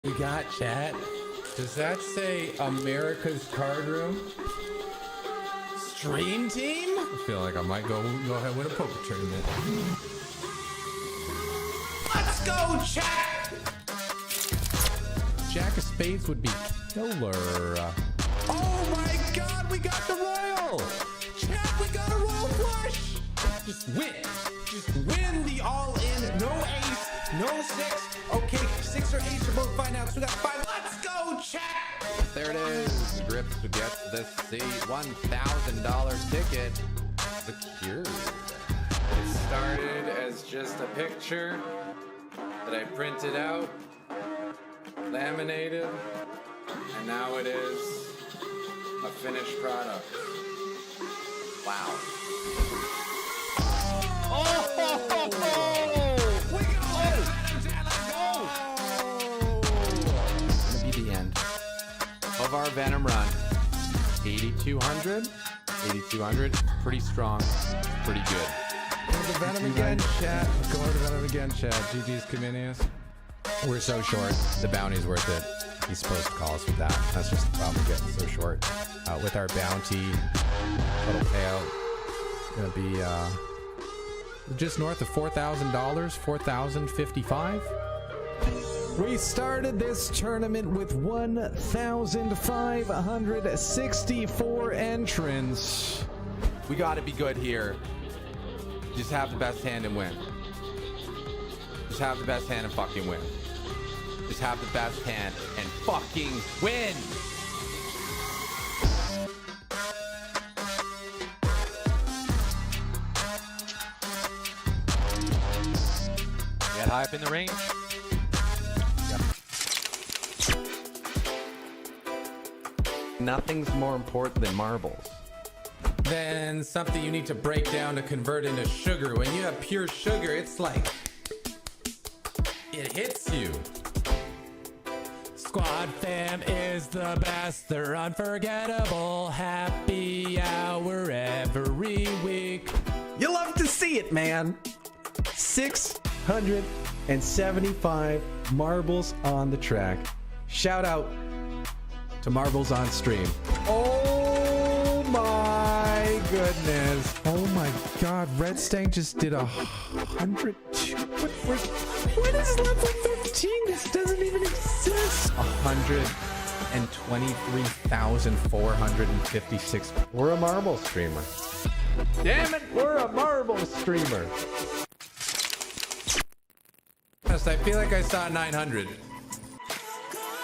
You got chat? Does that say America's Card Room? Stream team? I feel like I might go ahead and win a poker tournament. Let's go, chat! Jack of Spades would be killer. Oh my god, we got the royal! Chat, we got a royal flush! Just win. Just win the all-in. No ace, no six. Okay, six or ace are both fine now, so we got five. Let's go, chat! There it is. Grips gets the seat. $1,000 ticket secured. It started as just a picture that I printed out, laminated, and now it is a finished product. Wow. Oh! We go! It's gonna be the end of our Venom run. 8,200. 8,200. Pretty strong. Pretty good. Go to the Venom again, chat. Go to the Venom again, chat. GG's Cominius. We're so short. The bounty's worth it. He's supposed to call us with that. That's just the problem, getting so short. With our bounty, total payout gonna be just north of $4,000, $4,055. We started this tournament with 1,564 entrants. We gotta be good here. Just have the best hand and win. Just have the best hand and fucking win. Just have the best hand and fucking win. Get high up in the range. Nothing's more important than marbles. Then something you need to break down to convert into sugar. When you have pure sugar, it's like it hits you. Squad fam is the best. They're unforgettable. Happy hour every week. You love to see it, man. 675 marbles on the track. Shout out to Marbles on Stream. Oh my goodness. Oh my god, Red Stank just did 102. What is level 13? This doesn't even exist. 123,456. We're a marble streamer. Damn it, we're a marble streamer. I feel like I saw 900.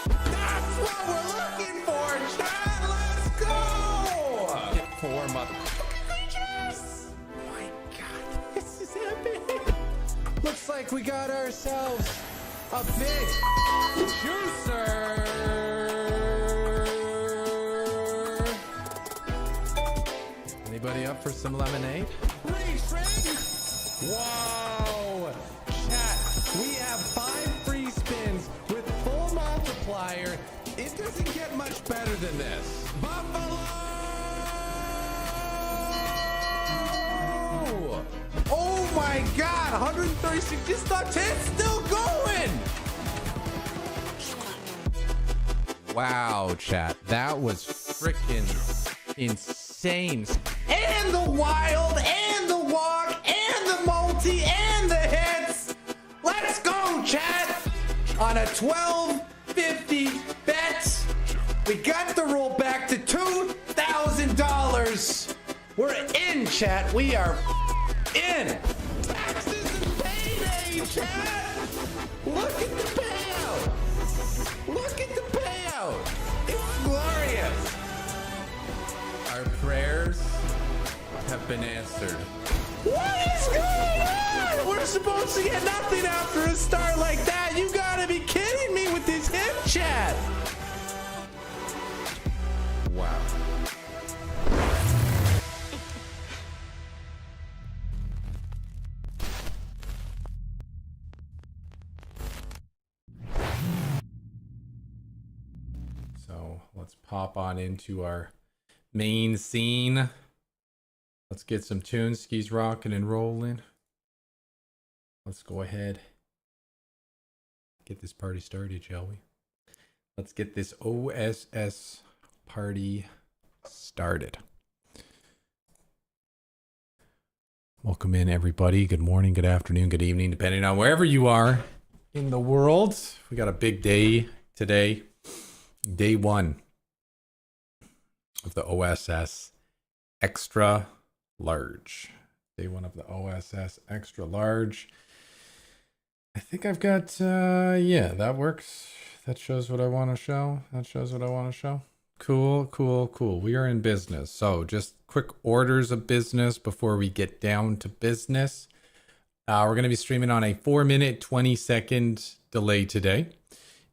That's what we're looking for, Chad. Let's go. Get four motherfuckers. Oh my god, this is epic. Looks like we got ourselves a big juicer. Anybody up for some lemonade? Wow. Chat, we have 5 free spins with full multiplier. It doesn't get much better than this. Buffalo! Oh my god, 136, just the 10 still going! Wow, chat. That was freaking insane. And the wild, and the walk, and the multi, and the hits! Let's go, chat! On a 1250 bet, we got the roll back to $2,000. We're in, chat. We are in. Taxes and payday, chat. Look at the payout. Look at the payout. It's glorious. Our prayers have been answered. What is going on? We're supposed to get nothing after a start like that. You gotta be kidding me with this hip chat. Wow. So let's pop on into our main scene. Let's get some tunes, skis rocking and rolling. Let's go ahead. Get this party started, shall we? Let's get this OSS party started. Welcome in, everybody. Good morning, good afternoon, good evening, depending on wherever you are in the world. We got a big day today. Day one of the OSS Extra Large. Day one of the OSS Extra Large. I think I've got, yeah, that works. That shows what I want to show. Cool. We are in business. So just quick orders of business before we get down to business. We're going to be streaming on a 4-minute, 20-second delay today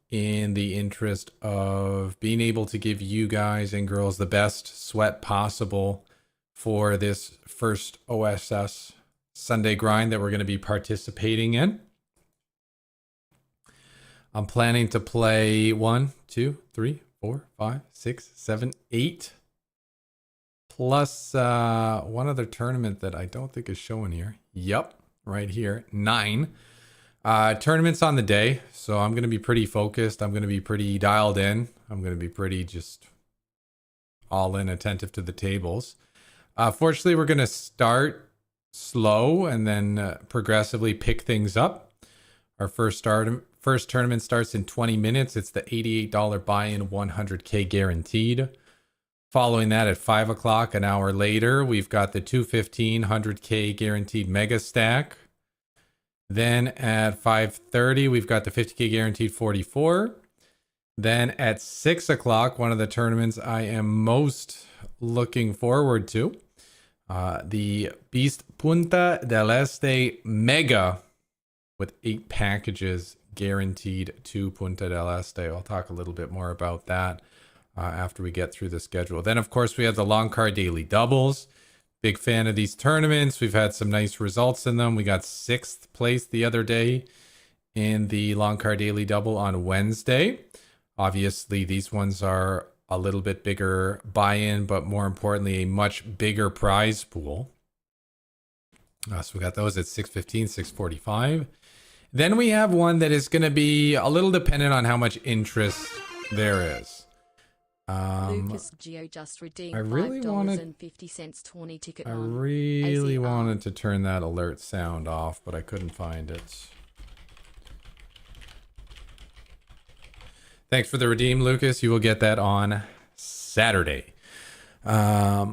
in the interest of being able to give you guys and girls the best sweat possible for this first OSS Sunday grind that we're going to be participating in. I'm planning to play 1, 2, 3, 4, 5, 6, 7, 8. Plus one other tournament that I don't think is showing here. Yep, right here. 9. Tournaments on the day. So I'm going to be pretty focused. I'm going to be pretty dialed in. I'm going to be pretty just all in, attentive to the tables. Fortunately, we're going to start slow and then progressively pick things up. Our first tournament starts in 20 minutes. It's the $88 buy-in, 100K guaranteed. Following that at 5 o'clock, an hour later, we've got the 215 100K guaranteed mega stack. Then at 5:30, we've got the 50K guaranteed 44. Then at 6 o'clock, one of the tournaments I am most looking forward to, the Beast Punta del Este Mega with 8 packages guaranteed to Punta del Este. I'll talk a little bit more about that after we get through the schedule. Then, of course, we have the long card daily doubles. Big fan of these tournaments. We've had some nice results in them. We got 6th place the other day in the long card daily double on Wednesday. Obviously, these ones are a little bit bigger buy-in, but more importantly, a much bigger prize pool. So we got those at 615, 645. Then we have one that is going to be a little dependent on how much interest there is. Lucas Geo just redeemed I really $5.50 tourney ticket. I really ACR. wanted to turn that alert sound off, but I couldn't find it. Thanks for the redeem, Lucas. You will get that on Saturday. Yeah.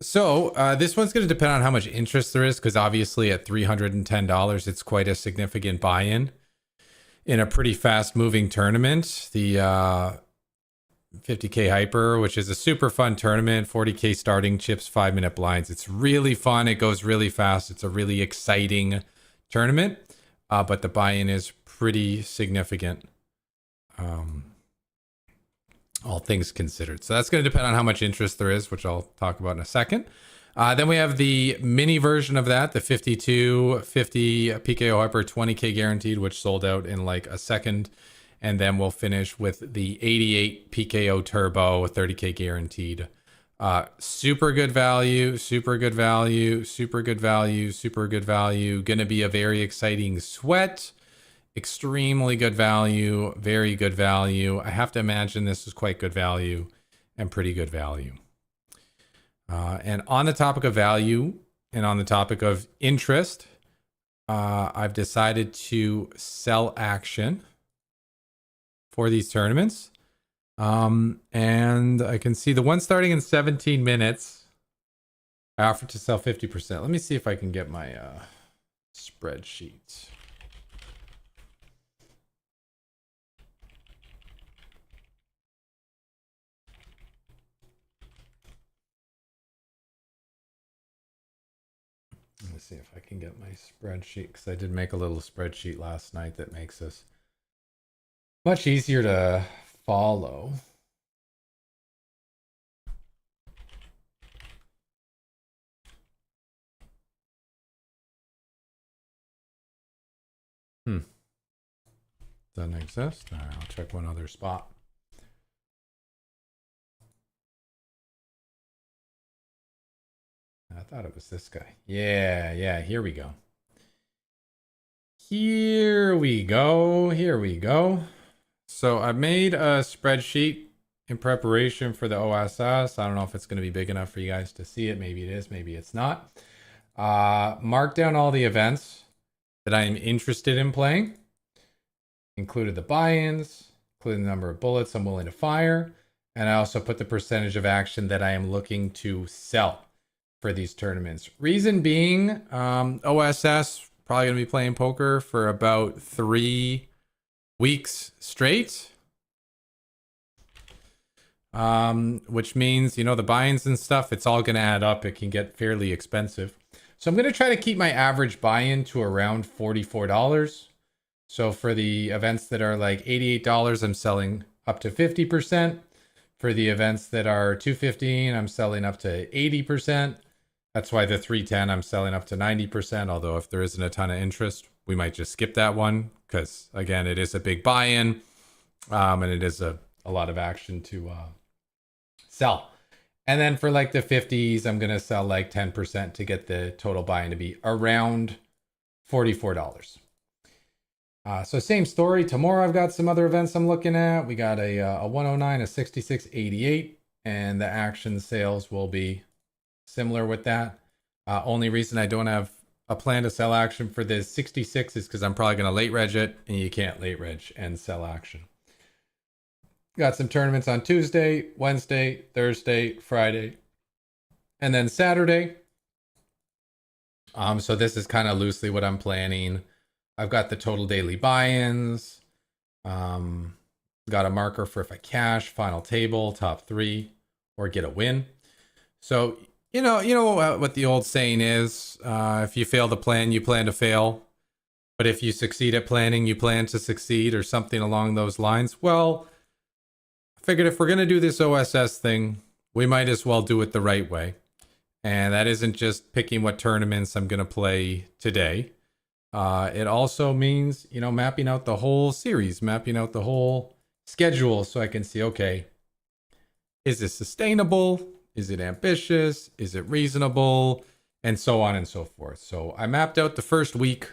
So this one's going to depend on how much interest there is, because obviously at $310, it's quite a significant buy-in in a pretty fast-moving tournament. The 50K Hyper, which is a super fun tournament, 40K starting chips, 5-minute blinds. It's really fun. It goes really fast. It's a really exciting tournament, but the buy-in is pretty significant. All things considered. So that's going to depend on how much interest there is, which I'll talk about in a second. Then we have the mini version of that, the 5250 PKO Hyper 20K guaranteed, which sold out in like a second. And then we'll finish with the 88 PKO Turbo 30K guaranteed. Super good value. Going to be a very exciting sweat. Extremely good value, very good value. I have to imagine this is quite good value and pretty good value. And on the topic of value and on the topic of interest, I've decided to sell action for these tournaments. And I can see the one starting in 17 minutes. I offered to sell 50%. Let me see if I can get my spreadsheet. Let me see if I can get my spreadsheet, because I did make a little spreadsheet last night that makes this much easier to follow. Doesn't exist. All right, I'll check one other spot. I thought it was this guy. Yeah, here we go. Here we go. Here we go. So I made a spreadsheet in preparation for the OSS. I don't know if it's going to be big enough for you guys to see it. Maybe it is, maybe it's not. Mark down all the events that I am interested in playing. Included the buy-ins, including the number of bullets I'm willing to fire. And I also put the percentage of action that I am looking to sell for these tournaments. Reason being, OSS, probably going to be playing poker for about 3 weeks straight. Which means, you know, the buy-ins and stuff, it's all going to add up. It can get fairly expensive. So I'm going to try to keep my average buy-in to around $44. So for the events that are like $88, I'm selling up to 50%. For the events that are $215, I'm selling up to 80%. That's why the 310, I'm selling up to 90%. Although if there isn't a ton of interest, we might just skip that one. Because again, it is a big buy-in. And it is a lot of action to sell. And then for like the 50s, I'm going to sell like 10% to get the total buy-in to be around $44. So same story. Tomorrow I've got some other events I'm looking at. We got a 109, a 6688, and the action sales will be similar with that. Only reason I don't have a plan to sell action for this 66 is because I'm probably going to late reg it, and you can't late reg and sell action. Got some tournaments on Tuesday, Wednesday, Thursday, Friday, and then Saturday. So this is kind of loosely what I'm planning. I've got the total daily buy-ins. Got a marker for if I cash, final table, top 3, or get a win. So, you know what the old saying is, if you fail to plan, you plan to fail. But if you succeed at planning, you plan to succeed, or something along those lines. Well, I figured if we're going to do this OSS thing, we might as well do it the right way. And that isn't just picking what tournaments I'm going to play today. It also means, you know, mapping out the whole series, mapping out the whole schedule so I can see, okay, is this sustainable? Is it ambitious? Is it reasonable? And so on and so forth. So I mapped out the first week.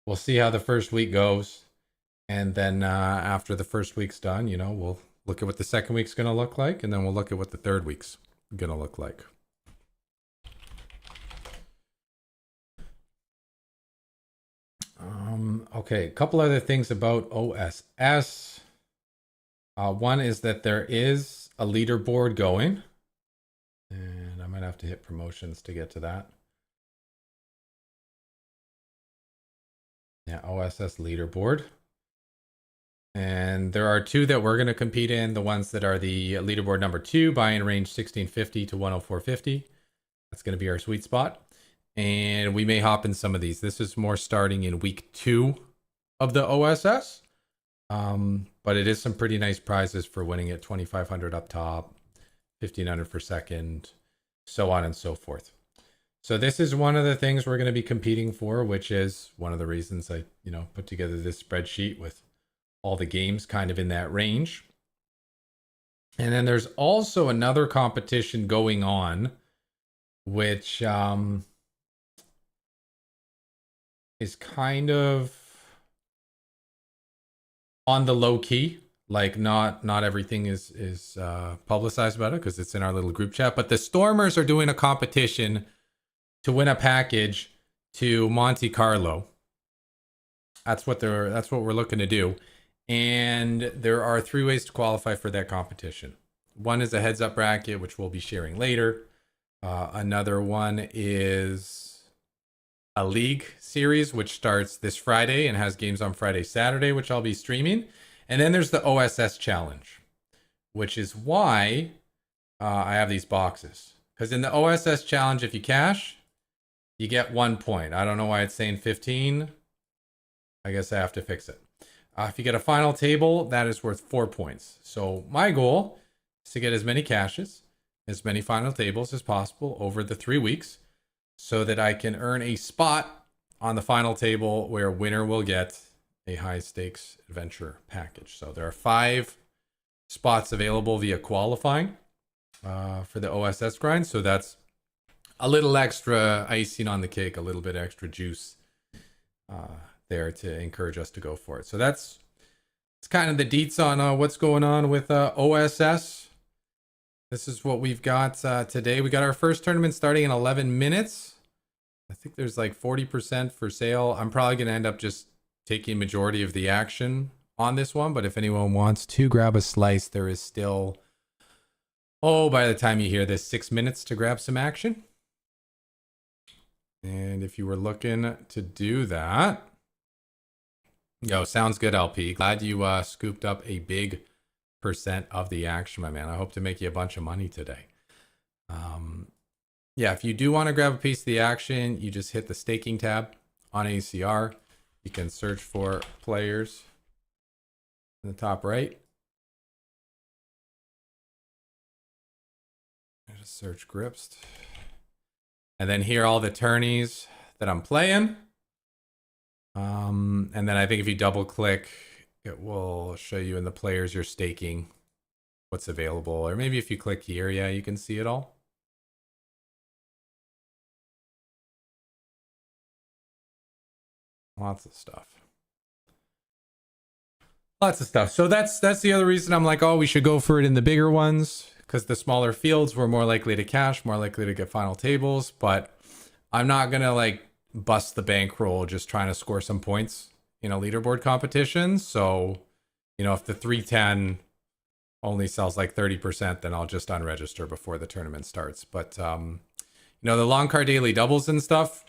We'll see how the first week goes. And then after the first week's done, you know, we'll look at what the second week's going to look like. And then we'll look at what the third week's going to look like. Okay, a couple other things about OSS. One is that there is a leaderboard going. And I might have to hit promotions to get to that. Yeah, OSS leaderboard. And there are 2 that we're going to compete in. The ones that are the leaderboard number 2, buy-in range 1650 to 104.50. That's going to be our sweet spot. And we may hop in some of these. This is more starting in week 2 of the OSS. But it is some pretty nice prizes for winning it. 2,500 up top, 1,500 for second, so on and so forth. So this is one of the things we're going to be competing for, which is one of the reasons I, you know, put together this spreadsheet with all the games kind of in that range. And then there's also another competition going on, which is kind of on the low key. Like not everything is publicized about it because it's in our little group chat. But the Stormers are doing a competition to win a package to Monte Carlo. That's what we're looking to do. And there are 3 ways to qualify for that competition. One is a heads up bracket, which we'll be sharing later. Another one is a league series, which starts this Friday and has games on Friday, Saturday, which I'll be streaming. And then there's the OSS challenge, which is why I have these boxes. Because in the OSS challenge, if you cash, you get 1 point. I don't know why it's saying 15. I guess I have to fix it. If you get a final table, that is worth 4 points. So my goal is to get as many caches, as many final tables as possible over the 3 weeks so that I can earn a spot on the final table where winner will get a high stakes adventure package. So there are 5 spots available via qualifying for the OSS grind. So that's a little extra icing on the cake, a little bit extra juice there to encourage us to go for it. So it's kind of the deets on what's going on with OSS. This is what we've got today. We got our first tournament starting in 11 minutes. I think there's like 40% for sale. I'm probably going to end up just taking majority of the action on this one. But if anyone wants to grab a slice, there is still, by the time you hear this, 6 minutes to grab some action. And if you were looking to do that, sounds good, LP. Glad you scooped up a big percent of the action, my man. I hope to make you a bunch of money today. Yeah, if you do want to grab a piece of the action, you just hit the staking tab on ACR. You can search for players in the top right. Just search grips. And then here are all the tourneys that I'm playing. And then I think if you double click, it will show you in the players you're staking what's available. Or maybe if you click here, yeah, you can see it all. Lots of stuff. Lots of stuff. So that's the other reason I'm like, we should go for it in the bigger ones, because the smaller fields were more likely to cash, more likely to get final tables. But I'm not going to like bust the bankroll just trying to score some points in a leaderboard competition. So, if the 310 only sells like 30%, then I'll just unregister before the tournament starts. But, the long card daily doubles and stuff,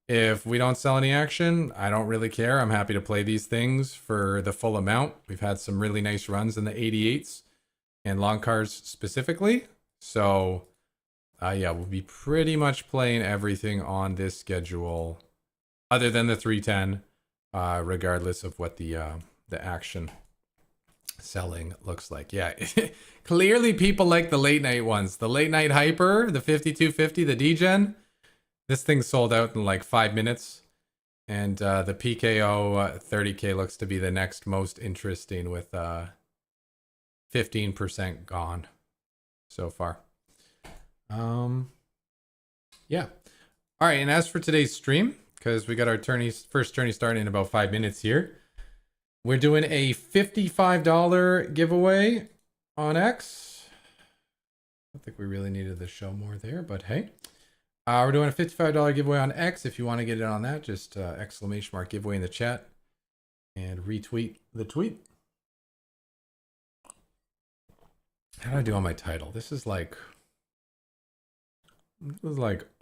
if we don't sell any action, I don't really care. I'm happy to play these things for the full amount. We've had some really nice runs in the 88s and long cards specifically. So, we'll be pretty much playing everything on this schedule other than the 310, regardless of what the action selling looks like. Yeah, clearly people like the late night ones. The late night hyper, the 5250, the DGen. This thing sold out in like 5 minutes. And the PKO 30K looks to be the next most interesting with 15% gone so far. Yeah. All right. And as for today's stream, because we got our first tourney starting in about 5 minutes here, we're doing a $55 giveaway on X. I don't think we really needed to show more there, but hey. We're doing a $55 giveaway on X. If you want to get in on that, just exclamation mark giveaway in the chat and retweet the tweet. How do I do on my title? This is like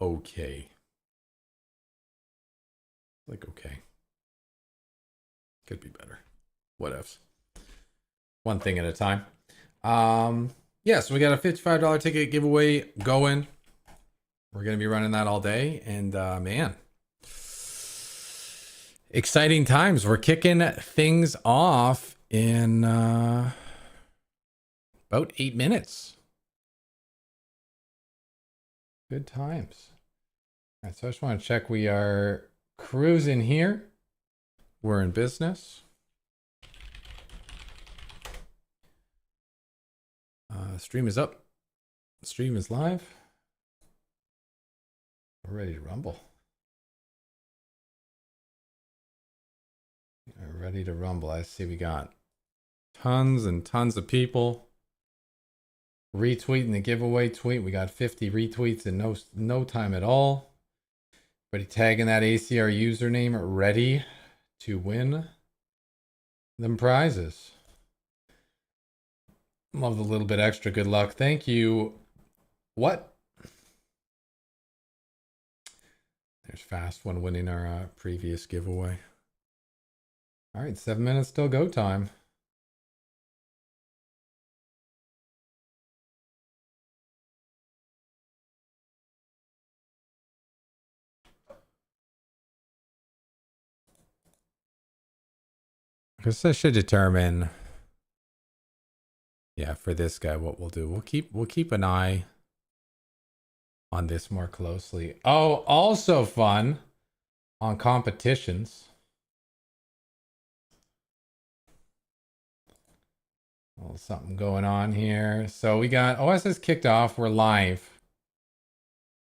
okay. Like okay. Could be better. What ifs? One thing at a time. Yeah, so we got a $55 ticket giveaway going. We're going to be running that all day. And man, exciting times. We're kicking things off in about 8 minutes. Good times. All right, so I just want to check we are cruising here. We're in business. Stream is up. Stream is live. We're ready to rumble. We're ready to rumble. I see we got tons and tons of people retweeting the giveaway tweet. We got 50 retweets in no time at all. Everybody tagging that ACR username, ready to win them prizes. Love the little bit extra good luck. Thank you. What? There's Fast One winning our previous giveaway. All right, 7 minutes till go time. I guess I should determine, yeah, for this guy, what we'll do. We'll keep an eye on this more closely. Oh, also fun on competitions. A little something going on here. So we got OSS kicked off. We're live.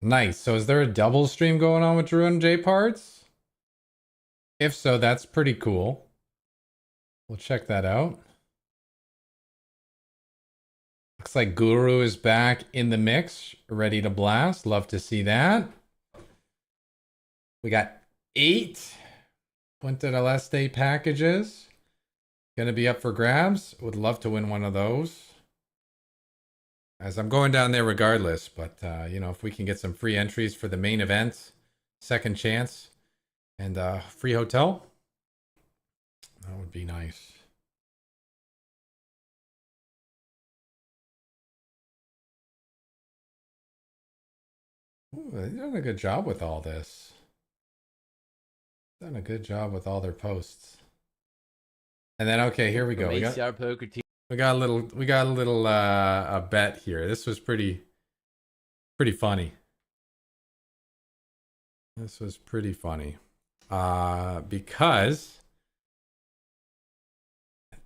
Nice. So is there a double stream going on with Drew and J Parts? If so, that's pretty cool. We'll check that out. Looks like Guru is back in the mix, ready to blast. Love to see that. We got 8 Puente del Este packages. Gonna be up for grabs. Would love to win one of those. As I'm going down there regardless, but you know, if we can get some free entries for the main event, second chance, and free hotel, that would be nice. Ooh, they've done a good job with all this. Done a good job with all their posts. And then okay, here we go. We got a little bet here. This was pretty funny. This was pretty funny. Because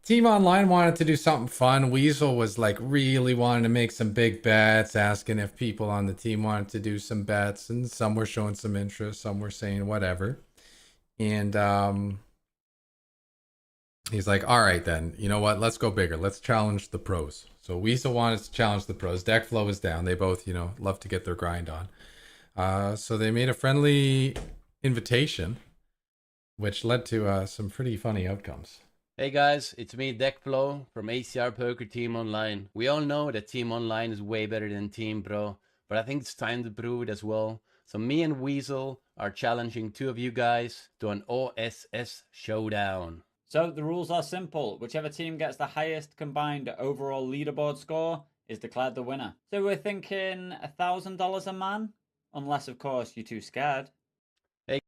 Team Online wanted to do something fun. Weasel was like really wanting to make some big bets, asking if people on the team wanted to do some bets, and some were showing some interest, some were saying whatever. And he's like, all right then, you know what, let's go bigger, let's challenge the pros. So Weasel wanted to challenge the pros. Deck flow is down. They both, you know, love to get their grind on. So they made a friendly invitation, which led to some pretty funny outcomes. Hey guys, it's me, Deckflow from ACR Poker Team Online. We all know that Team Online is way better than Team Pro, but I think it's time to prove it as well. So me and Weasel are challenging 2 of you guys to an OSS showdown. So the rules are simple. Whichever team gets the highest combined overall leaderboard score is declared the winner. So we're thinking $1,000 a man, unless of course you're too scared. Hey.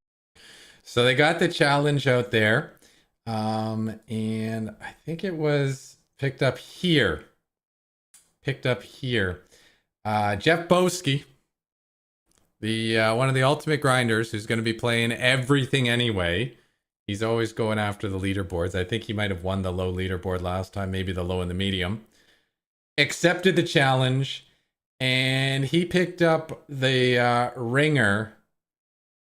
So they got the challenge out there. And I think it was picked up here. Jeff Boski, the one of the ultimate grinders, who's going to be playing everything anyway. He's always going after the leaderboards. I think he might have won the low leaderboard last time, maybe the low and the medium. Accepted the challenge, and he picked up the ringer.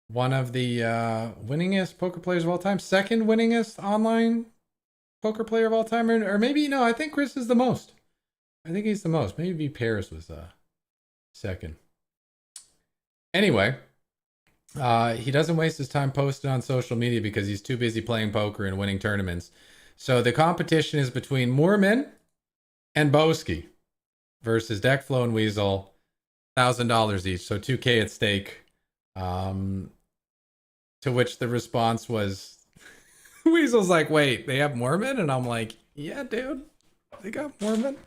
One of the winningest poker players of all time. Second winningest online poker player of all time. Or maybe, no, I think Chris is the most. I think he's the most. Maybe Paris was second. Anyway, he doesn't waste his time posting on social media because he's too busy playing poker and winning tournaments. So the competition is between Moorman and Boski versus Deckflow and Weasel. $1,000 each, so $2K at stake. To which the response was, Weasel's like, wait, they have Moorman? And I'm like, yeah, dude, they got Moorman.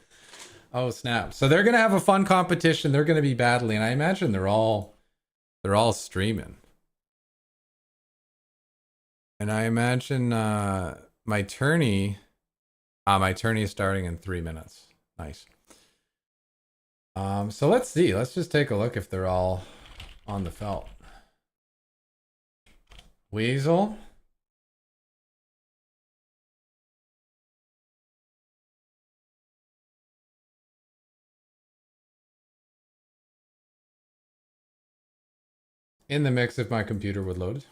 Oh, snap. So they're going to have a fun competition. They're going to be battling. I imagine they're all streaming. And I imagine my tourney is starting in 3 minutes. Nice. So let's see. Let's just take a look if they're all on the felt. Weasel. In the mix if my computer would load.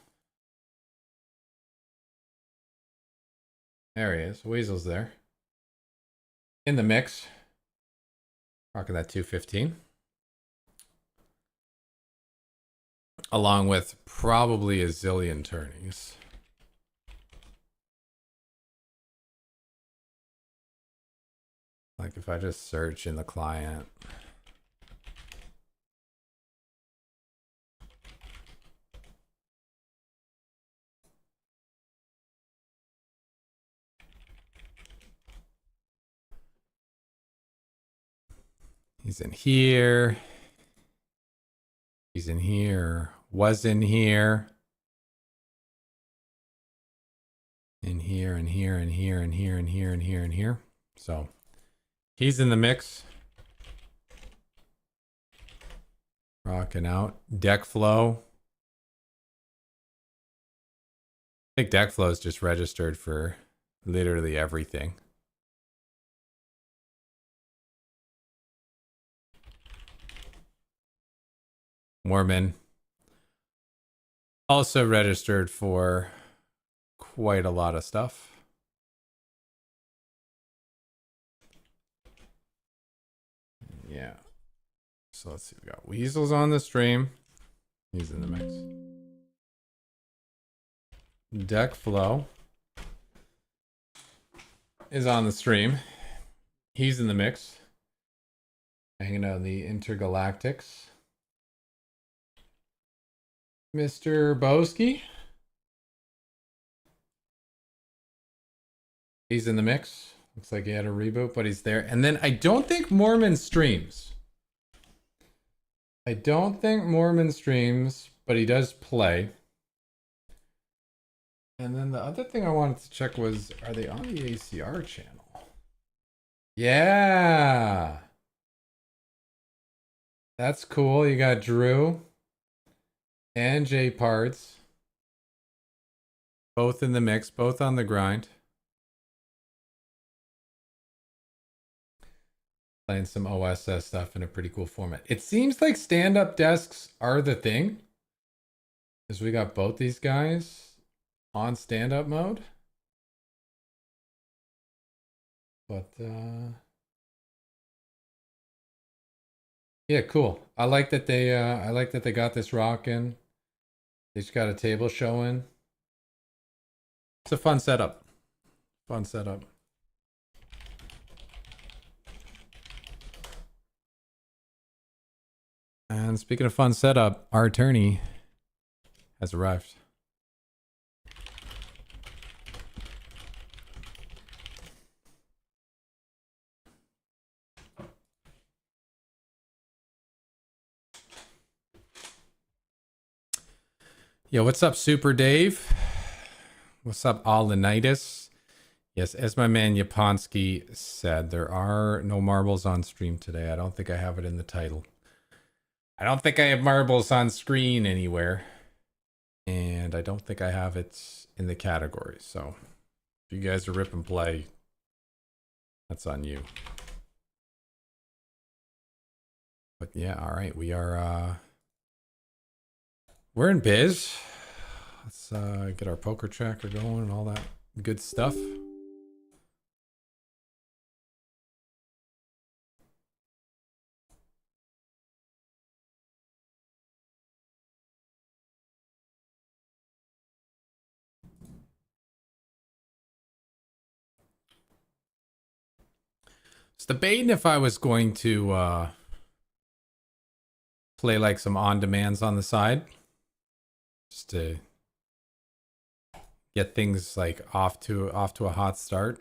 There he is. Weasel's there. In the mix. Rocking that 215. Along with probably a zillion tourneys. Like if I just search in the client. He's in here. He's in here. Was in here. In here, and here, and here, and here, and here, and here, and here. So he's in the mix. Rocking out. Deck flow. I think deck flow is just registered for literally everything. Mormon. Also registered for quite a lot of stuff. Yeah. So let's see. We got Weasel's on the stream. He's in the mix. Deck Flow is on the stream. He's in the mix. Hanging out in the Intergalactics. Mr. Boski. He's in the mix. Looks like he had a reboot, but he's there. And then I don't think Mormon streams. I don't think Mormon streams, but he does play. And then the other thing I wanted to check was, are they on the ACR channel? Yeah. That's cool. You got Drew and J Parts. Both in the mix, both on the grind. Playing some OSS stuff in a pretty cool format. It seems like stand-up desks are the thing. Because we got both these guys on stand-up mode. But, yeah, cool. I like that they got this rocking. They just got a table showing. It's a fun setup. Fun setup. And speaking of fun setup, our attorney has arrived. Yo, what's up, Super Dave? What's up, All-the-Nightus? Yes, as my man Yaponski said, there are no marbles on stream today. I don't think I have it in the title. I don't think I have marbles on screen anywhere. And I don't think I have it in the category. So if you guys are rip and play, that's on you. But yeah, all right. We're in biz. Let's get our poker tracker going and all that good stuff. It's debating if I was going to play like some on-demands on the side, just to get things like off to a hot start.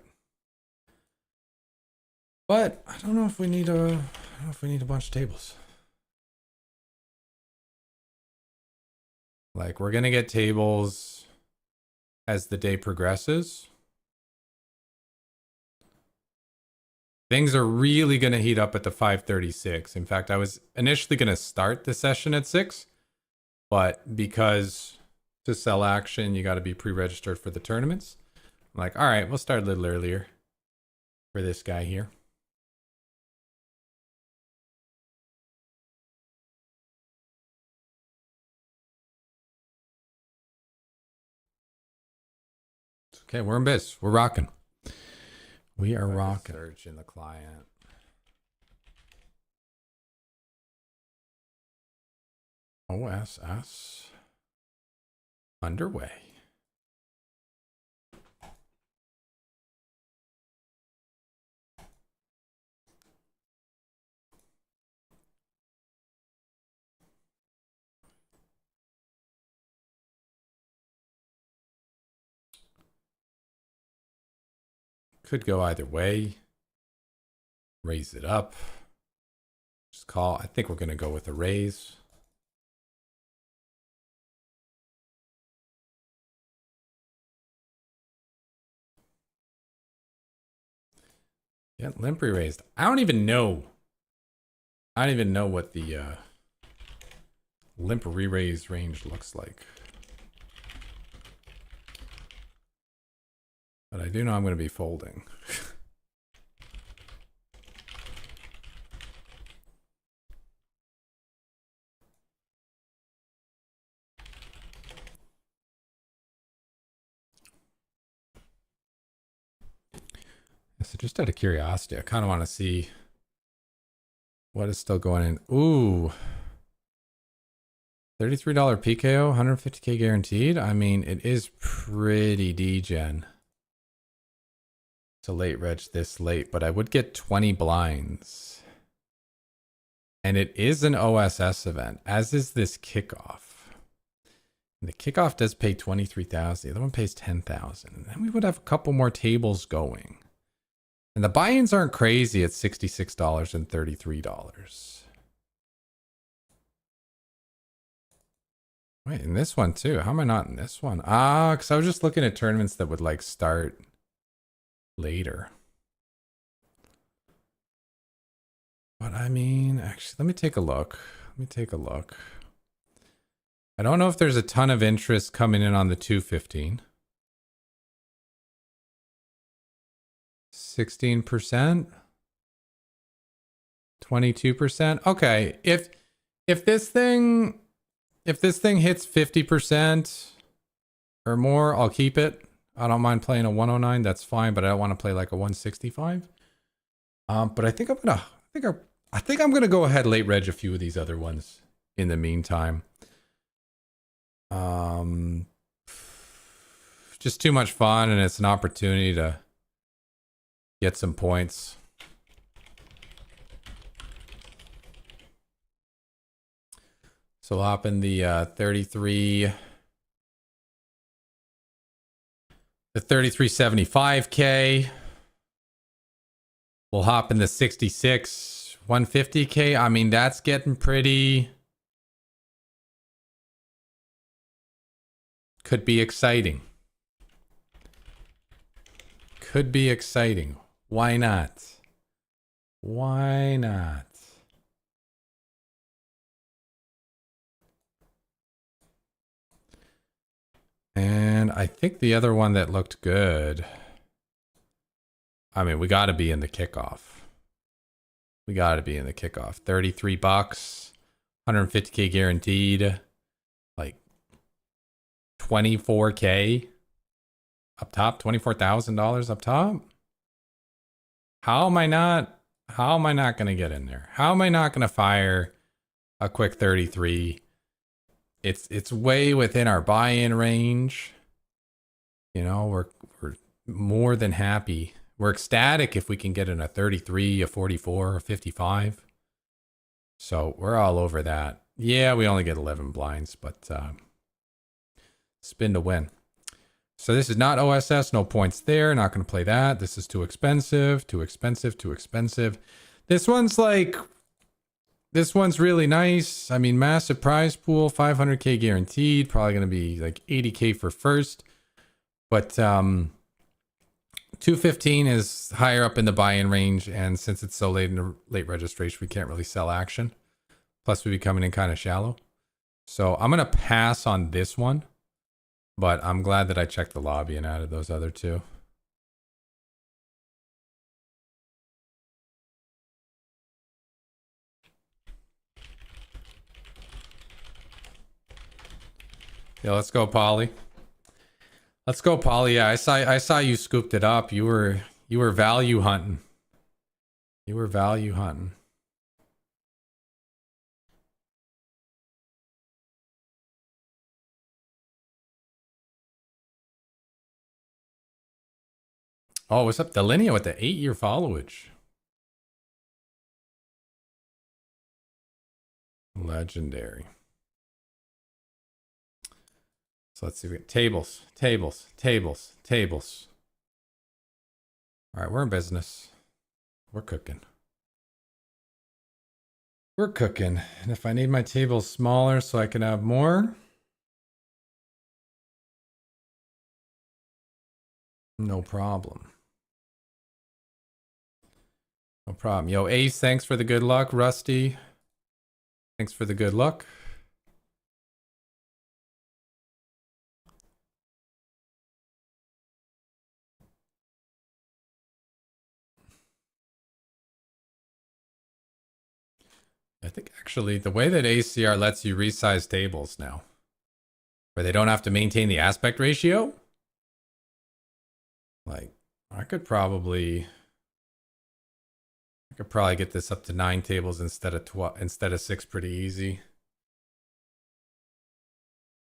But I don't know if we need a bunch of tables. Like, we're gonna get tables as the day progresses. Things are really going to heat up at the 5:36. In fact, I was initially going to start the session at 6, but because to sell action, you got to be pre-registered for the tournaments. I'm like, all right, we'll start a little earlier for this guy here. Okay, we're in biz. We're rocking. We are rocking. Search in the client. OSS underway. Could go either way. Raise it up. Just call. I think we're going to go with a raise. Yeah, limp raised. I don't even know what the limp re-raise range looks like. But I do know I'm going to be folding. So just out of curiosity, I kind of want to see what is still going in. Ooh. $33 PKO, 150k guaranteed. I mean, it is pretty degen. It's a late reg this late, but I would get 20 blinds. And it is an OSS event, as is this kickoff. And the kickoff does pay 23,000. The other one pays 10,000. And then we would have a couple more tables going. And the buy-ins aren't crazy at $66 and $33. Wait, in this one too. How am I not in this one? Ah, because I was just looking at tournaments that would like start later. But I mean, actually, let me take a look. I don't know if there's a ton of interest coming in on the 215. 16%? 22%? Okay, if this thing hits 50% or more, I'll keep it. I don't mind playing a 109, that's fine, but I don't want to play like a 165. But I think I'm gonna go ahead late reg a few of these other ones in the meantime. Just too much fun, and it's an opportunity to get some points. So we'll hop in the 3375k. We'll hop in the 66 150k. I mean, that's getting pretty. Could be exciting. Could be exciting. Why not? Why not? And I think the other one that looked good. I mean, we got to be in the kickoff. 33 bucks, 150k guaranteed, like 24k up top, $24,000 up top. How am I not going to get in there? How am I not going to fire a quick 33? It's way within our buy-in range. You know, we're more than happy. We're ecstatic if we can get in a 33, a 44, a 55. So we're all over that. Yeah, we only get 11 blinds, but spin to win. So this is not OSS, no points there. Not going to play that. This is too expensive, too expensive, too expensive. This one's really nice. I mean, massive prize pool, 500k guaranteed. Probably going to be like 80k for first. But 215 is higher up in the buy-in range, and since it's so late in the late registration, we can't really sell action. Plus, we'd be coming in kind of shallow. So I'm going to pass on this one, but I'm glad that I checked the lobby and added those other two. Yeah, let's go, Polly. Let's go, Polly. Yeah, I saw you scooped it up. You were value hunting. You were value hunting. Oh, what's up, Delinea with the 8-year followage? Legendary. So let's see. We got tables. All right, we're in business. We're cooking. And if I need my tables smaller so I can have more, no problem. No problem. Yo, Ace, thanks for the good luck. Rusty, thanks for the good luck. I think actually the way that ACR lets you resize tables now, where they don't have to maintain the aspect ratio, like I could probably I could probably get this up to 9 tables instead of 6 pretty easy.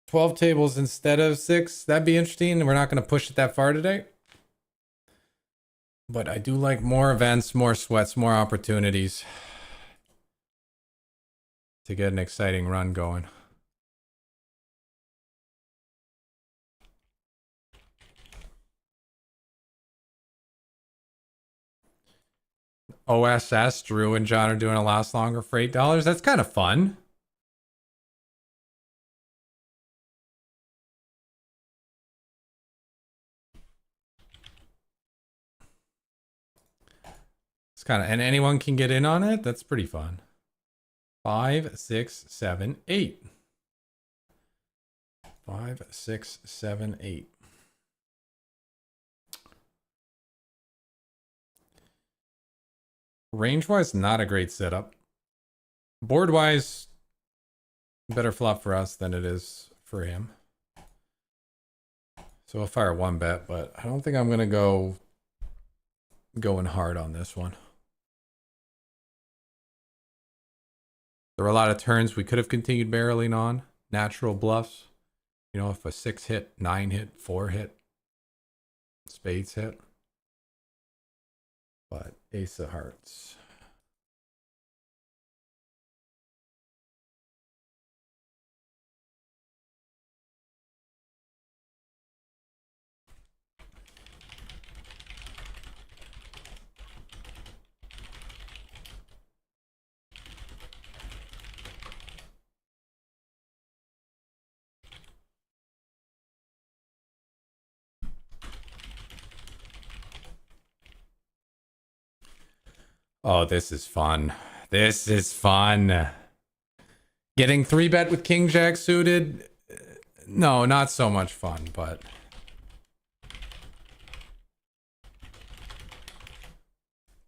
12 tables instead of 6. That'd be interesting. We're not going to push it that far today. But I do like more events, more sweats, more opportunities to get an exciting run going. OSS, Drew and John are doing a last longer for $8. That's kind of fun. It's kind of, and anyone can get in on it. That's pretty fun. 5, 6, 7, 8. 5, 6, 7, 8. Range-wise, not a great setup. Board-wise, better flop for us than it is for him. So we'll fire 1 bet, but I don't think I'm going to go going hard on this one. There were a lot of turns we could have continued barreling on. Natural bluffs. You know, if a 6 hit, 9 hit, 4 hit, spades hit. But ace of hearts. Oh, this is fun. This is fun. Getting 3-bet with King Jack suited? No, not so much fun, but...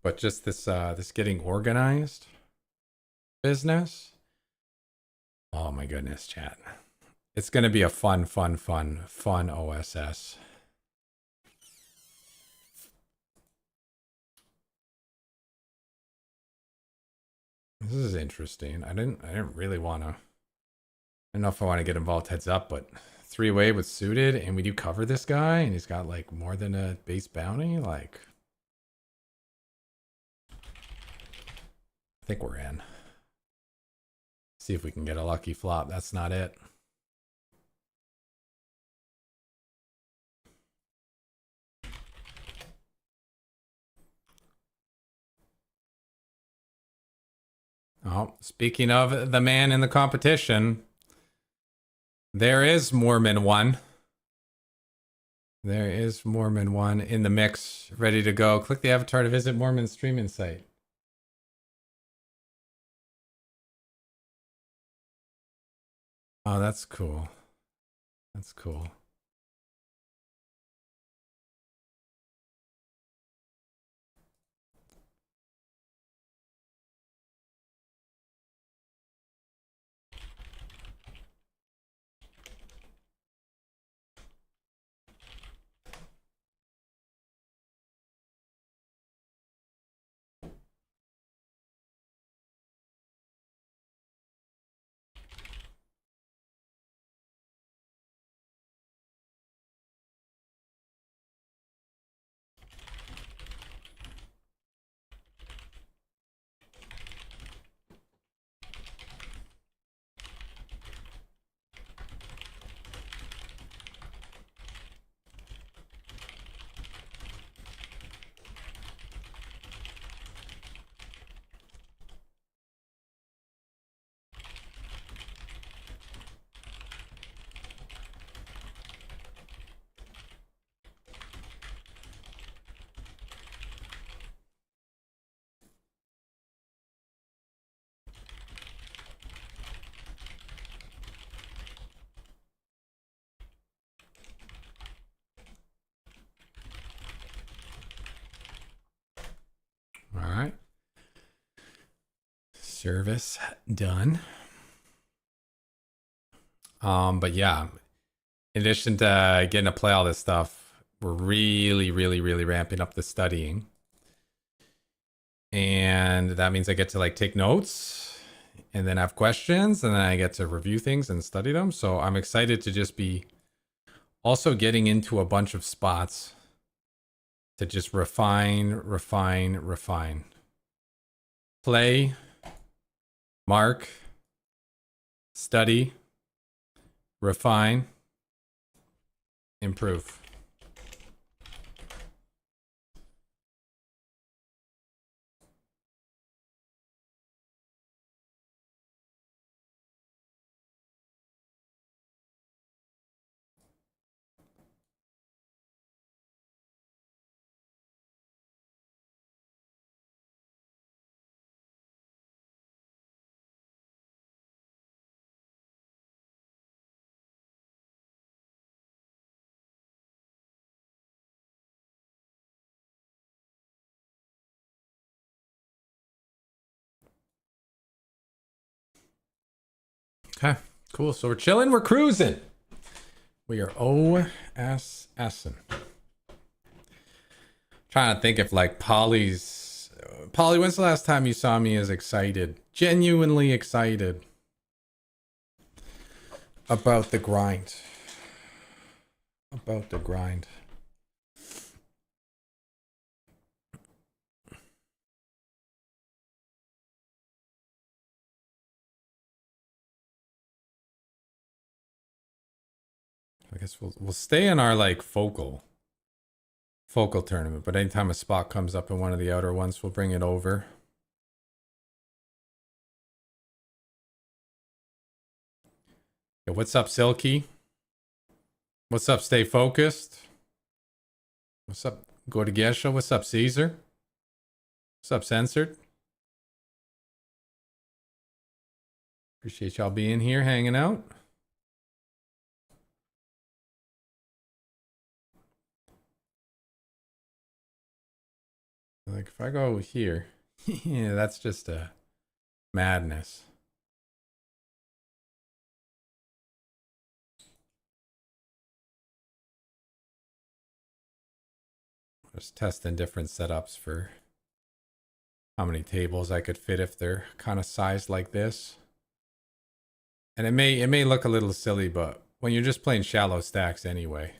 But just this this getting organized business. Oh my goodness, chat. It's gonna be a fun OSS. This is interesting. I didn't really want to. I don't know if I want to get involved heads up, but 3-way with suited, and we do cover this guy, and he's got like more than a base bounty. Like, I think we're in. See if we can get a lucky flop. That's not it. Oh, speaking of the man in the competition, there is Mormon 1. There is Mormon 1 in the mix, ready to go. Click the avatar to visit Mormon's streaming site. Oh, that's cool. That's cool. All right. Service done. But yeah, in addition to getting to play all this stuff, we're really ramping up the studying. And that means I get to like take notes and then have questions, and then I get to review things and study them. So I'm excited to just be also getting into a bunch of spots to just refine. Play, mark, study, refine, improve. Okay, cool. So we're chilling, we're cruising. We are OSSing. Trying to think if like Polly, when's the last time you saw me as excited, genuinely excited about the grind? About the grind. I guess we'll stay in our like focal tournament, but anytime a spot comes up in one of the outer ones, we'll bring it over. Yeah, what's up, Silky? What's up, Stay Focused? What's up, Go to Gesha? What's up, Caesar? What's up, Censored? Appreciate y'all being here, hanging out. Like if I go here, yeah, that's just a madness. Just testing different setups for how many tables I could fit if they're kind of sized like this. And it may look a little silly, but when you're just playing shallow stacks anyway,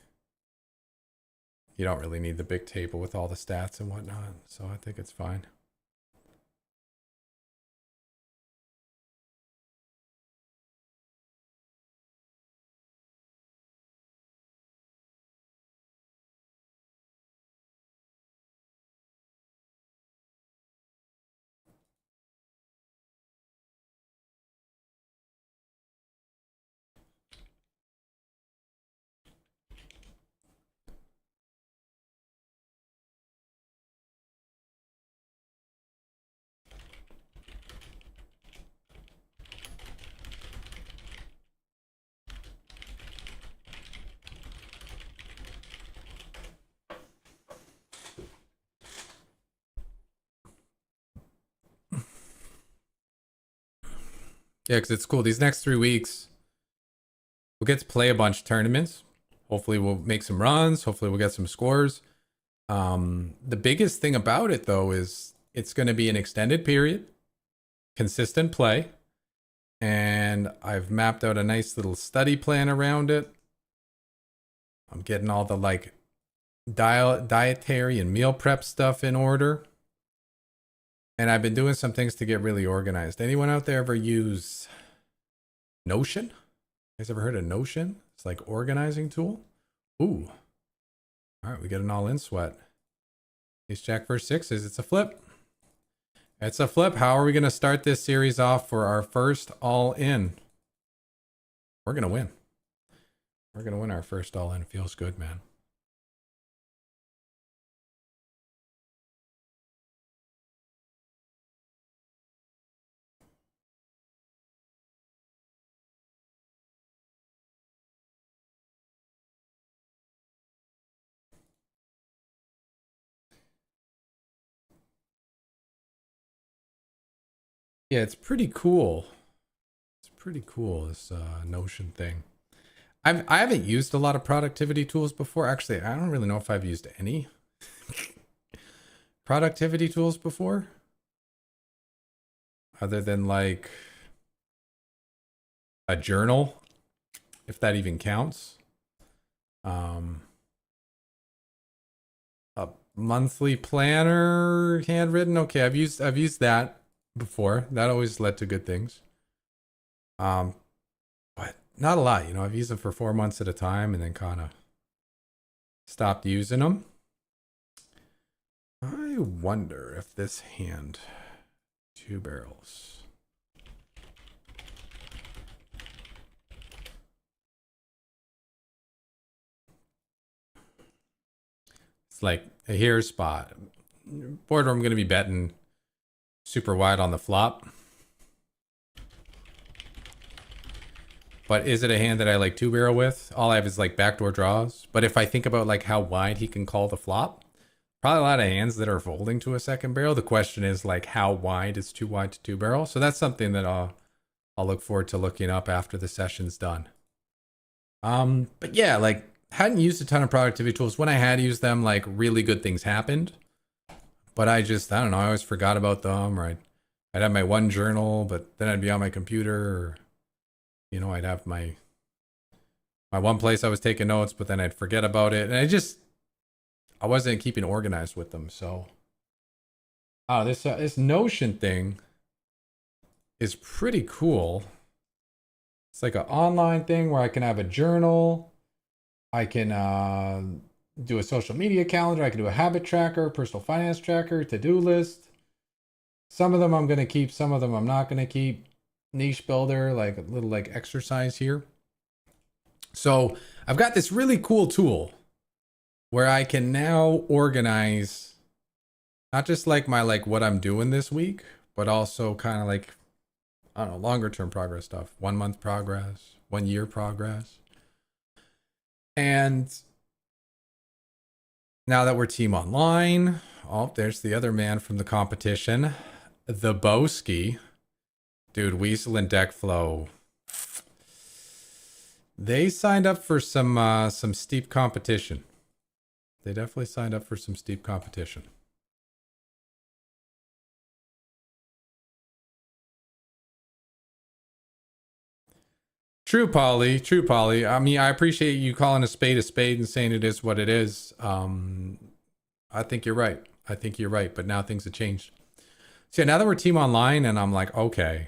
you don't really need the big table with all the stats and whatnot. So I think it's fine. Yeah, because it's cool. These next 3 weeks, we'll get to play a bunch of tournaments. Hopefully we'll make some runs. Hopefully we'll get some scores. The biggest thing about it, though, is it's going to be an extended period, consistent play. And I've mapped out a nice little study plan around it. I'm getting all the like dietary and meal prep stuff in order. And I've been doing some things to get really organized. Anyone out there ever use Notion? You guys ever heard of Notion? It's like organizing tool. Ooh. All right, we get an all-in sweat. Ace Jack versus sixes. It's a flip. It's a flip. How are we going to start this series off for our first all-in? We're going to win. We're going to win our first all-in. Feels good, man. Yeah, it's pretty cool. It's pretty cool, this Notion thing. I haven't used a lot of productivity tools before. Actually, I don't really know if I've used any productivity tools before. other than like a journal, if that even counts. A monthly planner, handwritten. Okay, I've used that before. That always led to good things. But not a lot. You know, I've used them for 4 months at a time and then kind of stopped using them. I wonder if this hand, 2 barrels. It's like a hair spot. Boardroom, I'm going to be betting super wide on the flop. But is it a hand that I like 2 barrel with? All I have is like backdoor draws. But if I think about like how wide he can call the flop, probably a lot of hands that are folding to a second barrel. The question is like how wide is too wide to 2 barrel? So that's something that I'll look forward to looking up after the session's done. But yeah, like hadn't used a ton of productivity tools. When I had used them, like really good things happened. But I don't know, I always forgot about them, or I'd have my one journal, but then I'd be on my computer, or you know, I'd have my one place I was taking notes, but then I'd forget about it. And I wasn't keeping organized with them. So, this Notion thing is pretty cool. It's like an online thing where I can have a journal. I can do a social media calendar. I can do a habit tracker, personal finance tracker, to-do list. Some of them I'm going to keep. Some of them I'm not going to keep. Niche builder, like a little like exercise here. So I've got this really cool tool where I can now organize not just like my what I'm doing this week, but also kind of like, I don't know, longer term progress stuff. 1 month progress, 1 year progress. And now that we're team online, there's the other man from the competition, the Boski. Dude, Weasel and Deckflow, they signed up for some steep competition. They definitely signed up for some steep competition. True, Polly. True, Polly. I mean, I appreciate you calling a spade and saying it is what it is. I think you're right. But now things have changed. So yeah, now that we're team online, and I'm like, okay.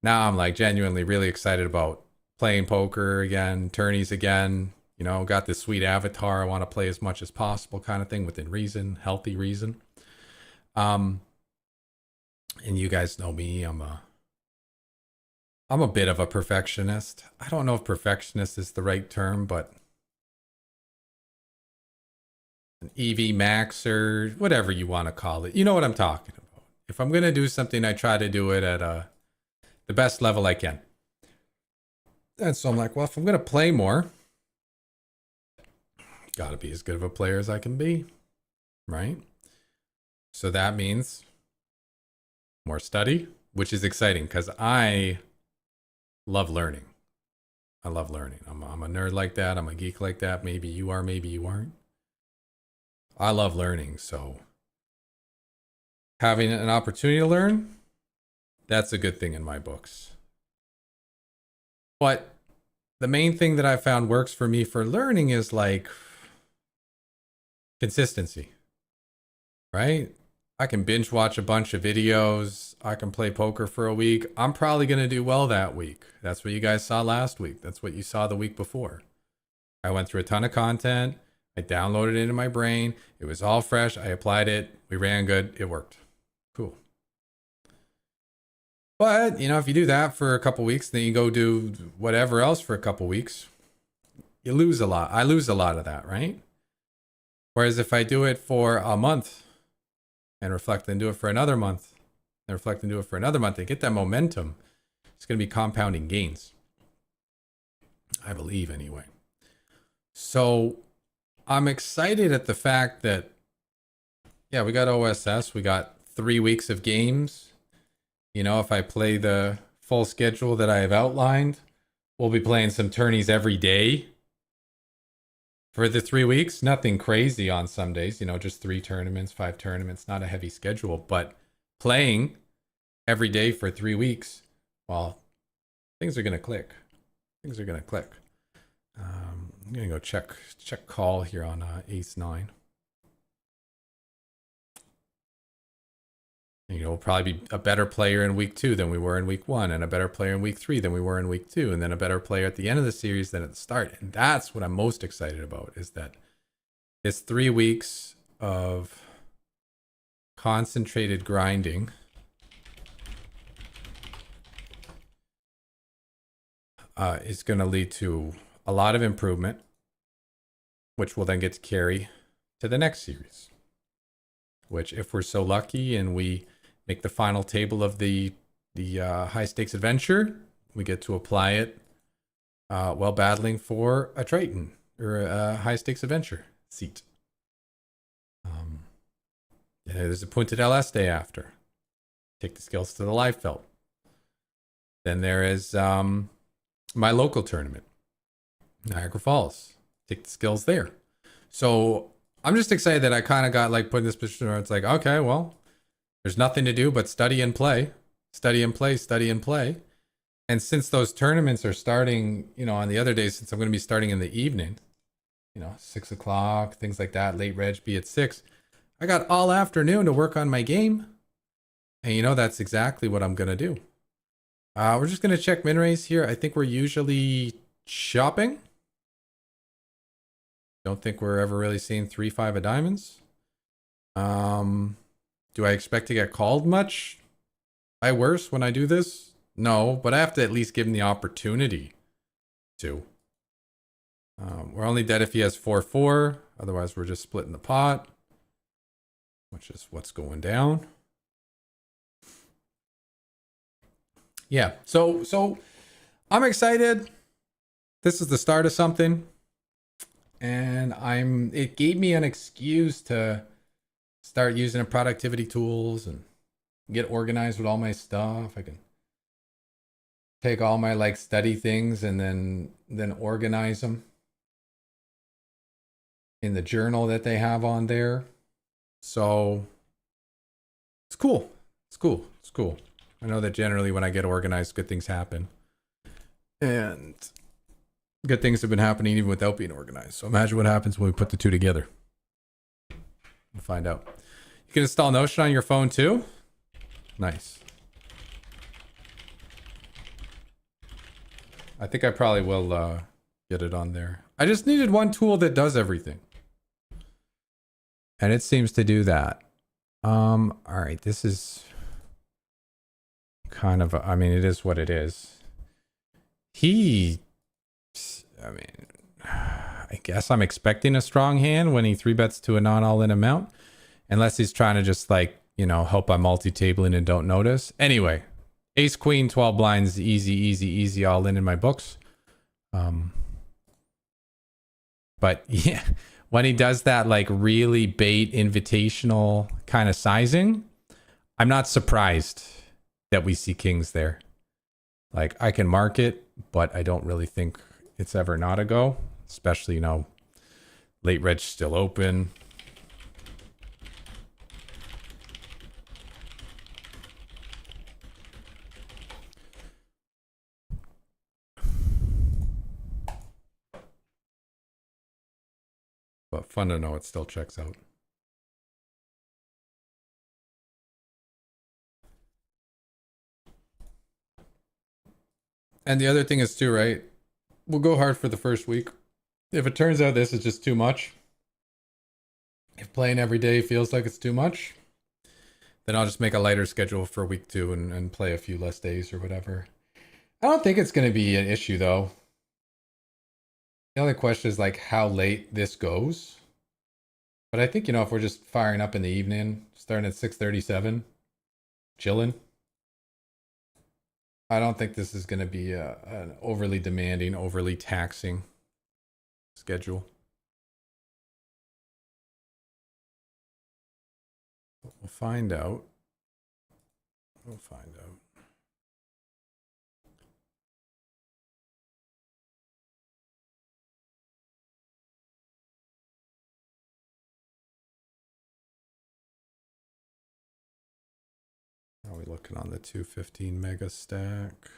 Now I'm like genuinely really excited about playing poker again, tourneys again. You know, got this sweet avatar I want to play as much as possible kind of thing, within reason, healthy reason. And you guys know me, I'm a bit of a perfectionist. I don't know if perfectionist is the right term, but an EV max or whatever you want to call it. You know what I'm talking about. If I'm going to do something, I try to do it at the best level I can. And so I'm like, well, if I'm going to play more, got to be as good of a player as I can be, right? So that means more study, which is exciting because I love learning. I'm a nerd like that. I'm a geek like that. Maybe you are, maybe you aren't. I love learning. So having an opportunity to learn, that's a good thing in my books. But the main thing that I found works for me for learning is like consistency, right? I can binge watch a bunch of videos. I can play poker for a week. I'm probably going to do well that week. That's what you guys saw last week. That's what you saw the week before. I went through a ton of content. I downloaded it into my brain. It was all fresh. I applied it. We ran good. It worked. Cool. But, you know, if you do that for a couple weeks, then you go do whatever else for a couple weeks, you lose a lot. I lose a lot of that, right? Whereas if I do it for a month and reflect and do it for another month and reflect and do it for another month and get that momentum, it's going to be compounding gains. I believe anyway. So I'm excited at the fact that, yeah, we got OSS. We got 3 weeks of games. You know, if I play the full schedule that I have outlined, we'll be playing some tourneys every day for the 3 weeks. Nothing crazy on some days, you know, just 3 tournaments, 5 tournaments, not a heavy schedule, but playing every day for 3 weeks, well, things are going to click. Things are going to click. I'm going to go check call here on ace 9. We'll probably be a better player in week 2 than we were in week 1, and a better player in week 3 than we were in week 2, and then a better player at the end of the series than at the start. And that's what I'm most excited about, is that it's 3 weeks of concentrated grinding is going to lead to a lot of improvement, which will then get to carry to the next series, which, if we're so lucky and we make the final table of the high stakes adventure, we get to apply it while battling for a Triton or a high stakes adventure seat. There's a Punta del Este after. Take the skills to the live felt. Then there is my local tournament, Niagara Falls. Take the skills there. So I'm just excited that I kind of got like put in this position where it's like, okay, well, there's nothing to do but study and play, study and play, study and play. And since those tournaments are starting, on the other days, since I'm going to be starting in the evening, 6 o'clock, things like that, late reg be at 6, I got all afternoon to work on my game. And that's exactly what I'm going to do. We're just going to check min raise here. I think we're usually shopping. Don't think we're ever really seeing 3-5 of diamonds. Do I expect to get called much by worse when I do this? No, but I have to at least give him the opportunity to. We're only dead if he has 4-4. Otherwise, we're just splitting the pot, which is what's going down. Yeah, so I'm excited. This is the start of something. And it gave me an excuse to start using productivity tools and get organized with all my stuff. I can take all my study things and then organize them in the journal that they have on there. So it's cool. It's cool. It's cool. I know that generally when I get organized, good things happen. And good things have been happening even without being organized. So imagine what happens when we put the two together. We'll find out. You can install Notion on your phone too. Nice. I think I probably will get it on there. I just needed one tool that does everything. And it seems to do that. All right, this is kind of, it is what it is. I guess I'm expecting a strong hand when he 3-bets to a non-all-in amount. Unless he's trying to just hope I'm multi-tabling and don't notice. Anyway, ace, queen, 12 blinds, easy all in my books. But yeah, when he does that really bait invitational kind of sizing, I'm not surprised that we see kings there. I can mark it, but I don't really think it's ever not a go. Especially, late reg still open. But fun to know it still checks out. And the other thing is too, right? We'll go hard for the first week. If it turns out this is just too much, if playing every day feels like it's too much, then I'll just make a lighter schedule for week 2 and play a few less days or whatever. I don't think it's going to be an issue though. The only question is how late this goes. But I think, if we're just firing up in the evening, starting at 6:37, chilling, I don't think this is going to be an overly demanding, overly taxing schedule. We'll find out. We'll find out. we looking on the 215 mega stack?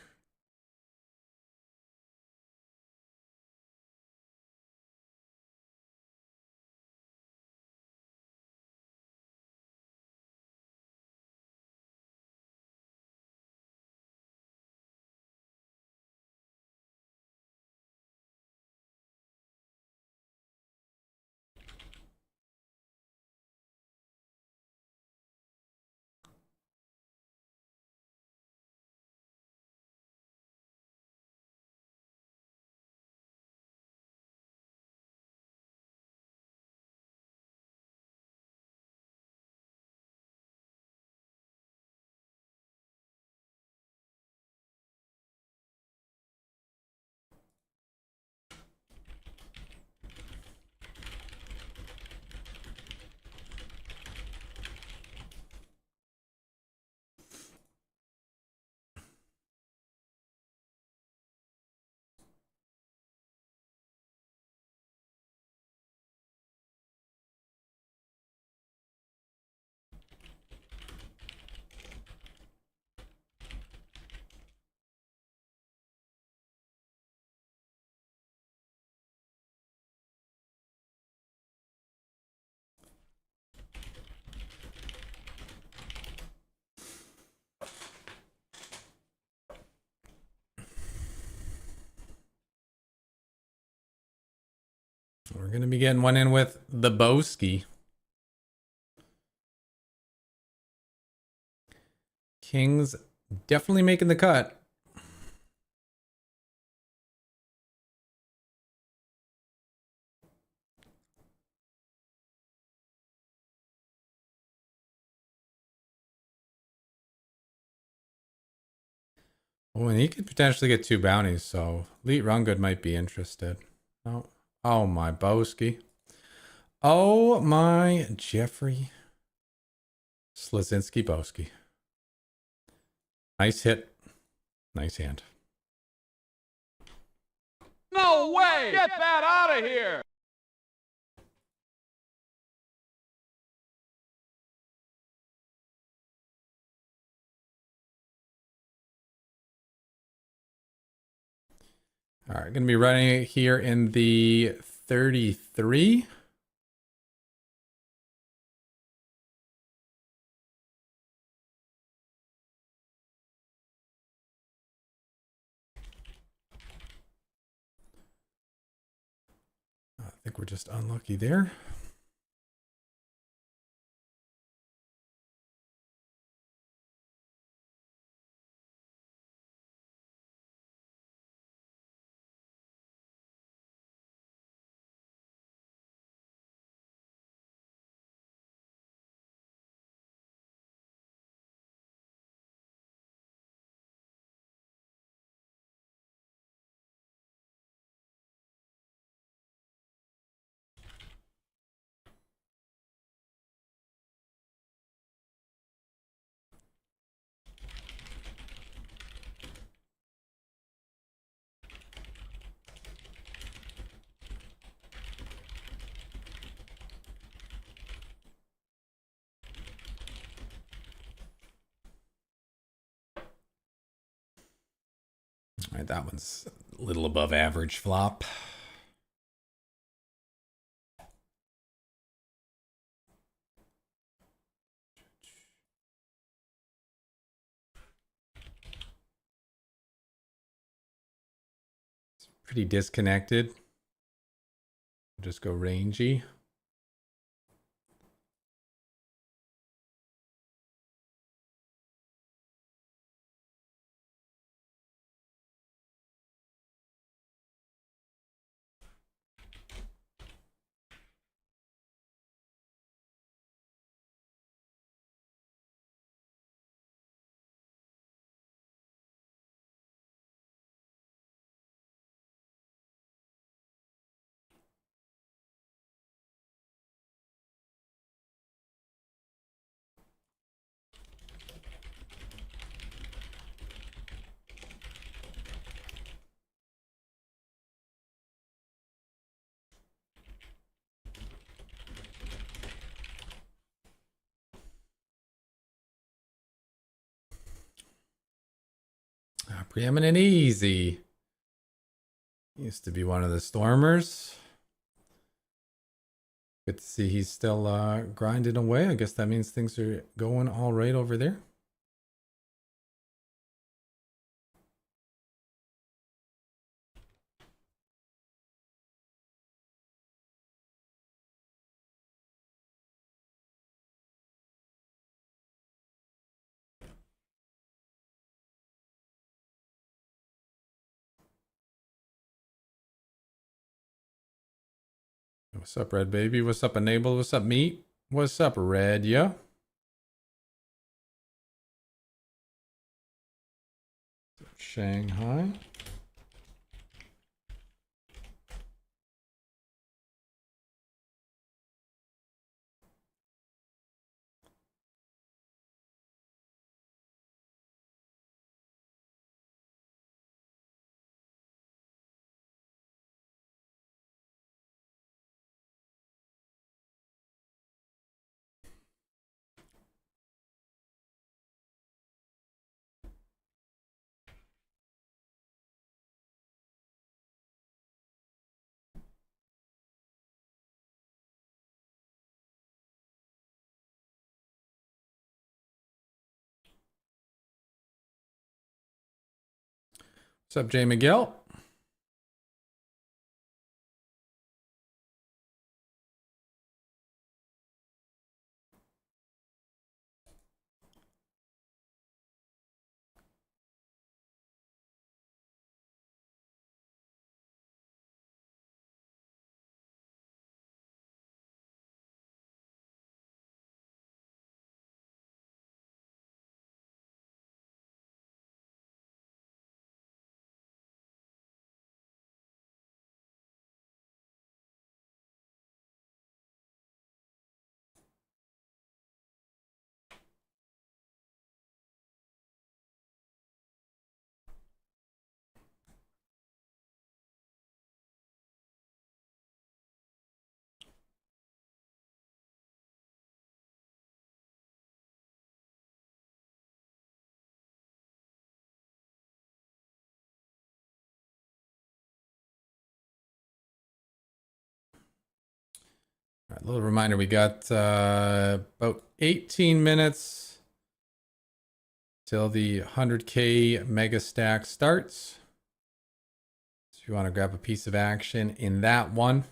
We're going to be getting one in with the Boski. Kings definitely making the cut. Oh, and he could potentially get 2 bounties, so Elite Rungood might be interested. Oh, oh my Boski. Oh my Jeffrey Slazinski Boski. Nice hit. Nice hand. No way! Get that out of here! All right, going to be running it here in the 33. I think we're just unlucky there. All right, that one's a little above average flop. It's pretty disconnected. Just go rangy. Preeminent Easy. Used to be one of the Stormers. Good to see he's still grinding away. I guess that means things are going all right over there. What's up, Red Baby? What's up, Enable? What's up, Meat? What's up, Red? Yeah. Shanghai. What's up, Jay Miguel? All right, little reminder, we got about 18 minutes till the 100K mega stack starts. So if you want to grab a piece of action in that one.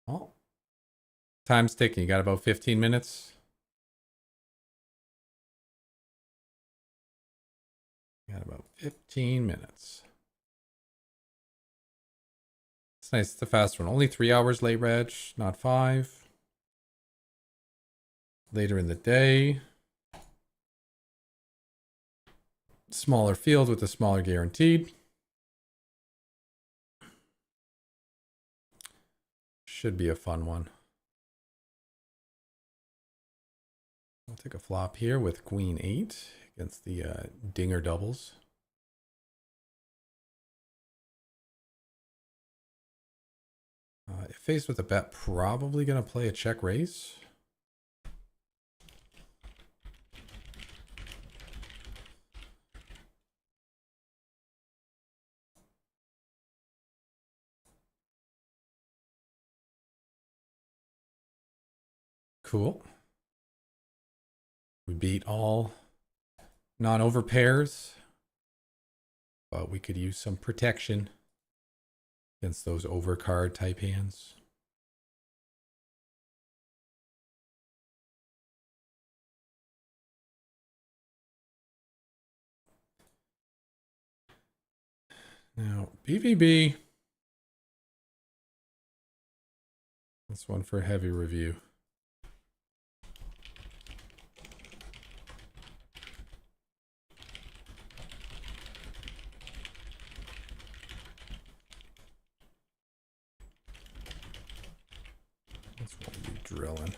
Oh, time's ticking. You got about 15 minutes. Got about 15 minutes. It's nice. It's a fast one. Only 3 hours late reg, not 5. Later in the day. Smaller field with a smaller guaranteed. Should be a fun one. I'll take a flop here with Queen 8 against the Dinger doubles. If faced with a bet, probably going to play a check raise. Cool. We beat all non-over pairs, but we could use some protection against those overcard type hands. Now, BVB. This one for heavy review. This one will be drilling.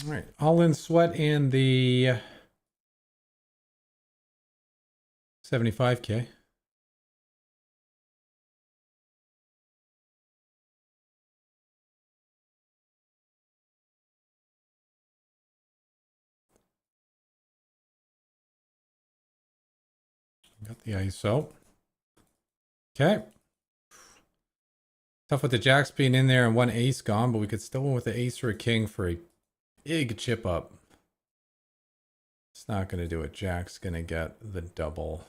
All right, all in sweat and the 75K. Got the ISO. Okay. Tough with the jacks being in there and one ace gone, but we could still win with the ace or a king for a big chip up. It's not going to do it. Jack's going to get the double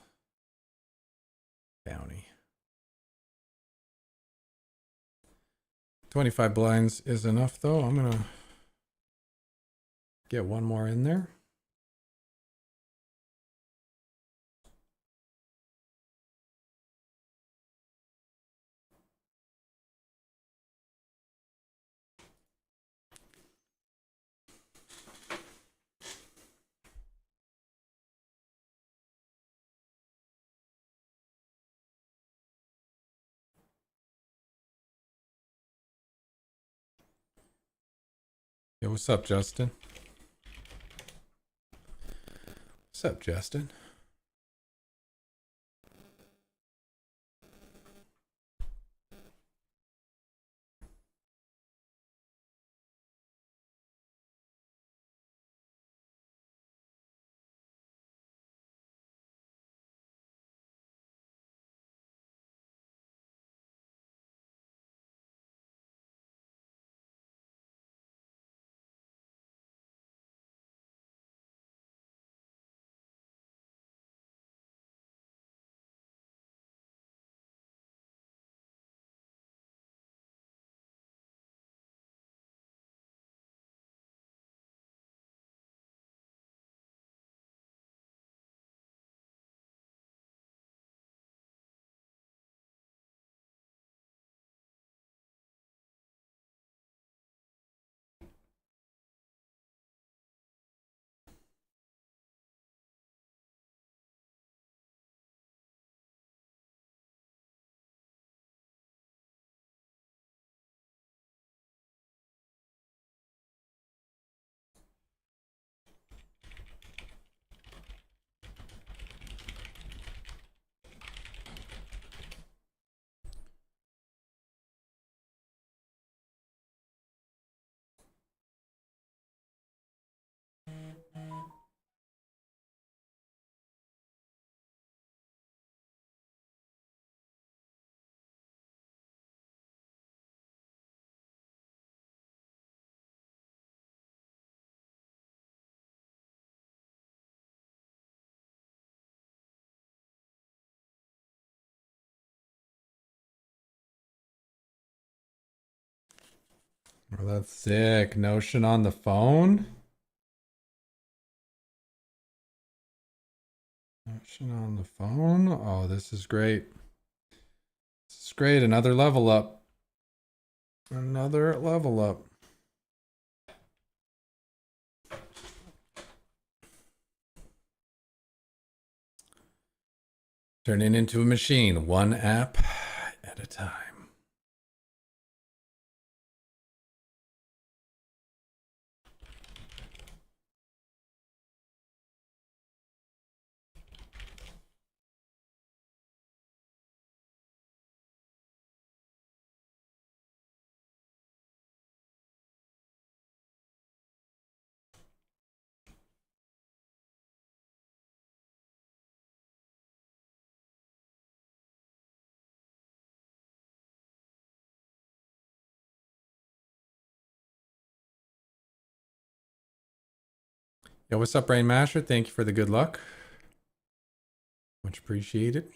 bounty. 25 blinds is enough, though. I'm going to get one more in there. Yo, what's up, Justin? What's up, Justin? Oh, that's sick. Notion on the phone. Notion on the phone. Oh, this is great. This is great. Another level up. Another level up. Turning into a machine, one app at a time. Yo, what's up, Brain Masher? Thank you for the good luck. Much appreciated.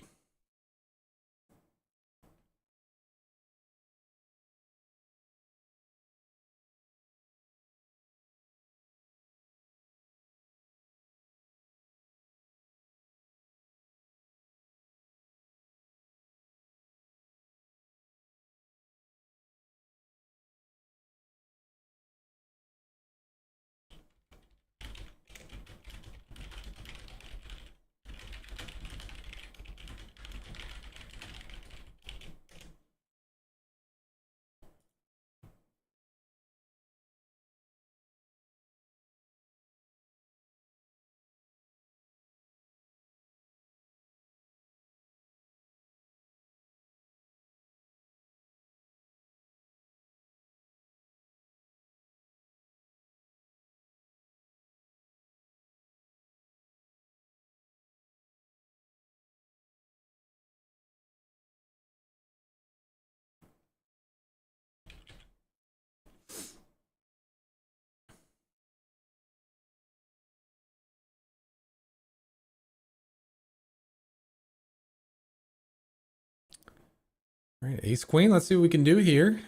All right, ace queen. Let's see what we can do here.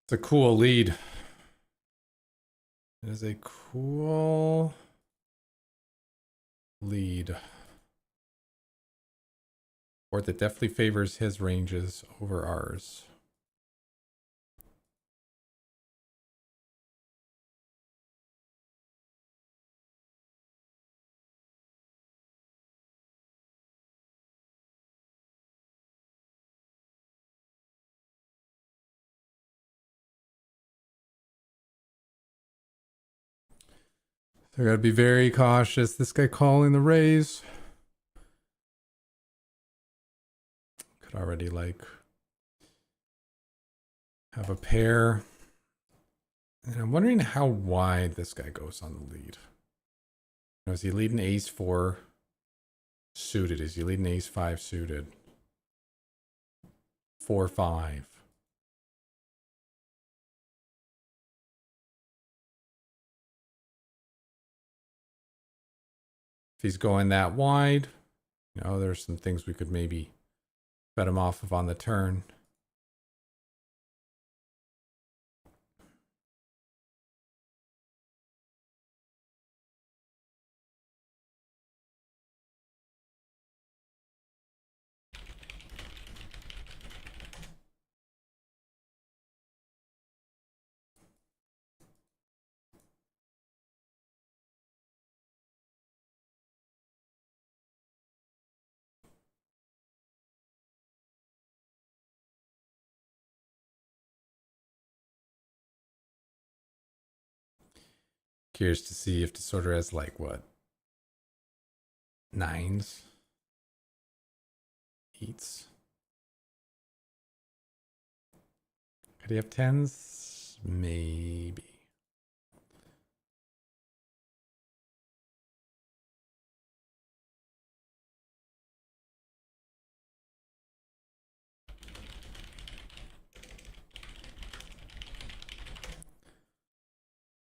It's a cool lead. It is a cool lead. Board that definitely favors his ranges over ours. So I gotta be very cautious. This guy calling the raise. Could already like have a pair. And I'm wondering how wide this guy goes on the lead. Now, is he leading ace 4 suited? Is he leading ace 5 suited? 4-5. If he's going that wide, you know, there's some things we could maybe bet him off of on the turn. Curious to see if Disorder has like what? 9s? 8s? Could he have 10s? Maybe.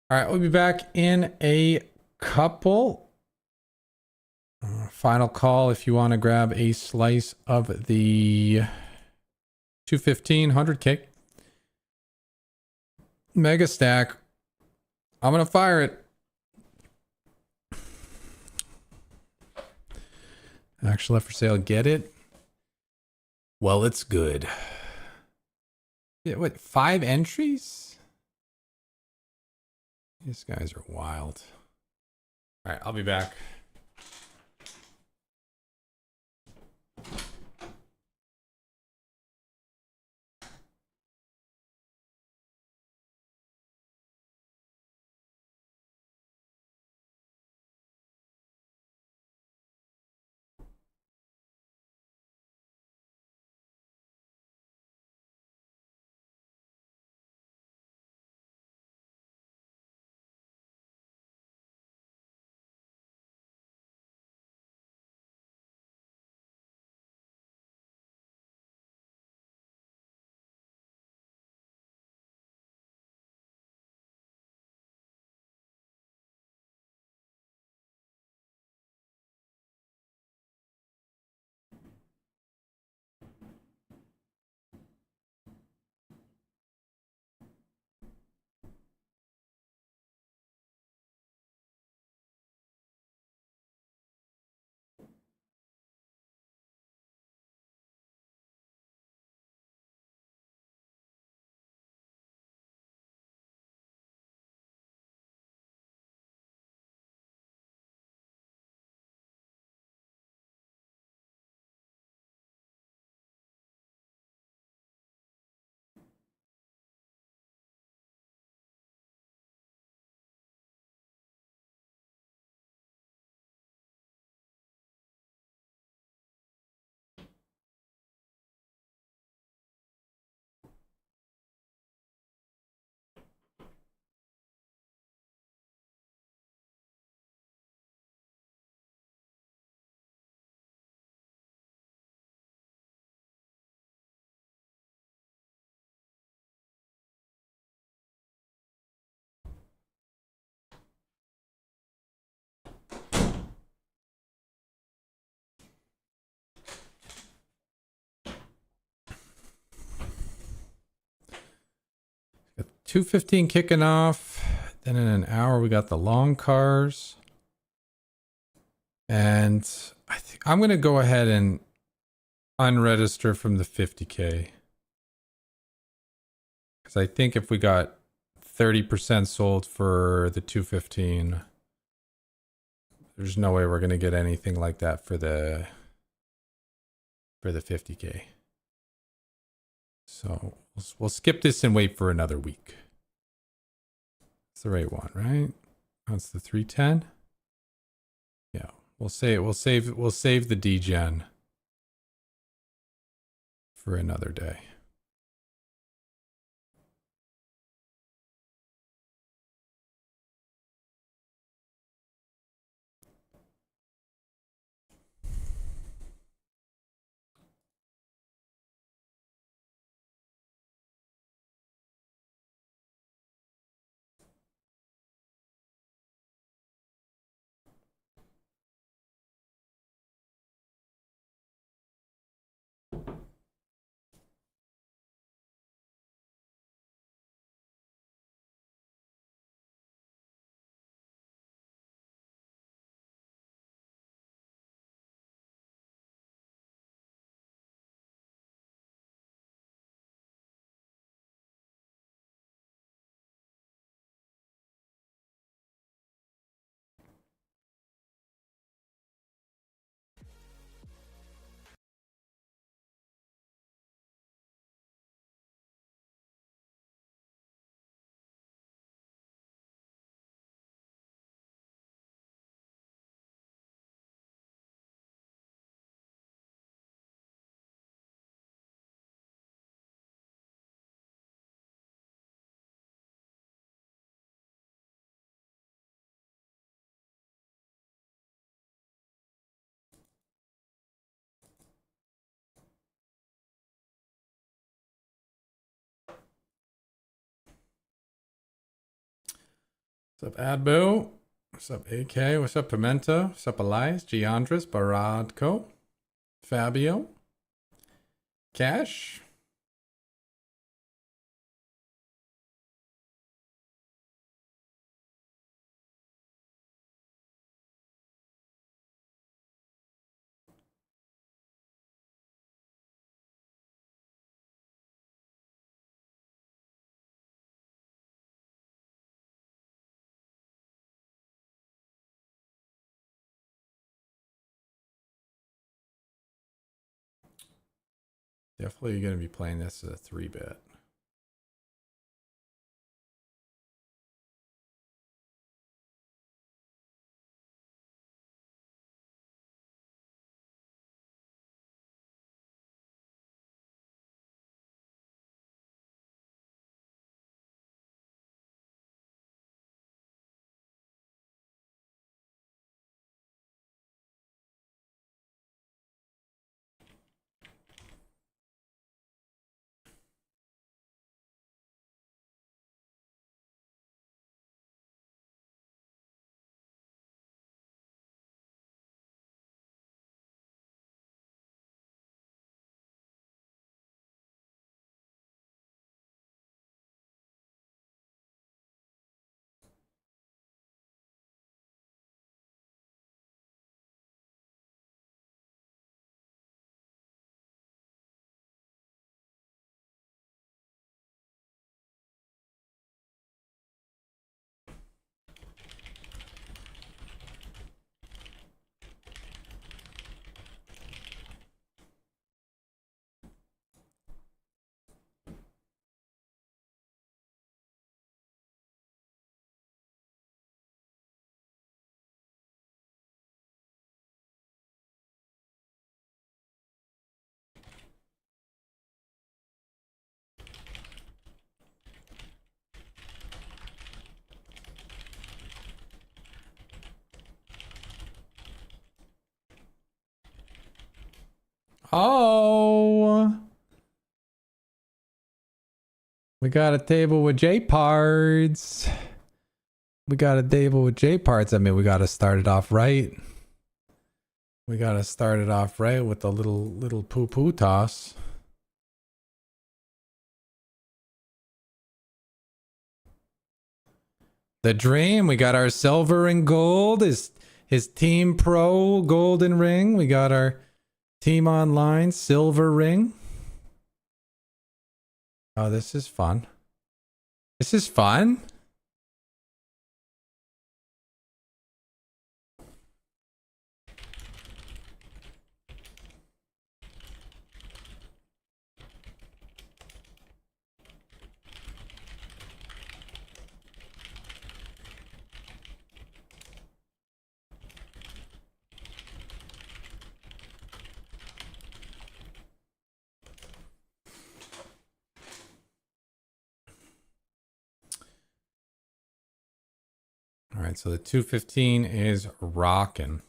All right, we'll be back in a couple. Final call if you want to grab a slice of the 215 100K mega stack. I'm going to fire it. Actually left for sale. Get it? Well, it's good. Yeah, what, 5 entries? These guys are wild. All right, I'll be back. 2:15 kicking off. Then in an hour we got the long cars. And I think I'm gonna go ahead and unregister from the 50K. Because I think if we got 30% sold for the 2:15, there's no way we're gonna get anything like that for the 50K. So we'll skip this and wait for another week. It's the right one, right? That's the 310. Yeah, we'll save the degen for another day. What's up, Adbo? What's up, AK? What's up, Pimenta? What's up, Elias? Giandris, Baradko, Fabio, Cash. Definitely going to be playing this as a 3-bit. Oh, we got a table with J parts. We got a table with J parts. I mean, we got to start it off right. We got to start it off right with a little poo poo toss. The dream. We got our silver and gold. His team pro golden ring. We got our team online silver ring. Oh, this is fun. This is fun. All right, so the 215 is rocking.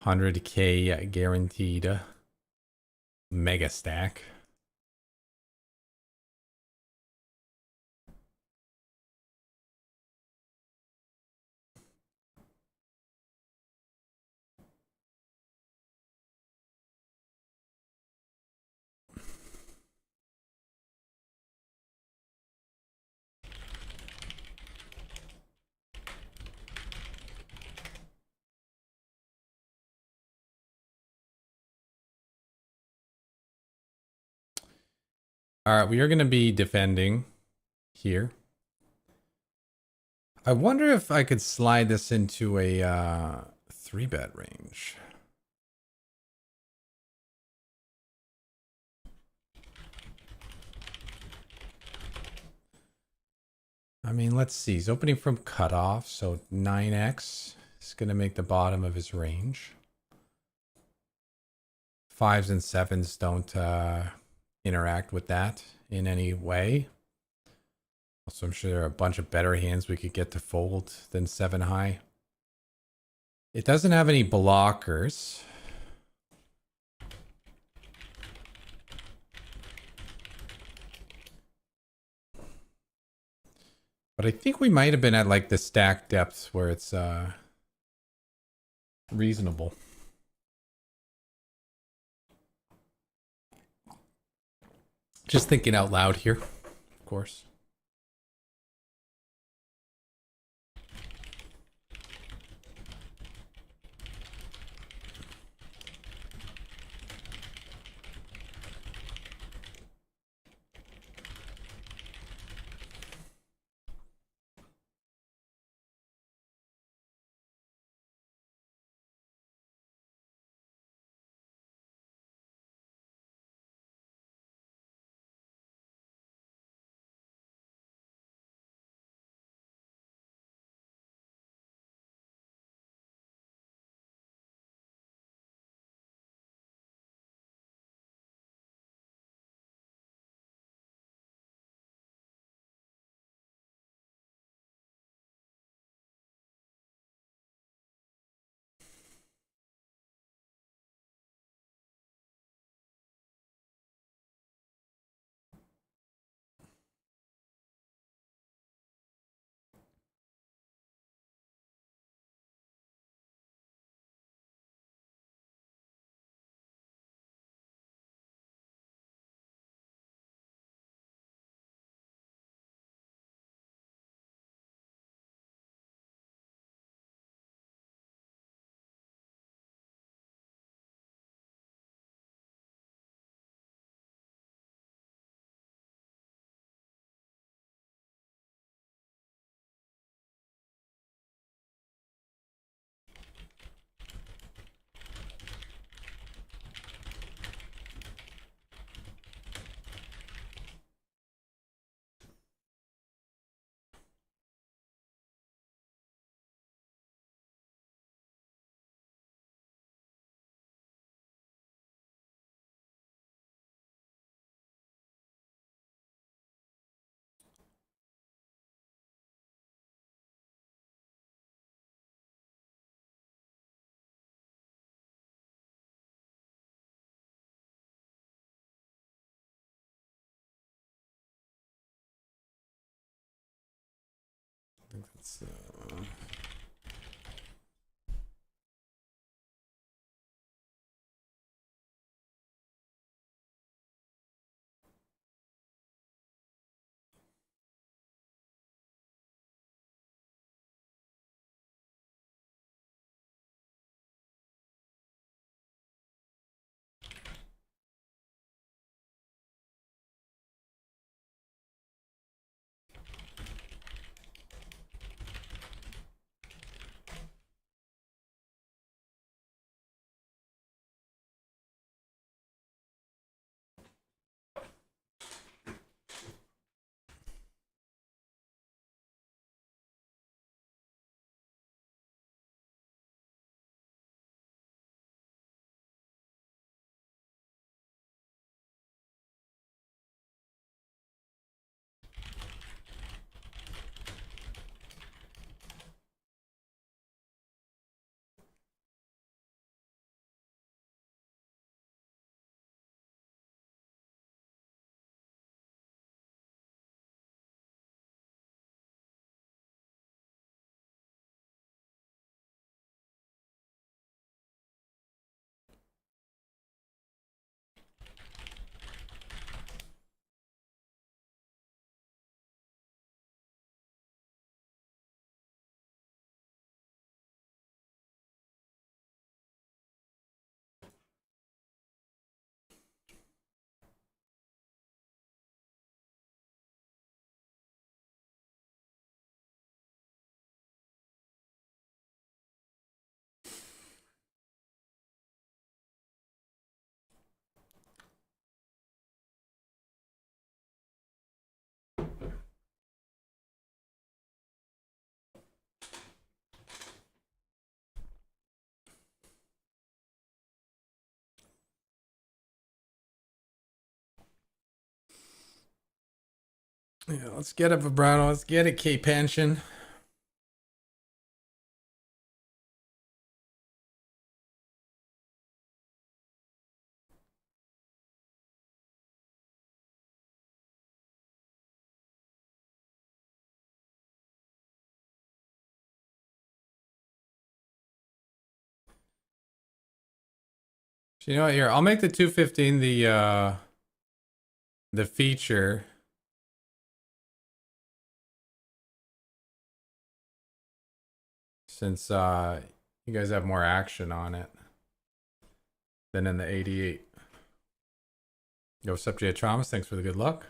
100K guaranteed. Mega stack. All right, we are going to be defending here. I wonder if I could slide this into a 3-bet range. I mean, let's see. He's opening from cutoff, so 9x is going to make the bottom of his range. 5s and 7s don't interact with that in any way. Also, I'm sure there are a bunch of better hands we could get to fold than 7 high. It doesn't have any blockers. But I think we might have been at like the stack depths where it's reasonable. Just thinking out loud here, of course. I think that's Yeah, let's get it, Vibrato. Let's get it, K Pension. You know what? Here, I'll make the 215 the feature. Since you guys have more action on it than in the 88. Yo, what's up, Jay Thomas? Thanks for the good luck.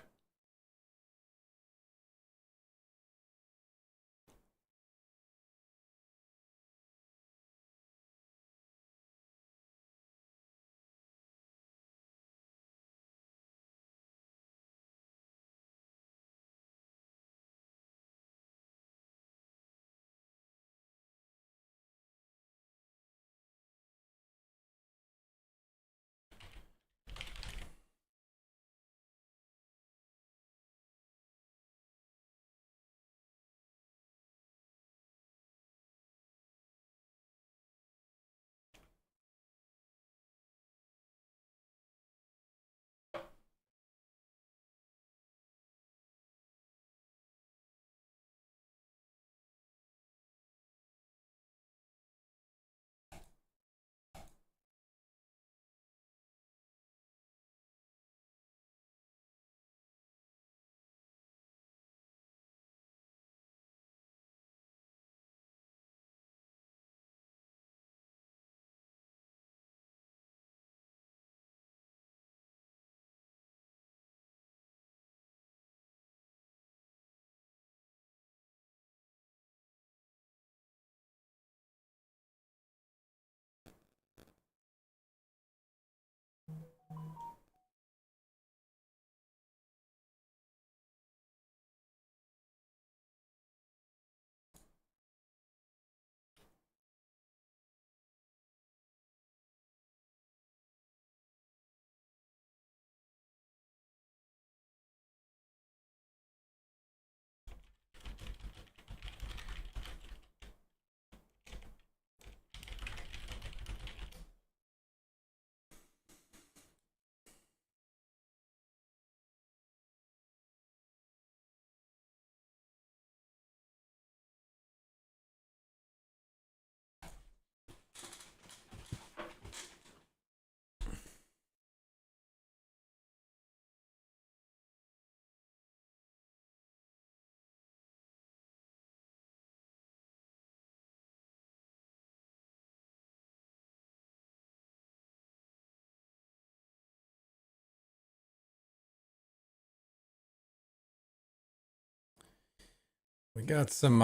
We got some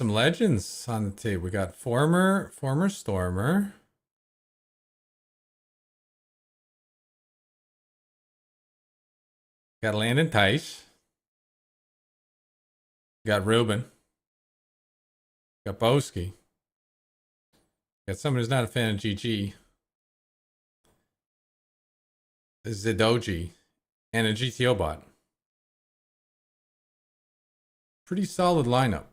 legends on the tape. We got former Stormer. Got Landon Tice. Got Ruben. Got Boski. Got someone who's not a fan of GG. Zidoji. And a GTO bot. Pretty solid lineup.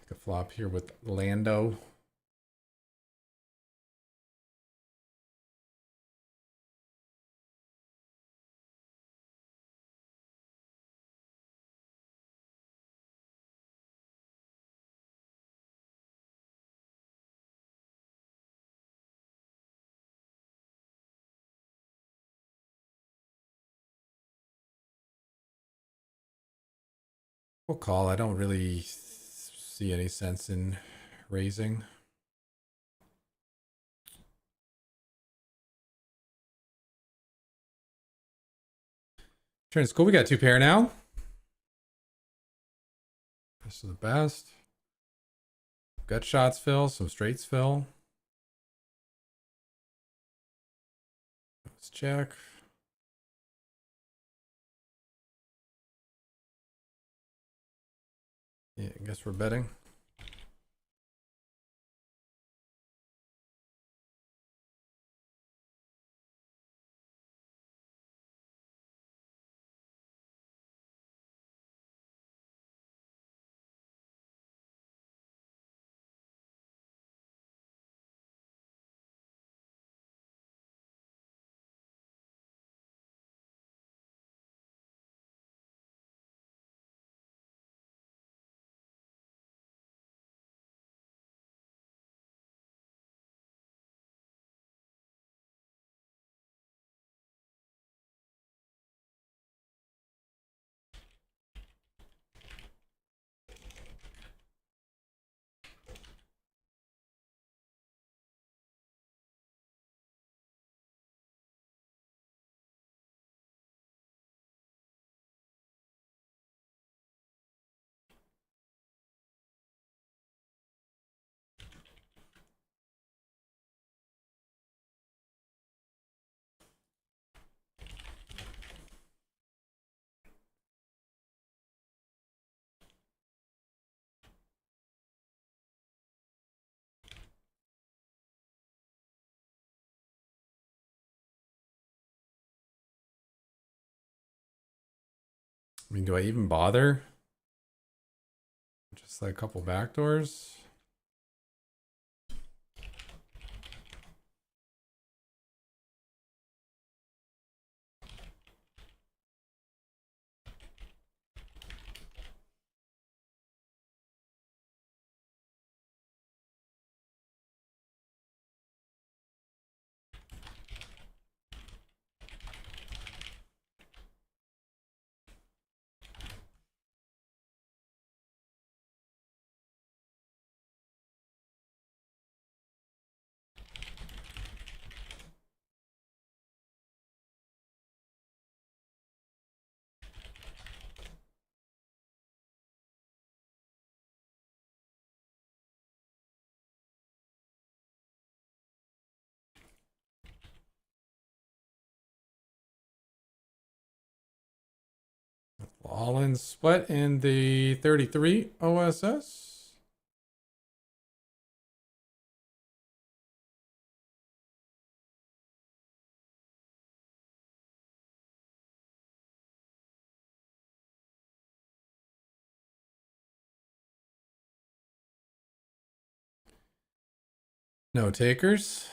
Take a flop here with Lando. We'll call. I don't really see any sense in raising. Turn school. We got two pair now. This is the best. Gut shots fill, some straights fill. Let's check. Yeah, I guess we're betting. I mean, do I even bother? Just like a couple backdoors. All in split in the 33 OSS. No takers.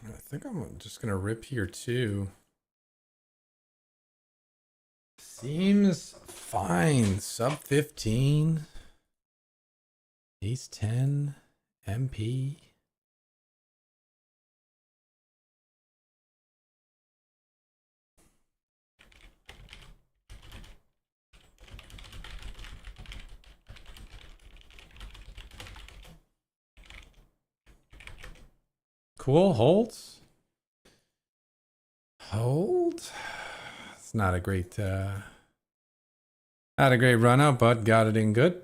I think I'm just gonna rip here too. Seems fine. Sub 15. Ace 10. MP. Cool. Holds. Hold. It's not a great run out, but got it in good.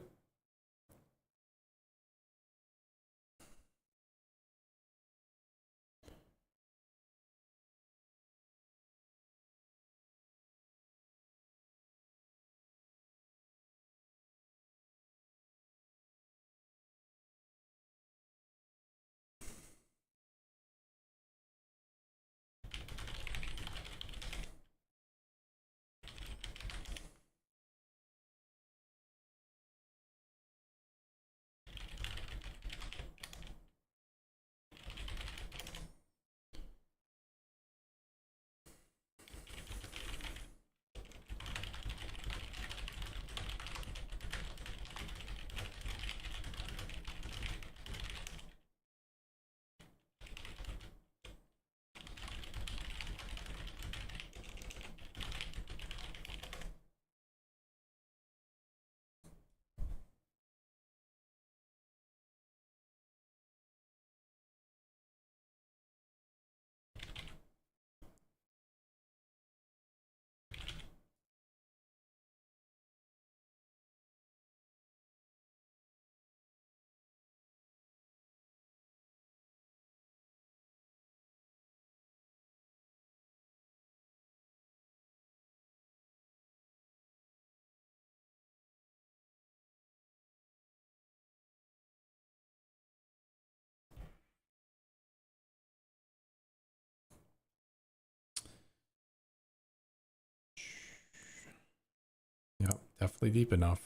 definitely deep enough.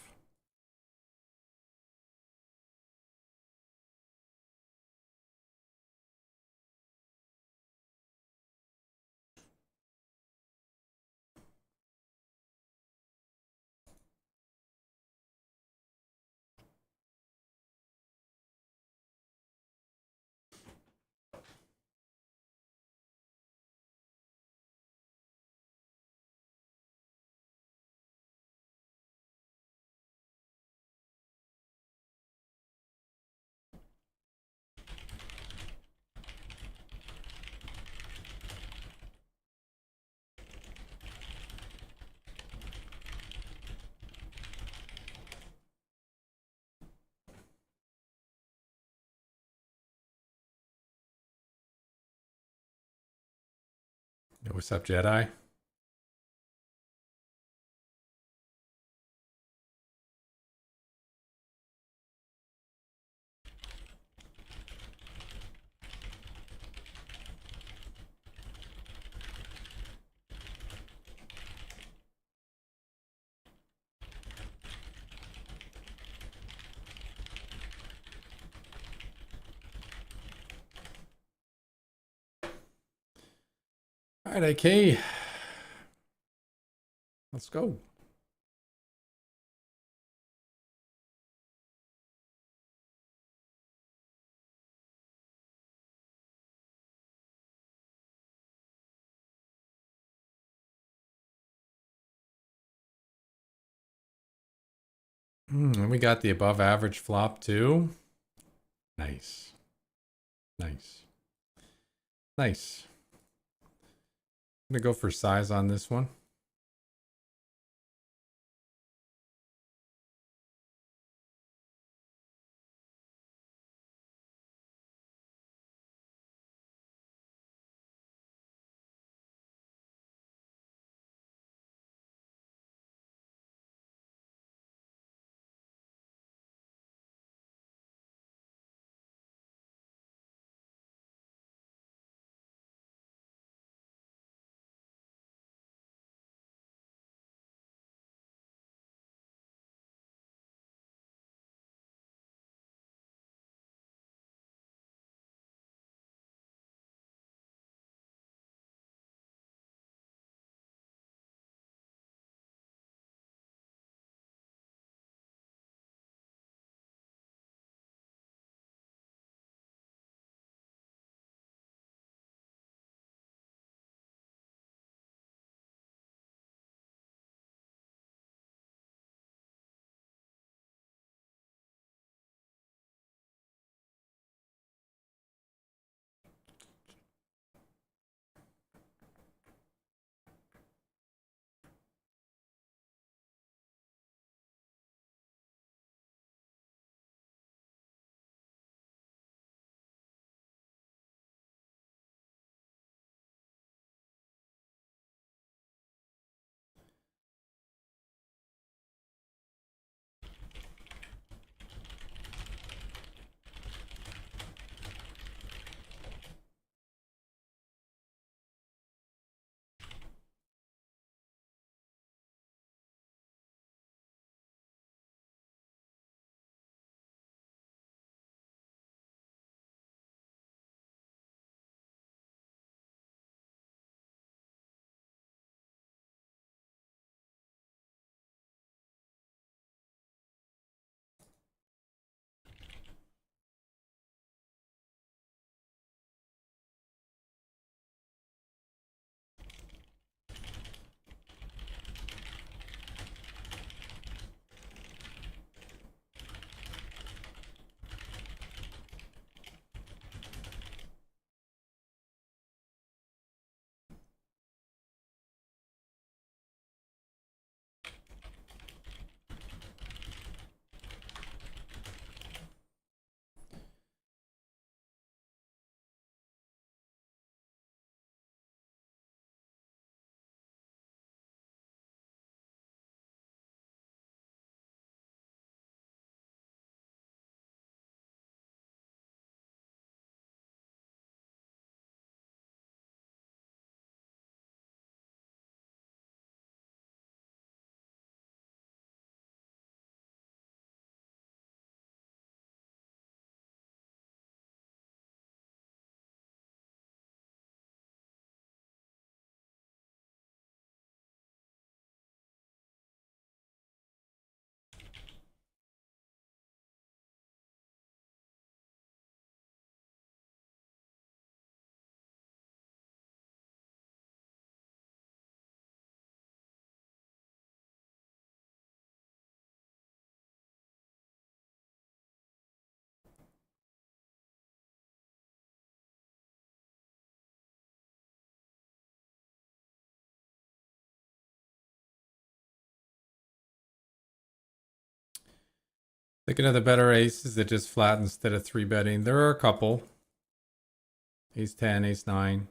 Yo, what's up, Jedi? All right, AK. Let's go. And we got the above average flop too. Nice. Nice. Nice. I'm gonna go for size on this one. Thinking of the better aces that just flat instead of 3-betting. There are a couple. Ace 10, ace 9.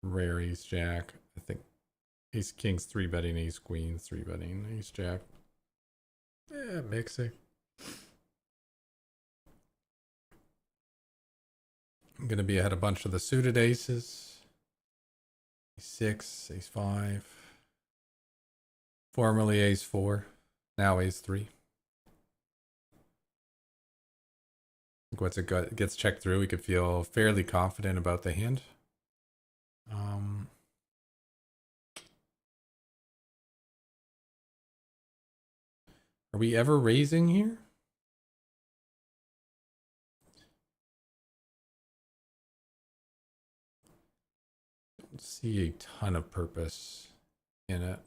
Rare ace jack. I think ace king's 3-betting, ace queen 3-betting, ace jack. Yeah, mixing. I'm going to be ahead a bunch of the suited aces. Ace 6, ace 5. Formerly ace 4. Now ace 3. Once it gets checked through, we could feel fairly confident about the hand. Are we ever raising here? Don't see a ton of purpose in it.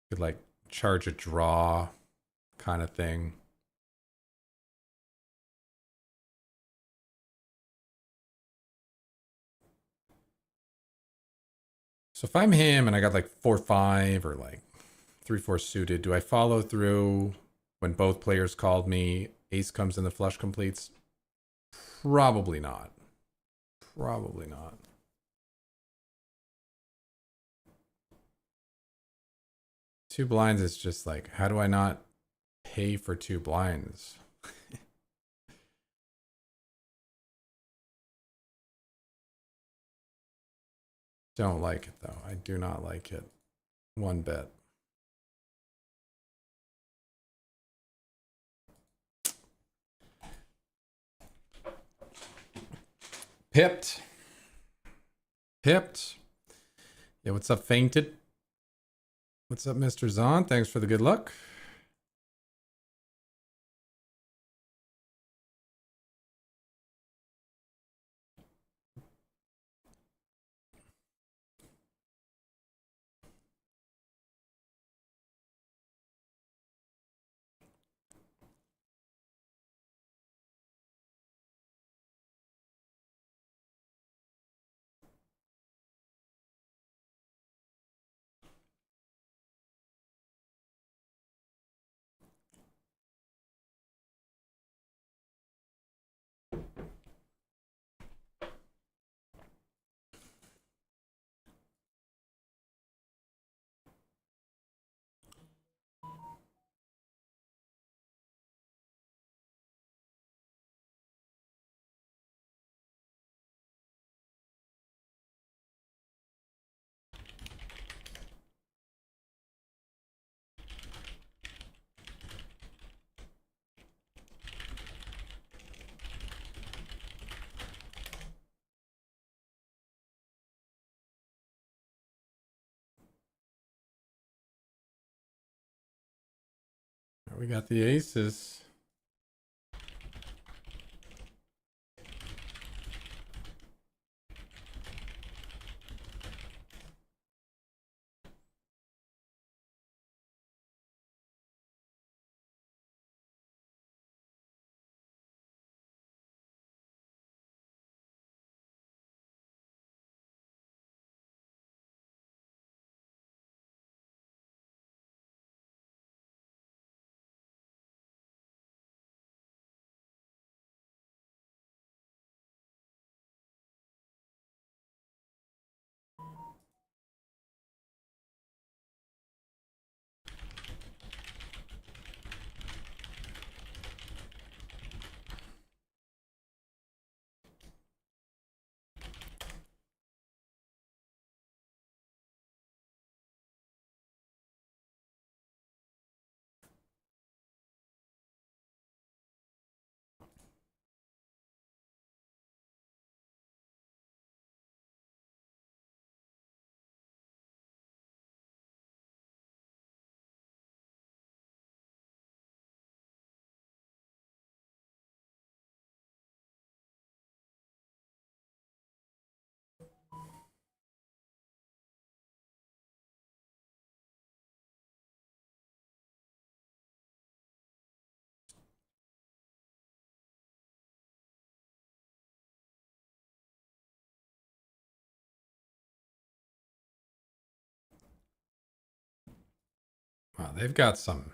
Could like charge a draw kind of thing. So if I'm him and I got like 4-5 or like 3-4 suited, do I follow through when both players called me? Ace comes in the flush completes? Probably not. Probably not. Two blinds is just like, how do I not pay for two blinds? Don't like it though. I do not like it. One bit. Pipped. Pipped. Yeah, what's up, Fainted? What's up, Mr. Zahn? Thanks for the good luck. We got the aces. they've got some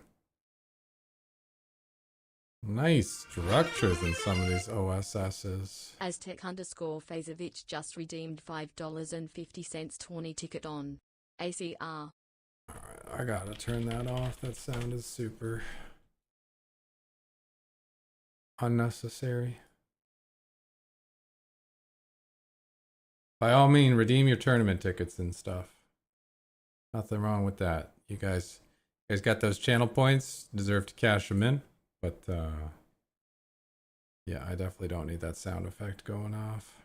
nice structures in some of these OSSs. Aztec _ Fazovich just redeemed $5.50 tourney ticket on ACR. I gotta turn that off. That sound is super unnecessary. By all means, redeem your tournament tickets and stuff. Nothing wrong with that. You guys got those channel points. Deserve to cash them in. But yeah, I definitely don't need that sound effect going off.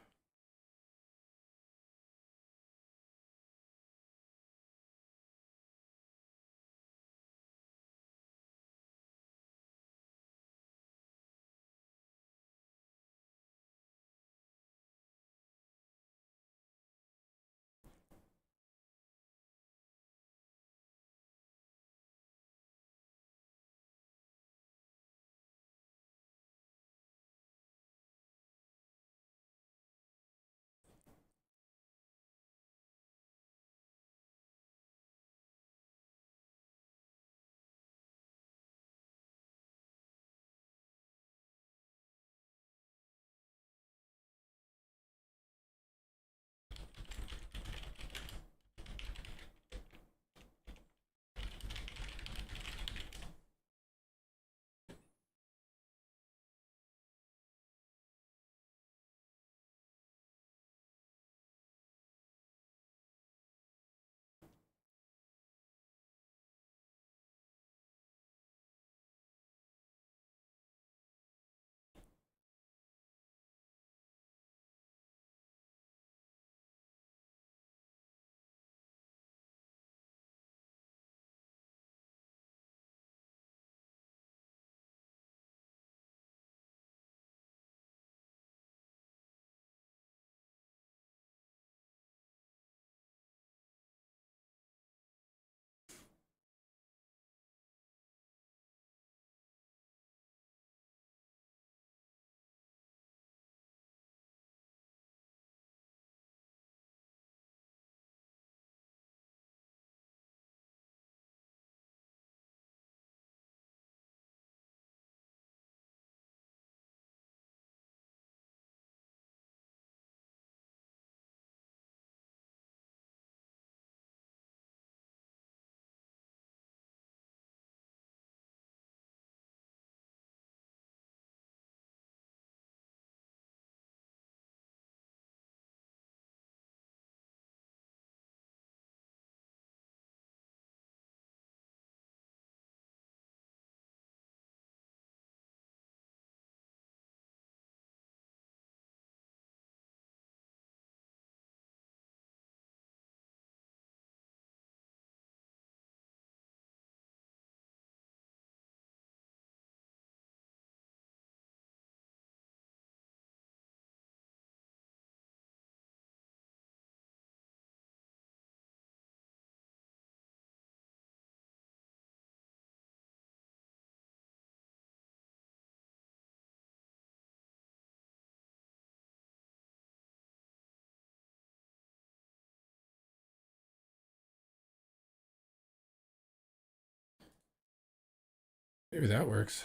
Maybe that works.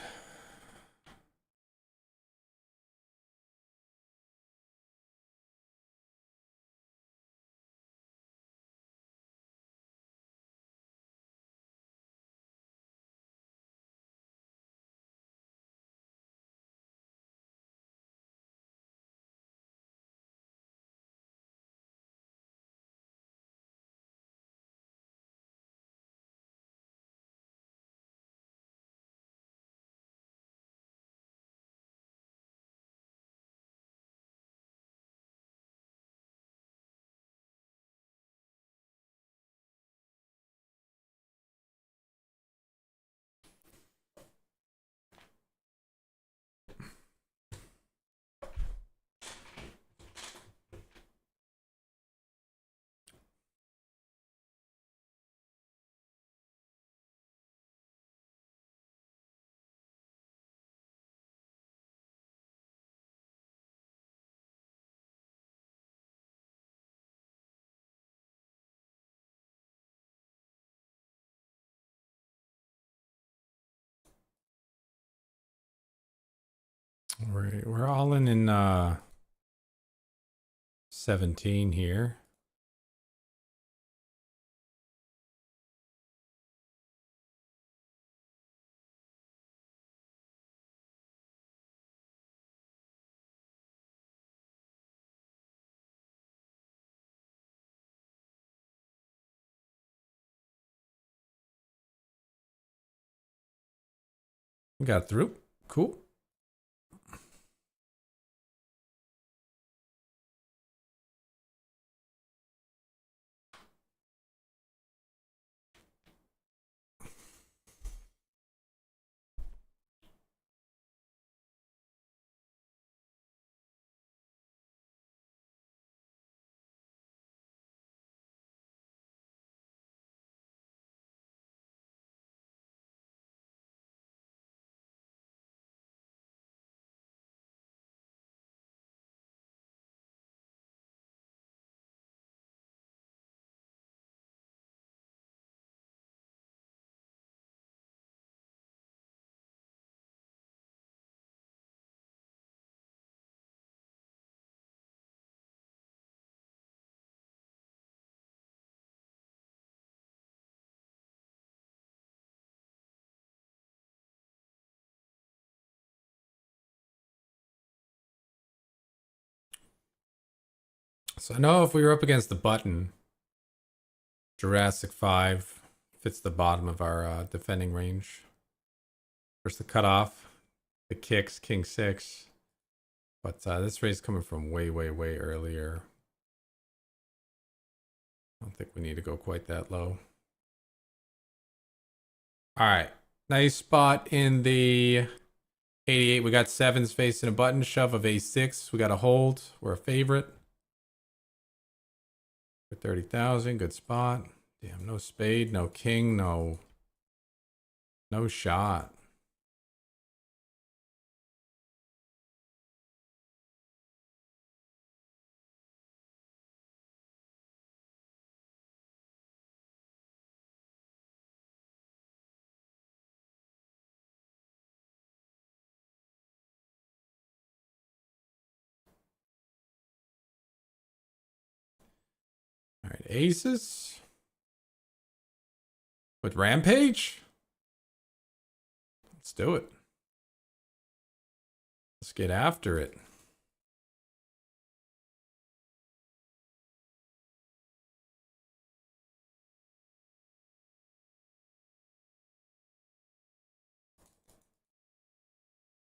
We're all in 17 here. We got through. Cool. So I know if we were up against the button, Jurassic 5 fits the bottom of our defending range. First the cutoff, the kicks, King 6. But this race coming from way, way, way earlier. I don't think we need to go quite that low. All right. Nice spot in the 88. We got 7s facing a button shove of A6. We got a hold. We're a favorite. For 30,000. Good spot. Damn, no spade, no king, no shot. All right, aces with rampage. Let's do it. Let's get after it.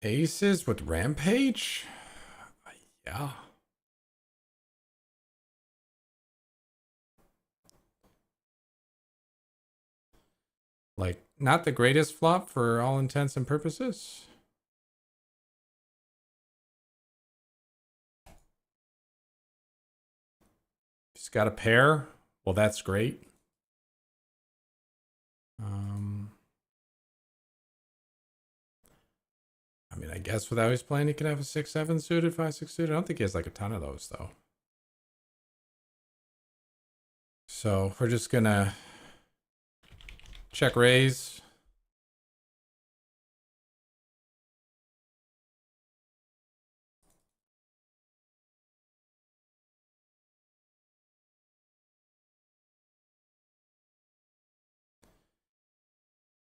Aces with rampage? Yeah. Like, not the greatest flop for all intents and purposes. He's got a pair. Well, that's great. I mean, I guess without his playing, he could have a 6-7 suited, 5-6 suited. I don't think he has like a ton of those though. So we're just gonna check raise.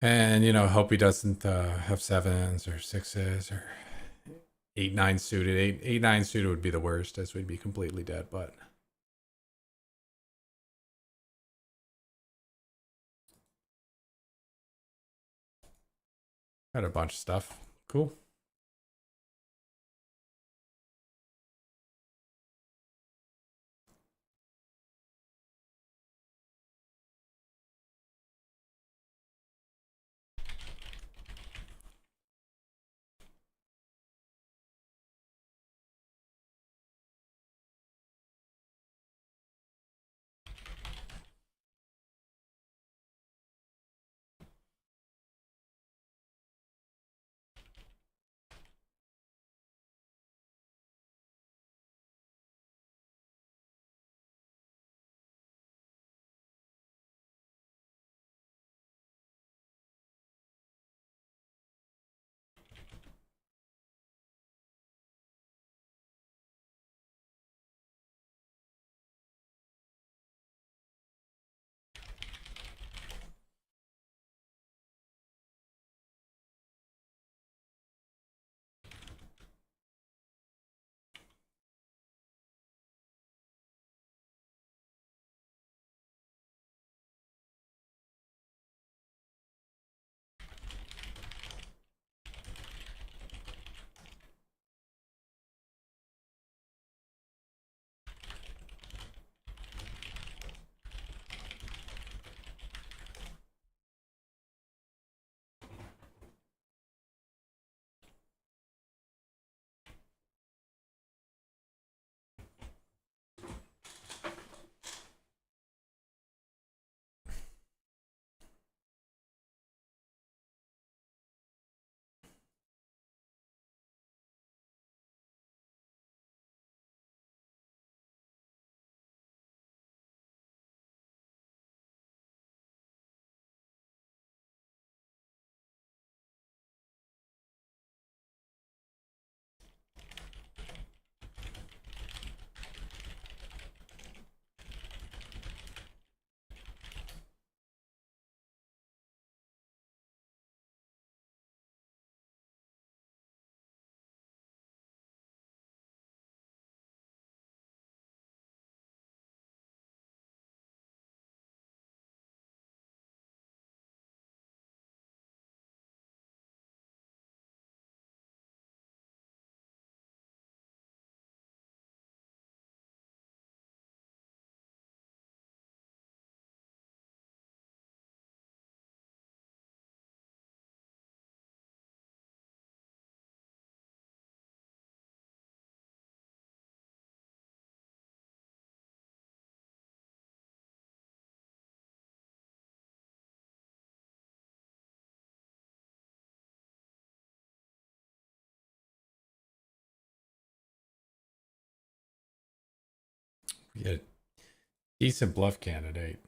And, you know, hope he doesn't have 7s or 6s or 8-9 suited. 8-9 suited would be the worst, as we'd be completely dead, but. Got a bunch of stuff. Cool. Get a decent bluff candidate.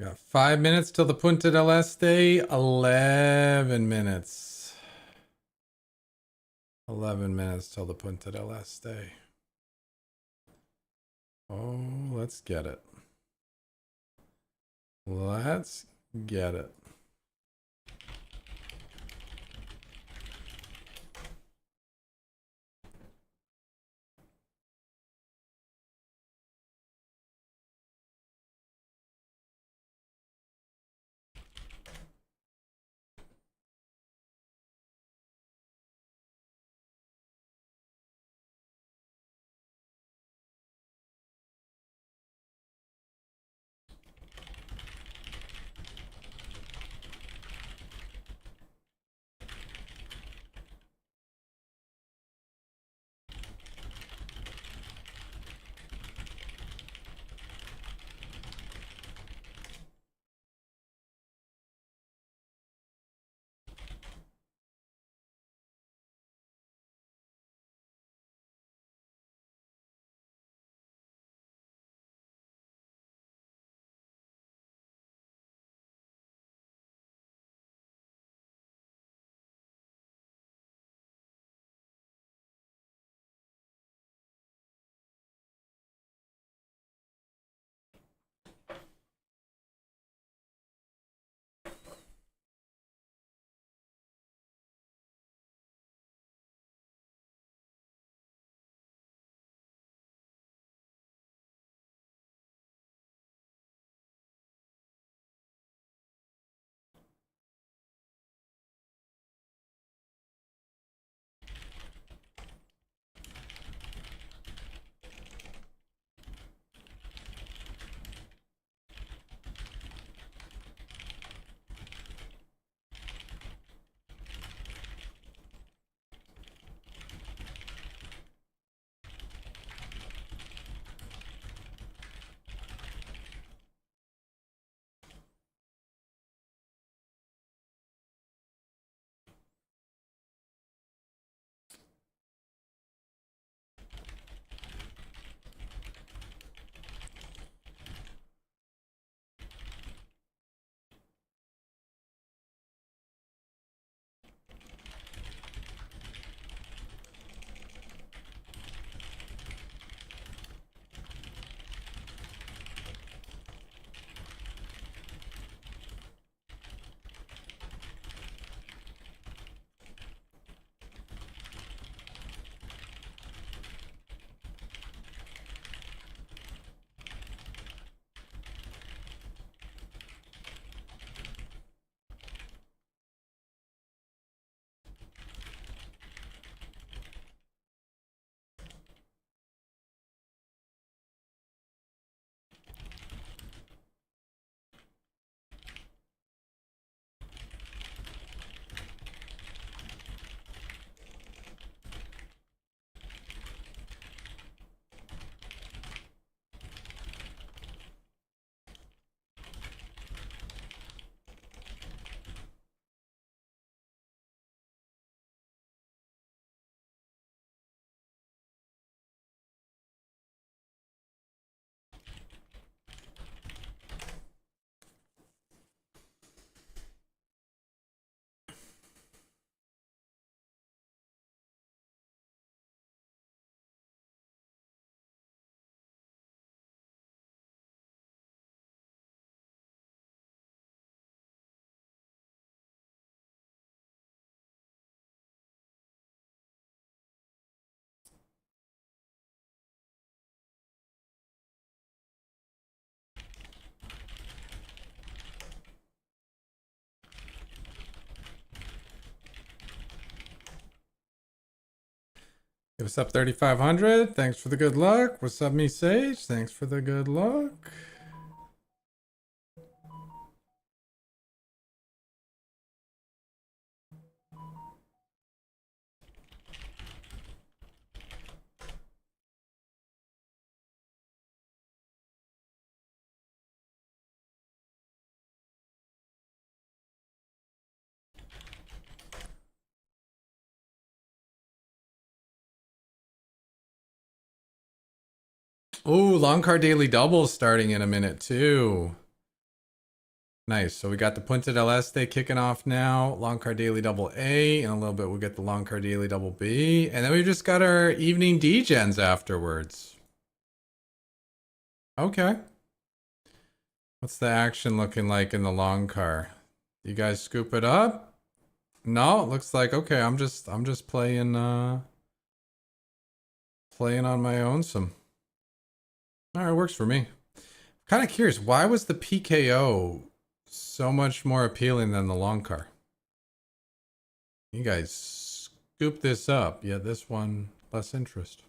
Got 5 minutes till the Punta del Este. 11 minutes. 11 minutes till the Punta del Este. Oh, let's get it. Let's get it. What's up, 3,500? Thanks for the good luck. What's up, me Sage? Thanks for the good luck. Oh, long card daily doubles starting in a minute too. Nice. So we got the Punta del Este kicking off now. Long Car Daily Double A. In a little bit, we'll get the Long Car Daily Double B. And then we just got our evening degens afterwards. Okay. What's the action looking like in the long car? You guys scoop it up? No, it looks like okay. I'm just playing playing on my own some. All right, works for me. Kind of curious, why was the PKO so much more appealing than the long car? You guys scoop this up, yet this one less interest.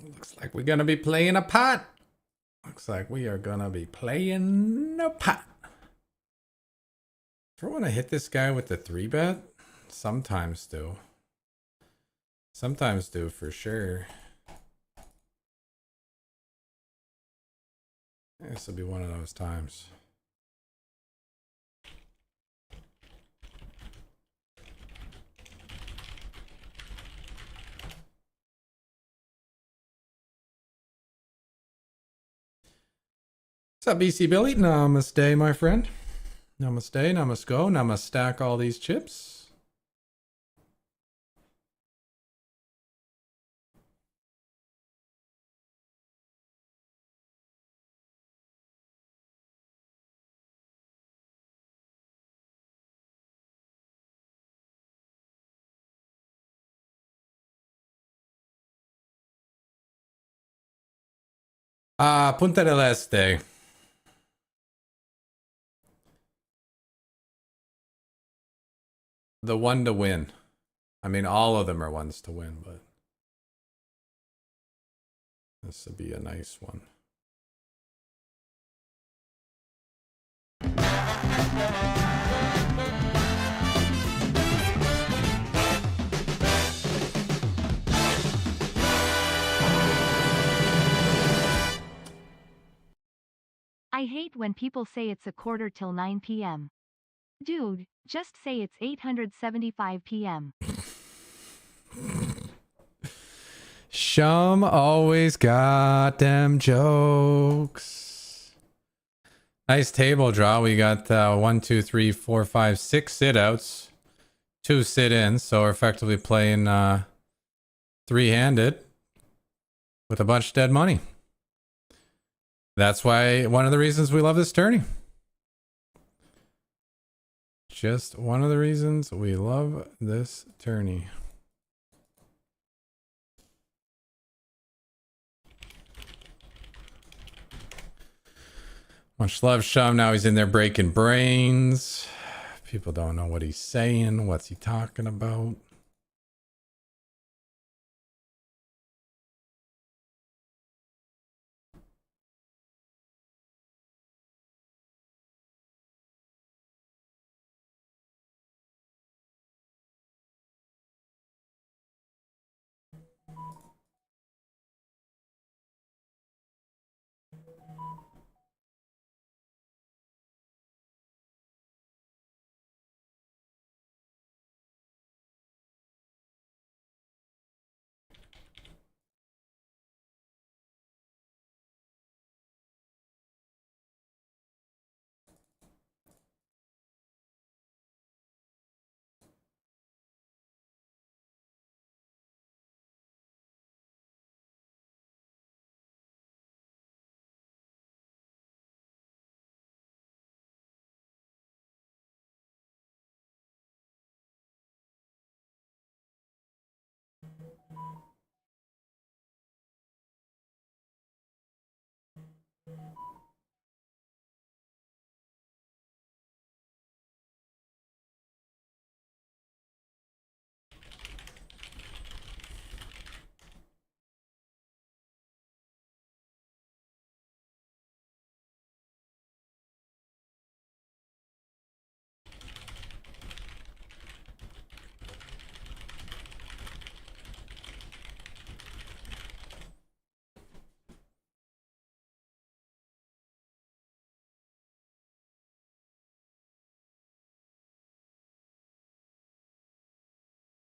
Looks like we're gonna be playing a pot. Looks like we are gonna be playing a pot. Ever want to hit this guy with the 3-bet? Sometimes do. Sometimes do for sure. This will be one of those times. What's up, BC Billy? Namaste, my friend. Namaste, namasko, namastack all these chips. Punta del Este. The one to win. I mean, all of them are ones to win, but this would be a nice one. I hate when people say it's a quarter till 9 p.m. Dude, just say it's 875 p.m. Shum always got them jokes. Nice table draw. We got 1, 2, 3, 4, 5, 6 sit-outs. 2 sit-ins, so we're effectively playing three-handed with a bunch of dead money. That's why one of the reasons we love this tourney. Just one of the reasons we love this tourney. Much love, Shum. Now he's in there breaking brains. People don't know what he's saying. What's he talking about?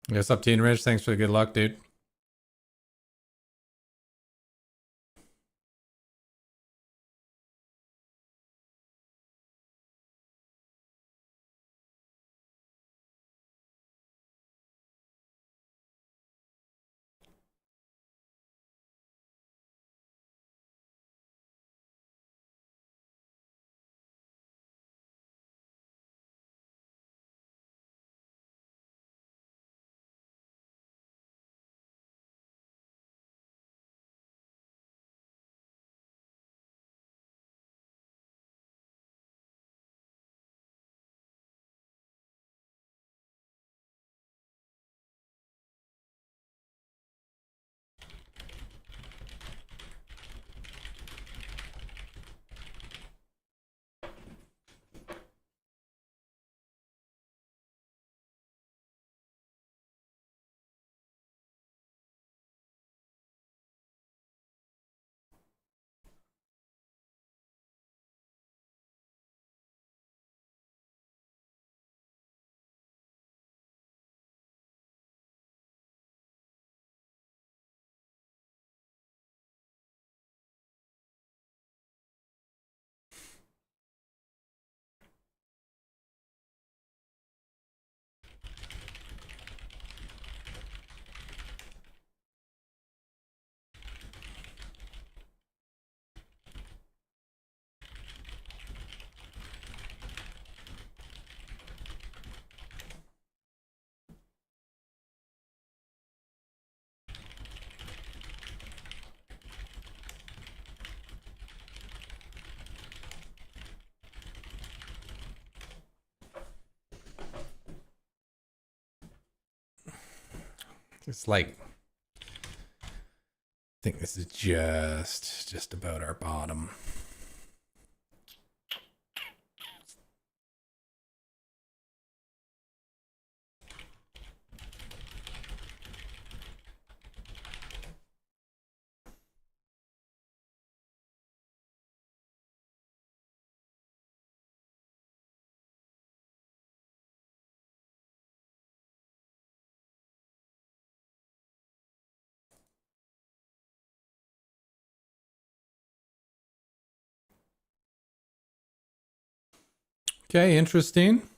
What's up, Teen Rich? Thanks for the good luck, dude. It's like, I think this is just about our bottom. Okay, interesting.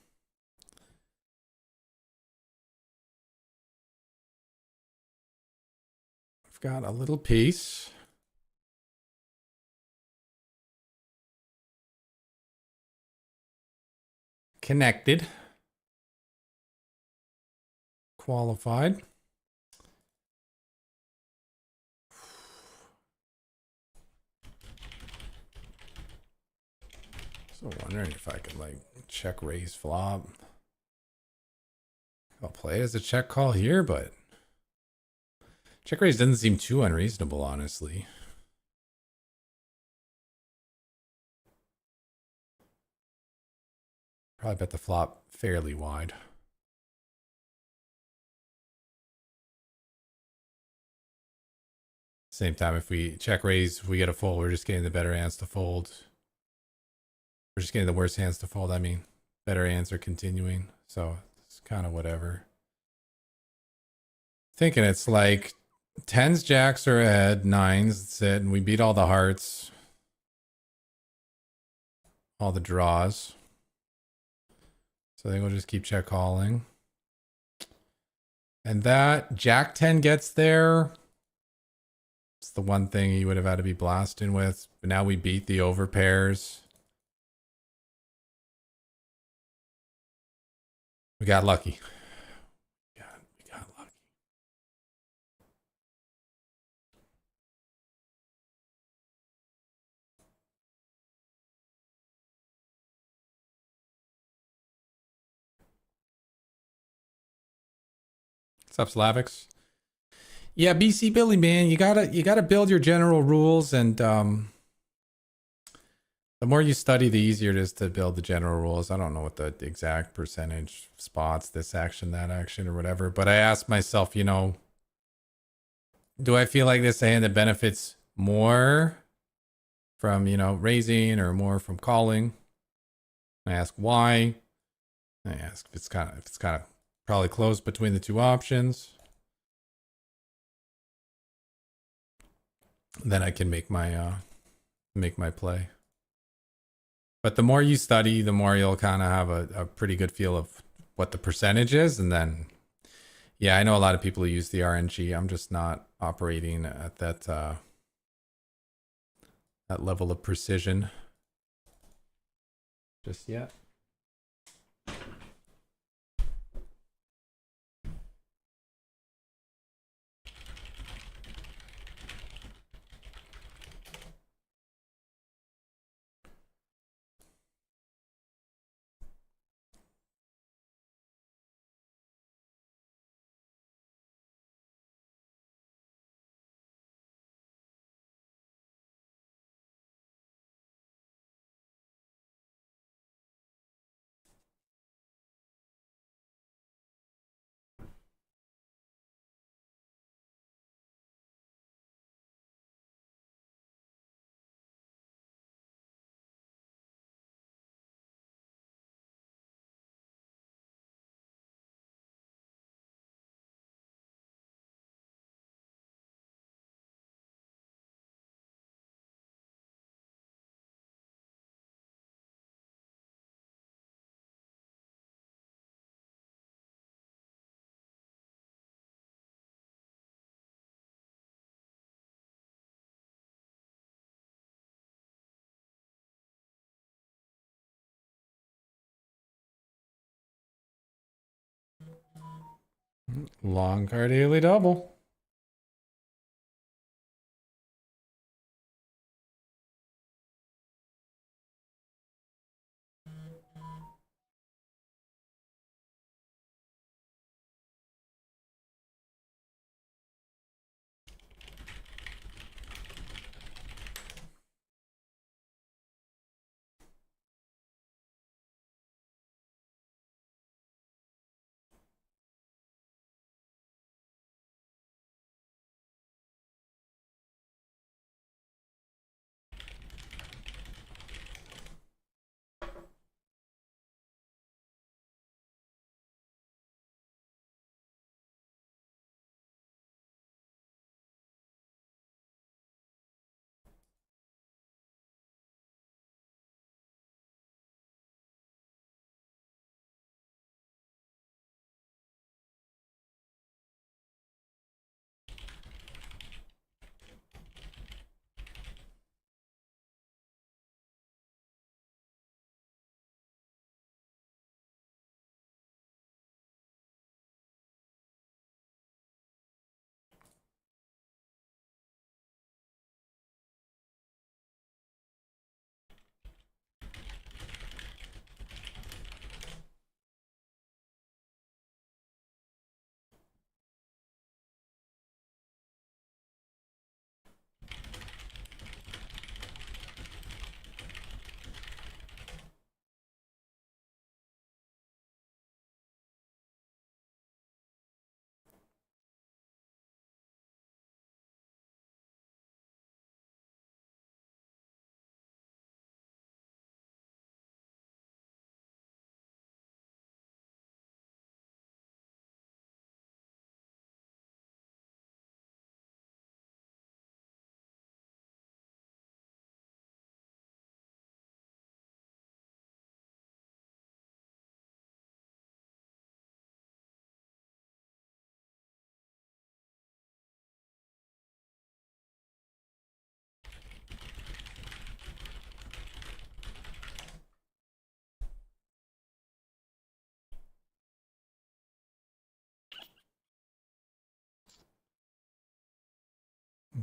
I've got a little piece. Connected. Qualified. So wondering if I could like check raise flop. I'll play it as a check call here, but check raise doesn't seem too unreasonable, honestly. Probably bet the flop fairly wide. Same time, if we check raise, if we get a fold, we're just getting the better hands to fold. We're just getting the worst hands to fold. I mean, better hands are continuing, so it's kind of whatever. Thinking it's like 10s, jacks are ahead, 9s, that's it, and we beat all the hearts. All the draws. So I think we'll just keep check calling. And that Jack 10 gets there. It's the one thing he would have had to be blasting with. But now we beat the over pairs. We got lucky. We got lucky. What's up, Slavics? Yeah, BC Billy, man, you gotta build your general rules, and the more you study, the easier it is to build the general rules. I don't know what the exact percentage spots, this action, that action, or whatever, but I asked myself, you know, do I feel like this hand that benefits more from, you know, raising or more from calling? I ask why. I ask if it's kind of probably close between the two options. Then I can make my play. But the more you study, the more you'll kind of have a pretty good feel of what the percentage is. And then, yeah, I know a lot of people who use the RNG. I'm just not operating at that that level of precision just yet. Long card daily double.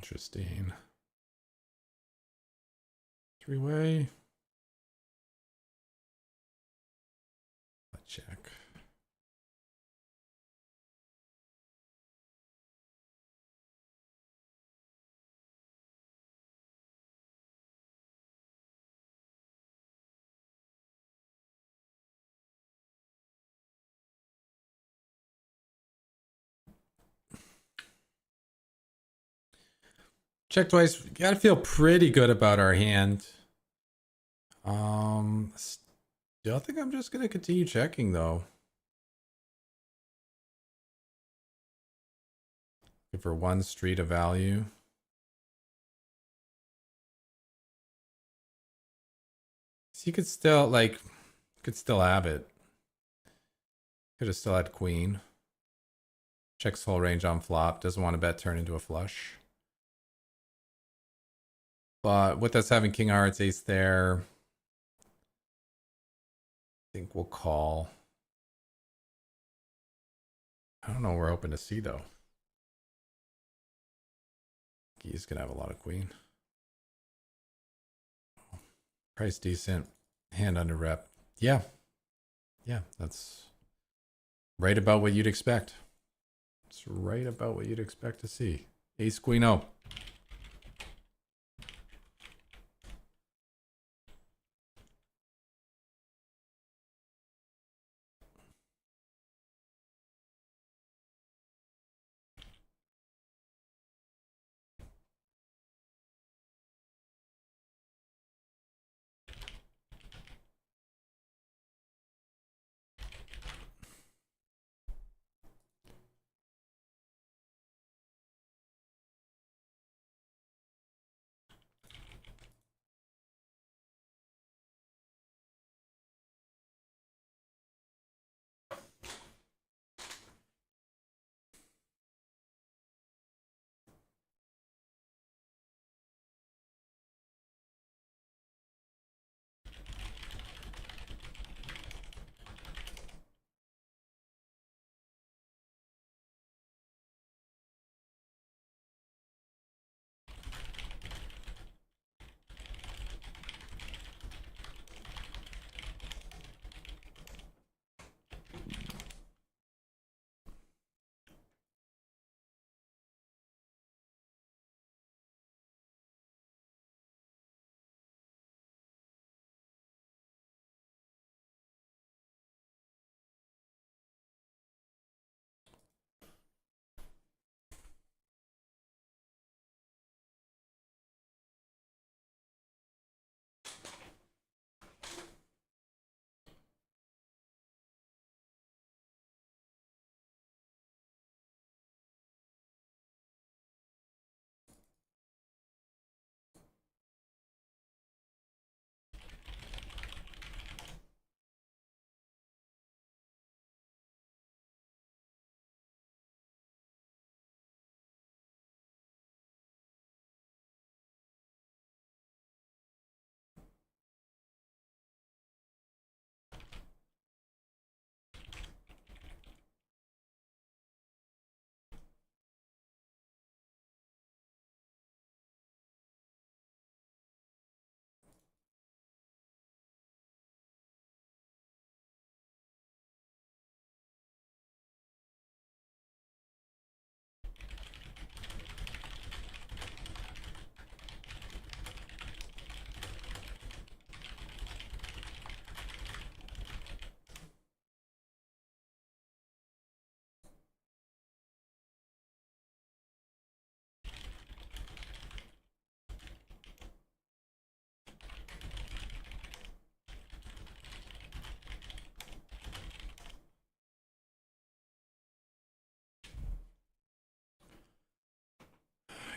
Interesting. Three-way. Let's check. Check twice. Gotta feel pretty good about our hand. Still think I'm just gonna continue checking though. Looking for one street of value. So you could still could still have it. Could have still had queen. Checks full range on flop. Doesn't want to bet turn into a flush. But with us having king hearts, ace there, I think we'll call. I don't know. We're open to see though. He's gonna have a lot of queen. Price decent. Hand under rep. Yeah. Yeah, that's right about what you'd expect. It's right about what you'd expect to see. Ace queen O.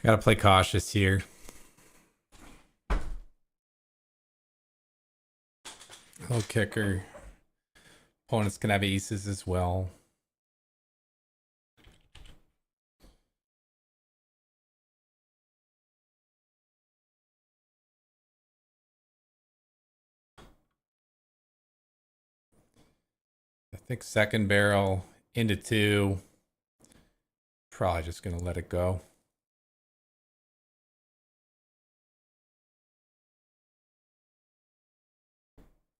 Gotta play cautious here. Little kicker. Opponents can have aces as well. I think second barrel into two. Probably just gonna let it go.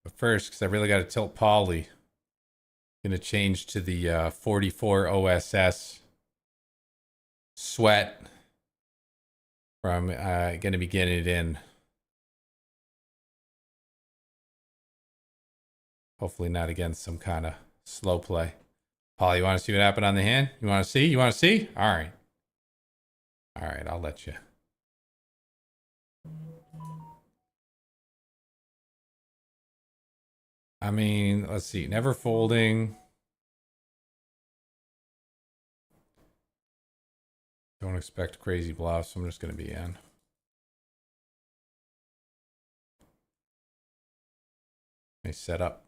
But first, because I really got to tilt Polly, gonna change to the 44 OSS sweat from gonna be getting it in. Hopefully not against some kind of slow play. Paul, you want to see what happened on the hand? You want to see? You want to see? All right. All right, I'll let you. I mean, let's see. Never folding. Don't expect crazy bluffs. I'm just going to be in. Nice setup.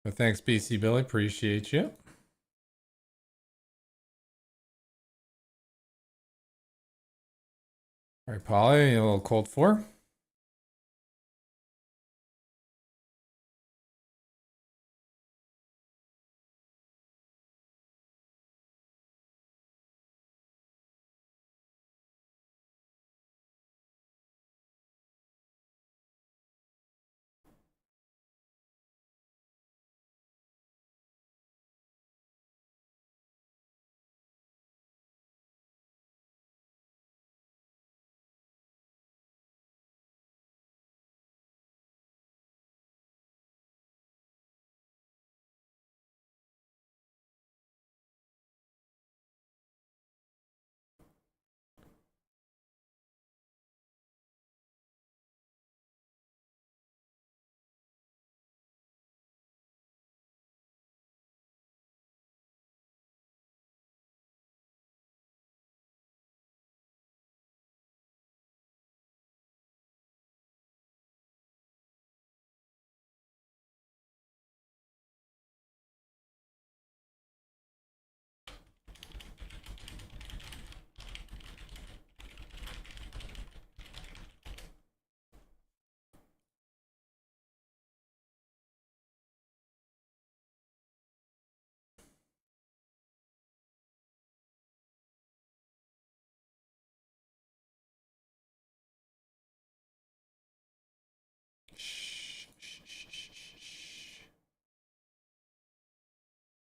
Well, thanks, BC Billy. Appreciate you. All right, Polly, a little cold four.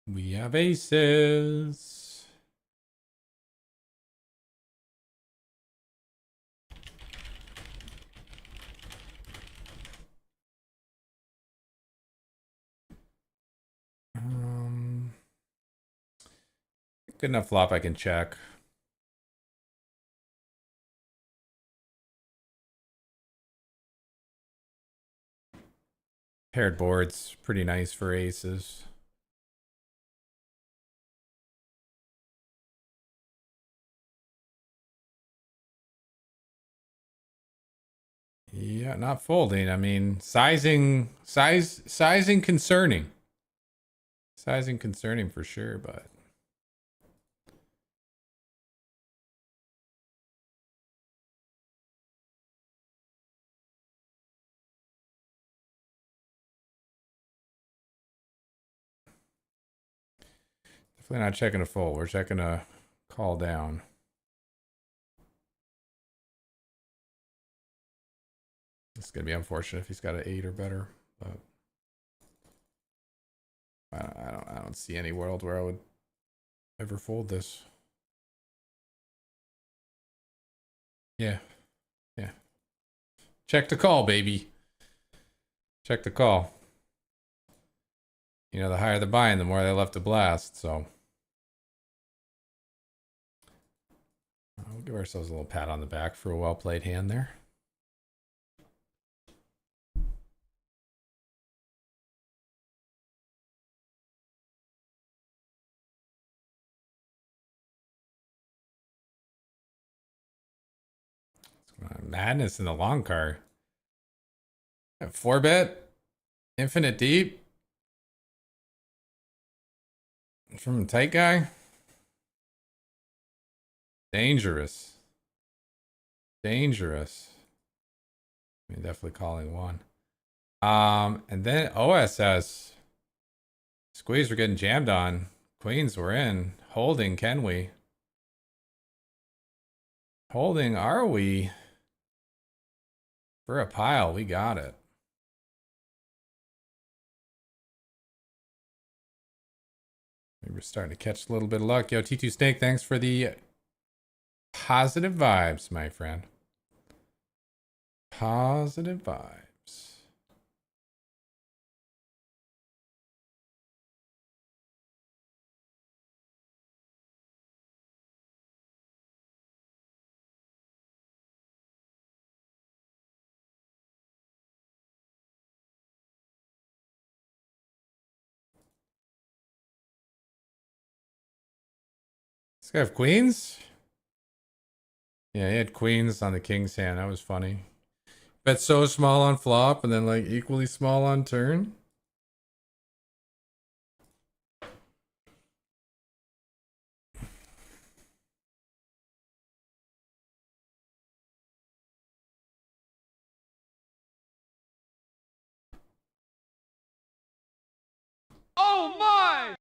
We have aces. Good enough flop I can check. Paired boards, pretty nice for aces. Yeah, not folding. I mean, sizing concerning. Sizing concerning for sure, but definitely not checking a fold. We're checking a call down. It's gonna be unfortunate if he's got an 8 or better, but I don't see any world where I would ever fold this. Yeah. Yeah. Check the call, baby. Check the call. You know, the higher the buy-in, the more they left to blast, so. We'll give ourselves a little pat on the back for a well-played hand there. Madness in the long card. 4-bet. Infinite deep. From a tight guy. Dangerous. dangerous. I mean, definitely calling one. And then OSS. Squeeze, we're getting jammed on. Queens, we're in. Holding, can we? Holding, are we? For a pile, we got it. Maybe we're starting to catch a little bit of luck. Yo, T2 Snake, thanks for the positive vibes, my friend. Positive vibes. This guy have queens? Yeah, he had queens on the king's hand. That was funny. Bet so small on flop and then like equally small on turn. Oh my!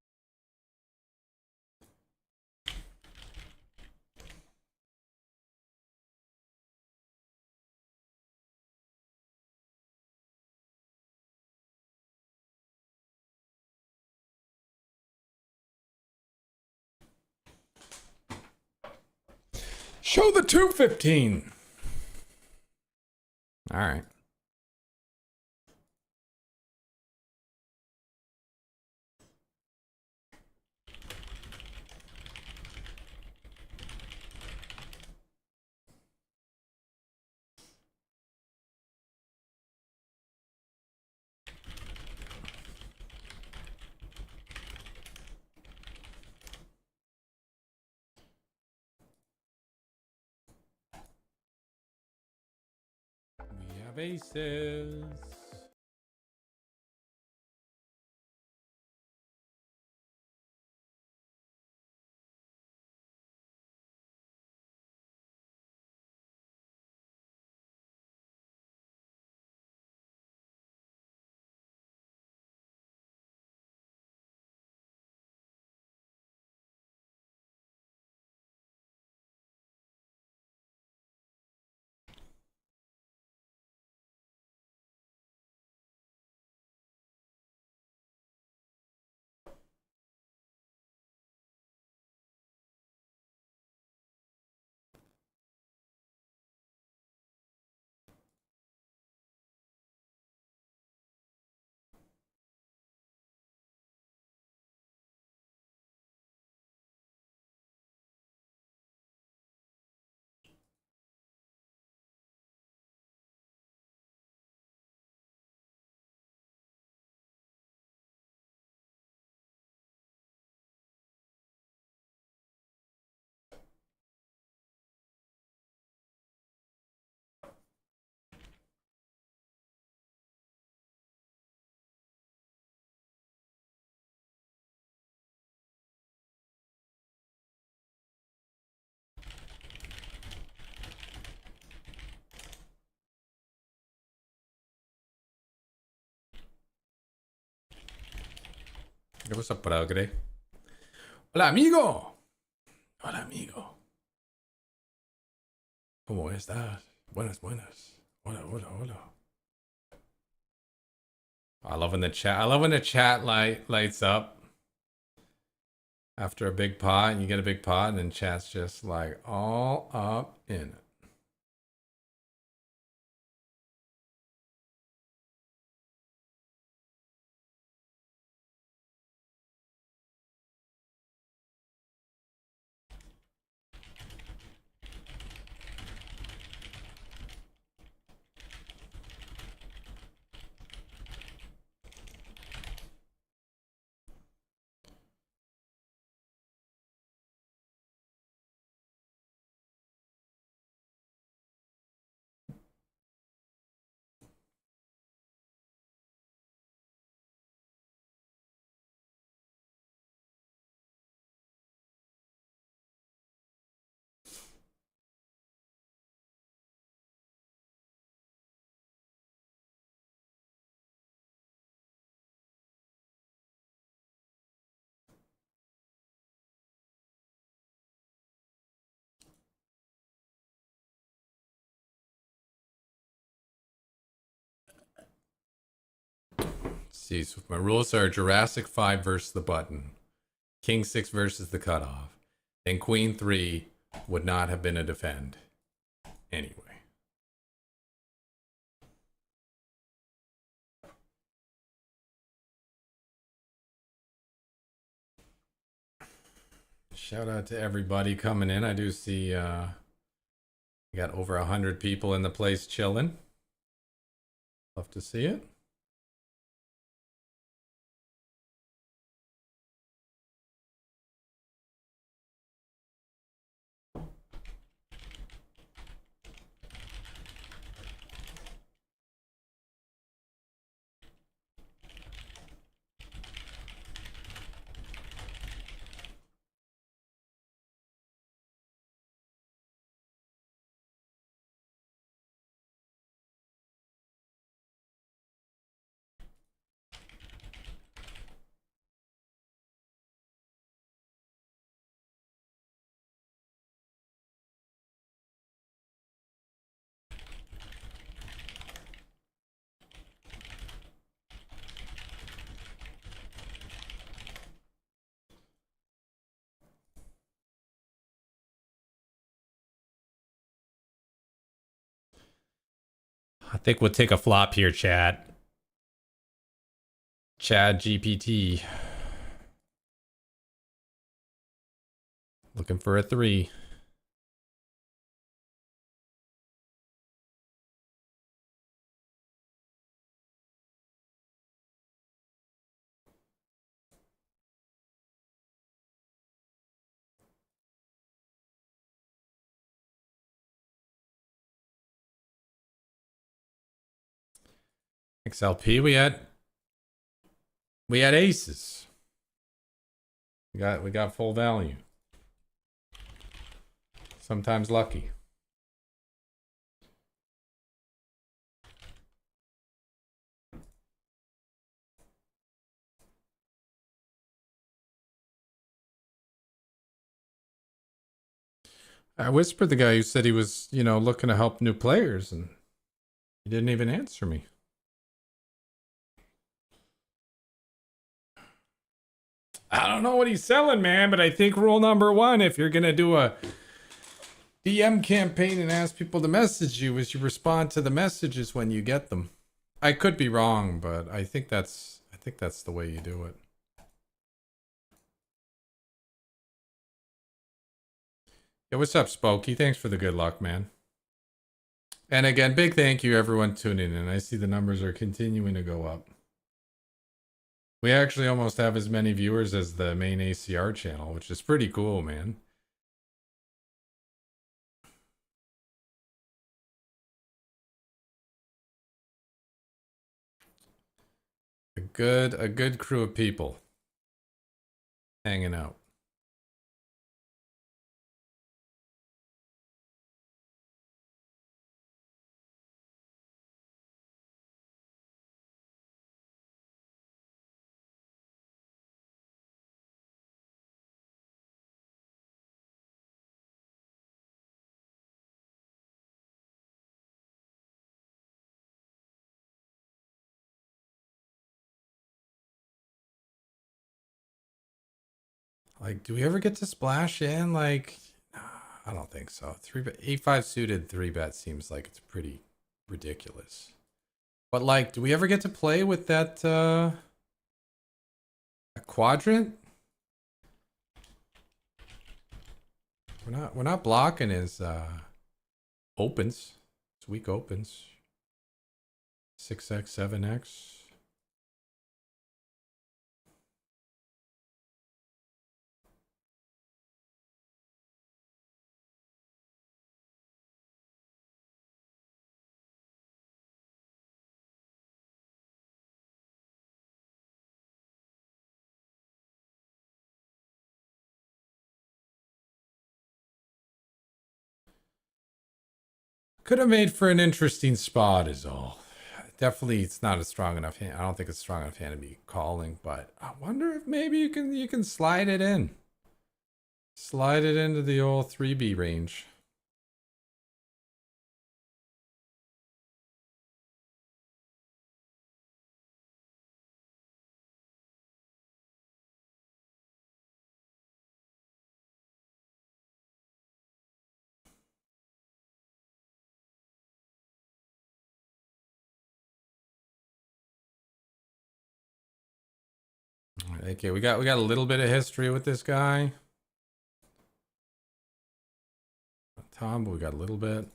Show the 215. All right. We have aces. ¿Qué pasa, progre? Hola, amigo. Hola, amigo. ¿Cómo estás? Buenas, buenas. Hola, hola, hola. I love when the chat. I love when the chat lights up after a big pot, and you get a big pot, and then chat's just like all up in it. See, so my rules are Jurassic 5 versus the button, King 6 versus the cutoff, and Queen 3 would not have been a defend. Anyway. Shout out to everybody coming in. I do see we got over 100 people in the place chilling. Love to see it. I think we'll take a flop here, chat. Chad GPT. Looking for a 3. XLP, we had aces. We got full value. Sometimes lucky. I whispered the guy who said he was, looking to help new players, and he didn't even answer me. I don't know what he's selling, man, but I think rule number 1, if you're going to do a DM campaign and ask people to message you, is you respond to the messages when you get them. I could be wrong, but I think that's the way you do it. Yeah, what's up, Spokey? Thanks for the good luck, man. And again, big thank you everyone tuning in. I see the numbers are continuing to go up. We actually almost have as many viewers as the main ACR channel, which is pretty cool, man. A good crew of people hanging out. Like, do we ever get to splash in? Like, I don't think so. 8-5 suited 3-bet seems like it's pretty ridiculous. But like, do we ever get to play with that a quadrant? We're not blocking his opens. It's weak opens. 6x, 7x. Could have made for an interesting spot is all. Definitely it's not a strong enough hand. I don't think it's strong enough hand to be calling, but I wonder if maybe you can slide it in. Slide it into the old 3B range. Okay, we got a little bit of history with this guy. Not Tom, but we got a little bit.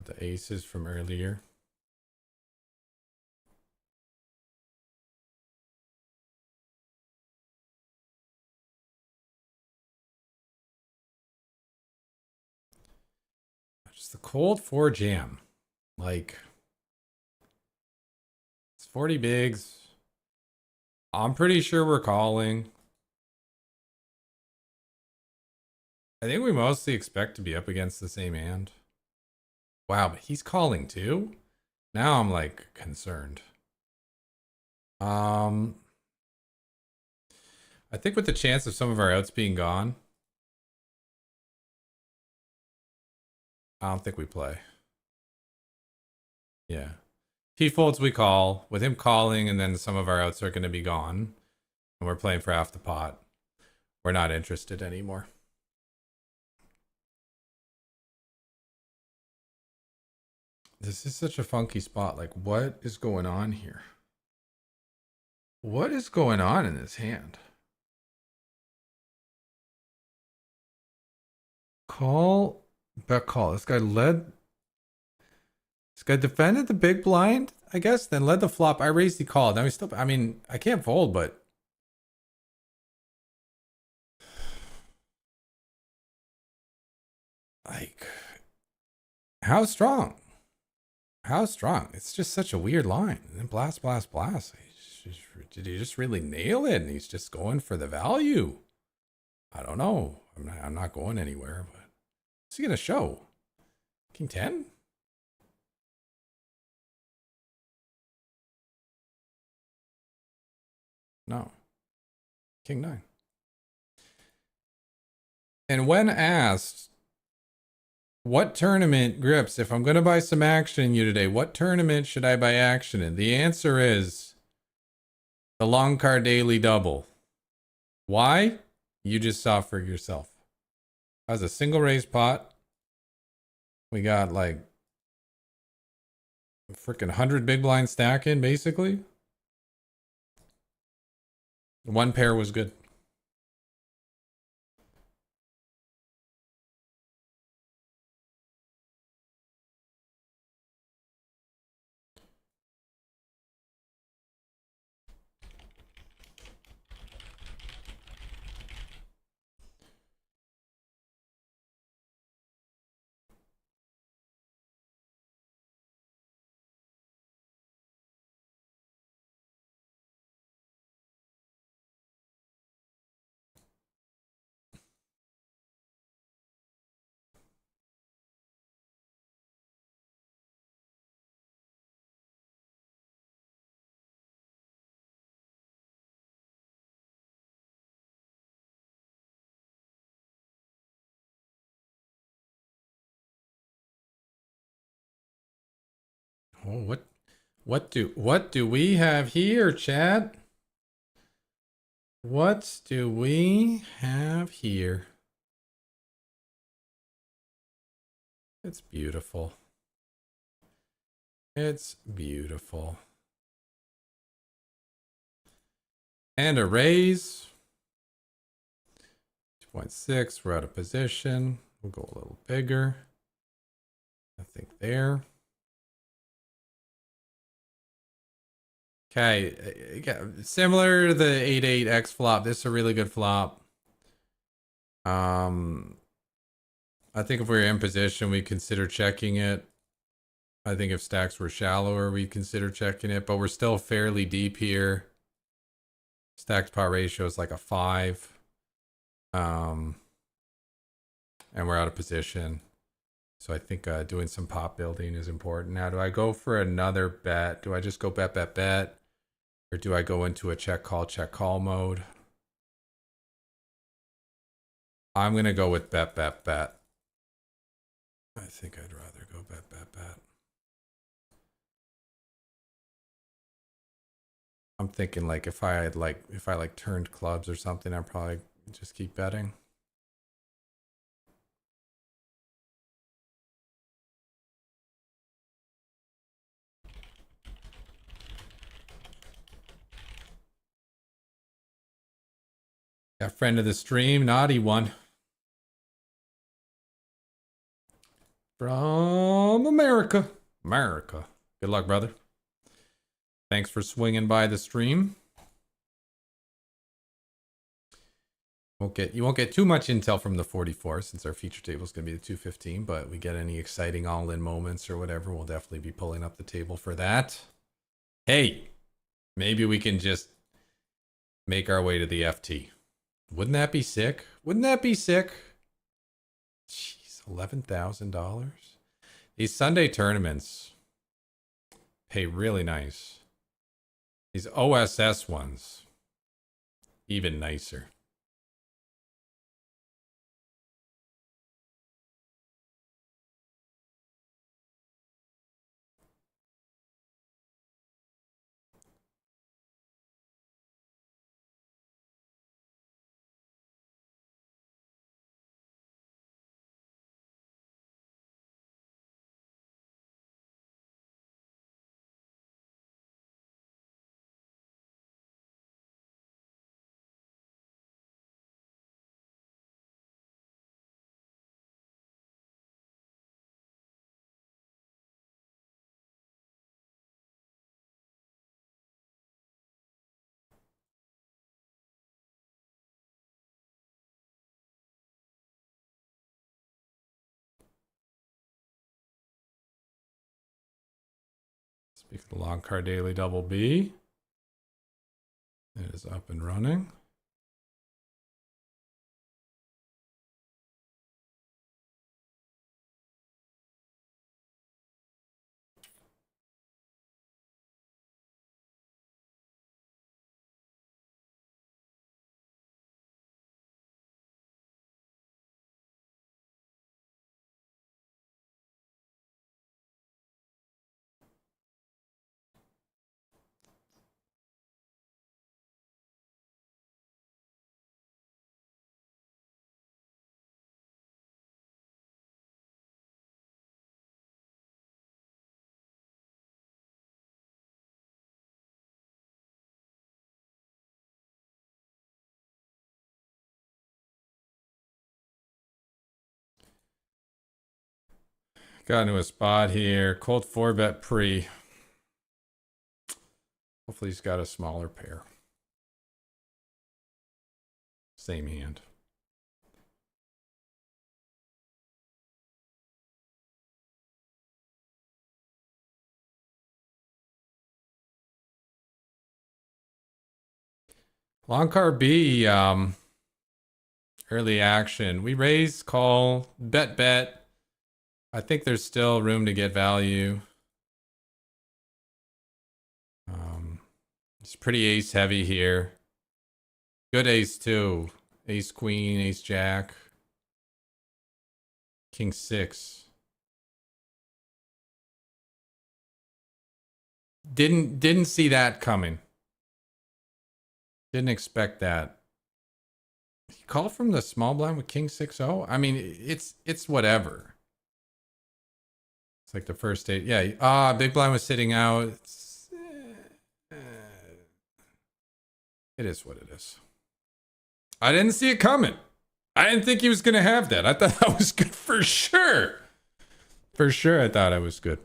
The aces from earlier. Just the cold 4 jam. Like, it's 40 bigs. I'm pretty sure we're calling. I think we mostly expect to be up against the same hand. Wow, but he's calling too? Now I'm like concerned. I think with the chance of some of our outs being gone, I don't think we play. Yeah. He folds, we call. With him calling, and then some of our outs are going to be gone. And we're playing for half the pot. We're not interested anymore. This is such a funky spot. Like, what is going on here? What is going on in this hand? Call, bet call. This guy defended the big blind, I guess, then led the flop. I raised the call. Now he's still, I mean, I can't fold, but. Like, how strong? How strong? It's just such a weird line. And then blast, blast, blast. Did he just really nail it? And he's just going for the value. I don't know. I'm not going anywhere, but what's he going to show? King 10? No. King 9. And when asked, what tournament, Grips, if I'm going to buy some action in you today, what tournament should I buy action in? The answer is the Long Card Daily Double. Why? You just saw for yourself. That was a single raise pot. We got like a freaking 100 big blind stack in, basically. One pair was good. Oh, what do we have here, Chad? What do we have here? It's beautiful. It's beautiful. And a raise. 2.6, we're out of position. We'll go a little bigger. I think there. Okay, similar to the 8-8 X flop. This is a really good flop. I think if we were in position, we consider checking it. I think if stacks were shallower, we consider checking it, but we're still fairly deep here. Stacked pot ratio is like a 5. And we're out of position. So I think doing some pot building is important. Now, do I go for another bet? Do I just go bet, bet, bet? Or do I go into a check, call mode? I'm going to go with bet, bet, bet. I think I'd rather go bet, bet, bet. I'm thinking like if I turned clubs or something, I'd probably just keep betting. Got friend of the stream, naughty one. From America. America. Good luck, brother. Thanks for swinging by the stream. You won't get too much intel from the 44 since our feature table is going to be the 215, but we get any exciting all-in moments or whatever, we'll definitely be pulling up the table for that. Hey, maybe we can just make our way to the FT. Wouldn't that be sick? Wouldn't that be sick? Jeez, $11,000. These Sunday tournaments pay really nice. These OSS ones, even nicer. Speak of the long card daily double B. It is up and running. Got into a spot here. Cold 4-bet pre. Hopefully he's got a smaller pair. Same hand. Long card B, early action. We raise, call, bet. I think there's still room to get value. It's pretty ace heavy here. Good ace too. Ace queen, ace jack. King 6. Didn't see that coming. Didn't expect that. He called from the small blind with King 6-0. I mean, it's whatever. It's like the first eight. Yeah. Big blind was sitting out. It is what it is. I didn't see it coming. I didn't think he was going to have that. I thought that was good for sure. For sure, I thought I was good.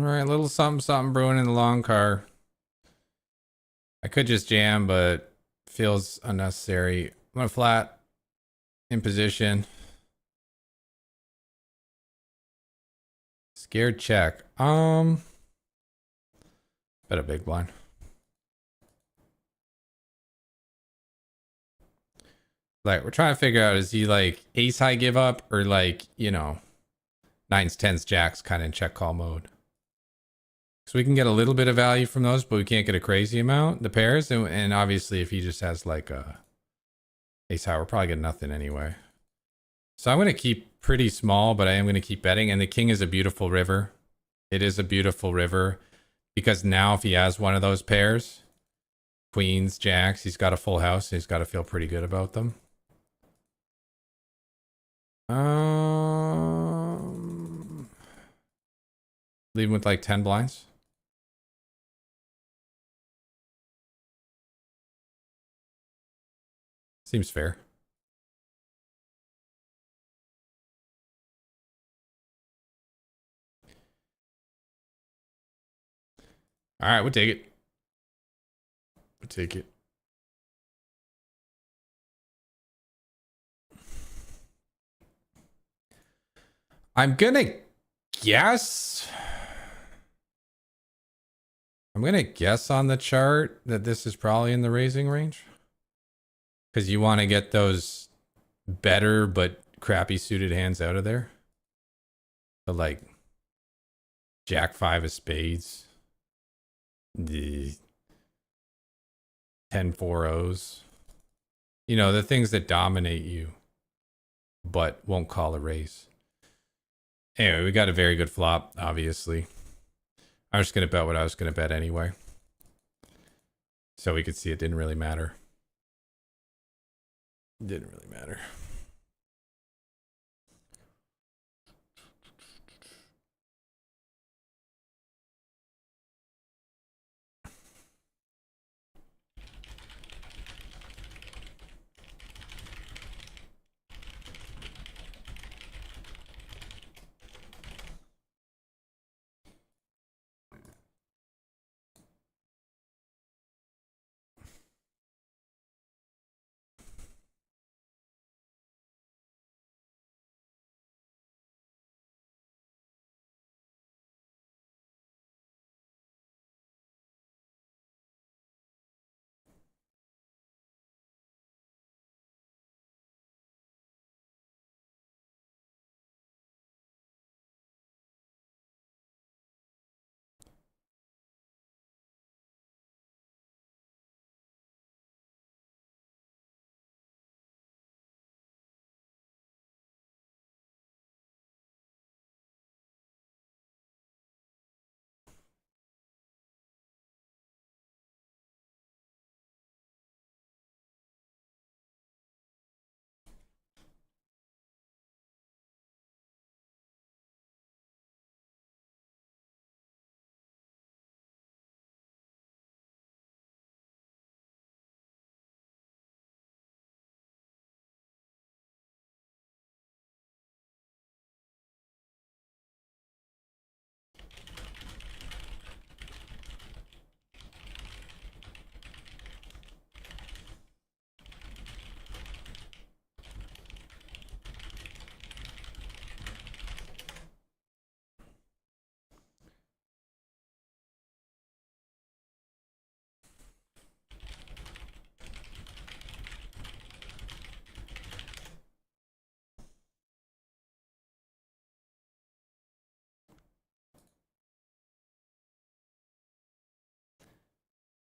right, little something something brewing in the long car. I could just jam, but feels unnecessary. I'm gonna flat in position. Scared check. Bet a big blind. Like, we're trying to figure out, is he like ace high give up or like, you know, nines, tens, jacks kind of in check call mode? So we can get a little bit of value from those, but we can't get a crazy amount, the pairs. And obviously if he just has like a ace high, we're probably getting nothing anyway. So I'm going to keep pretty small, but I am going to keep betting. And the king is a beautiful river. It is a beautiful river because now if he has one of those pairs, queens, jacks, he's got a full house. And he's got to feel pretty good about them. Leave him with like 10 blinds. Seems fair. All right, we'll take it. We'll take it. I'm gonna guess on the chart that this is probably in the raising range. Because you want to get those better but crappy suited hands out of there. So like Jack 5 of spades. The 10-4-0s. You know, the things that dominate you but won't call a raise. Anyway, we got a very good flop, obviously. I was just going to bet what I was going to bet anyway. So we could see it didn't really matter. Didn't really matter.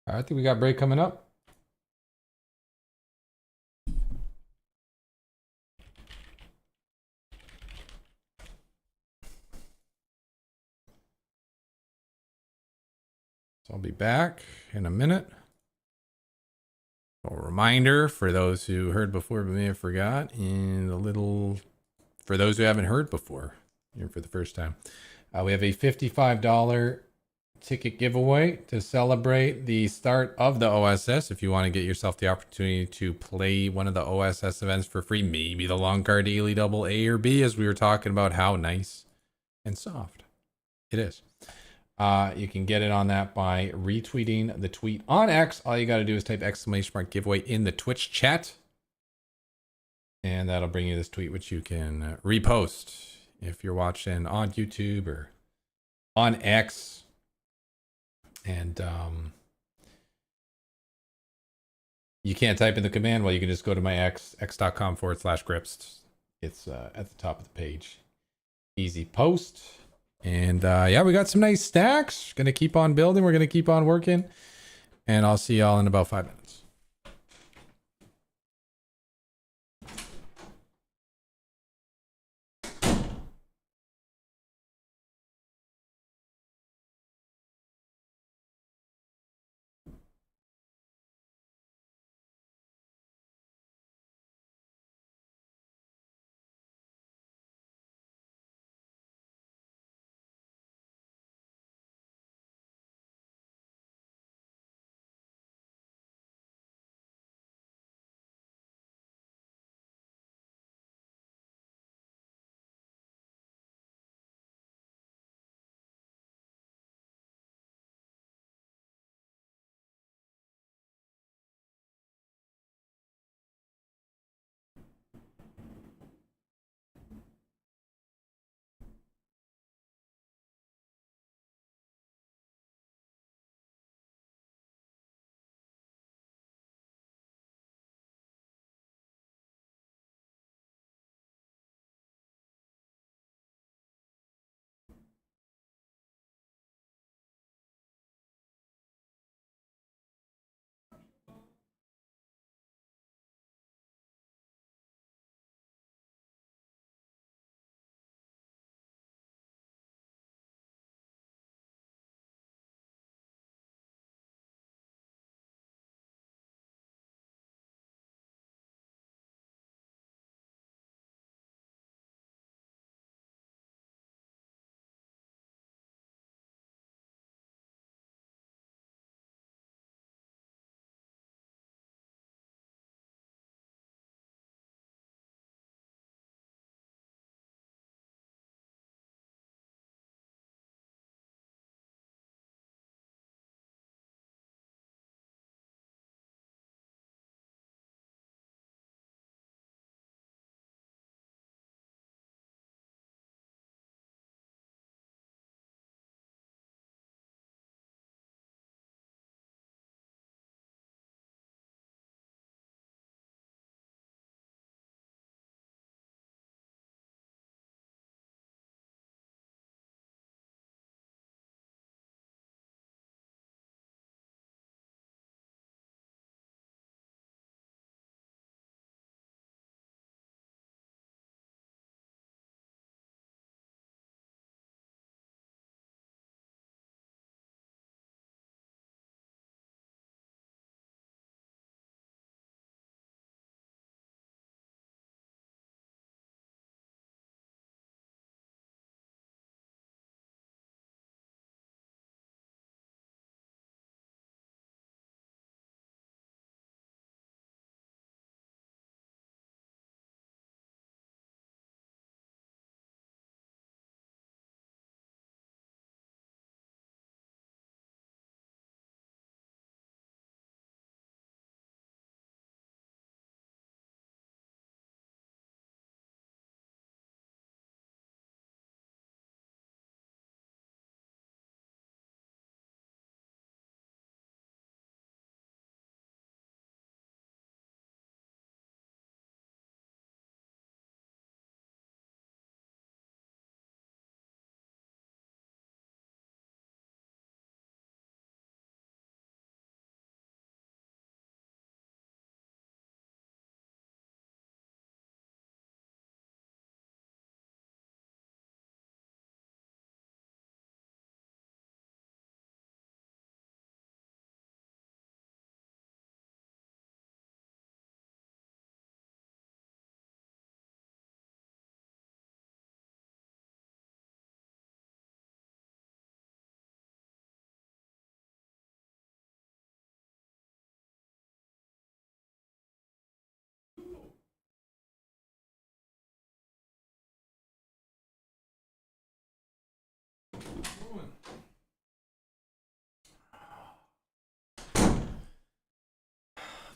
I think we got break coming up. So I'll be back in a minute. A reminder for those who heard before but may have forgot, and a little for those who haven't heard before, here for the first time. We have a $55 ticket giveaway to celebrate the start of the OSS. If you want to get yourself the opportunity to play one of the OSS events for free, maybe the long card daily double A or B, as we were talking about how nice and soft it is. You can get it on that by retweeting the tweet on X. All you got to do is type !giveaway in the Twitch chat. And that'll bring you this tweet, which you can repost if you're watching on YouTube or on X. And you can't type in the command. Well, you can just go to my x.com/grips. It's at the top of the page. Easy post. And yeah, we got some nice stacks. Gonna keep on building. We're gonna keep on working. And I'll see y'all in about 5 minutes.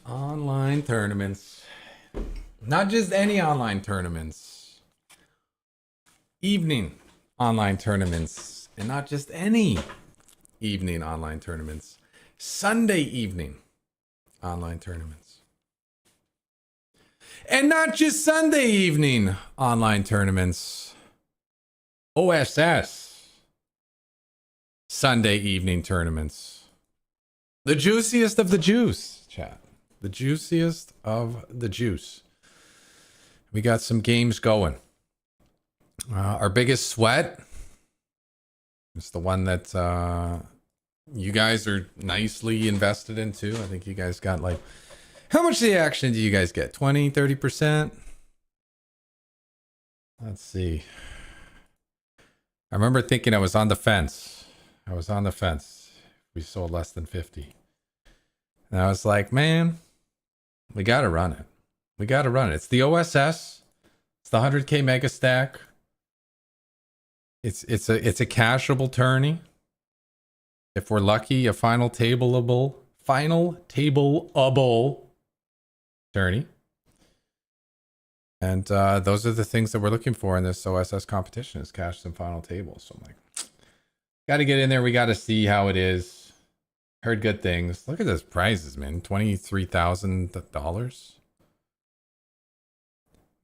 Online tournaments. Not just any online tournaments. Evening online tournaments. And not just any evening online tournaments. Sunday evening online tournaments. And not just Sunday evening online tournaments. OSS Sunday evening tournaments. The juiciest of the juice, chat. The juiciest of the juice. We got some games going. Our biggest sweat is the one that you guys are nicely invested into. I think you guys got like, how much of the action do you guys get? 20, 30%? Let's see. I remember thinking I was on the fence. I was on the fence. We sold less than 50. And I was like, man, we got to run it. We got to run it. It's the OSS. It's the 100K mega stack. It's a cashable tourney. If we're lucky, a final tableable tourney. And those are the things that we're looking for in this OSS competition, is cash some final tables. So I'm like, got to get in there. We got to see how it is. Heard good things. Look at those prizes, man. $23,000.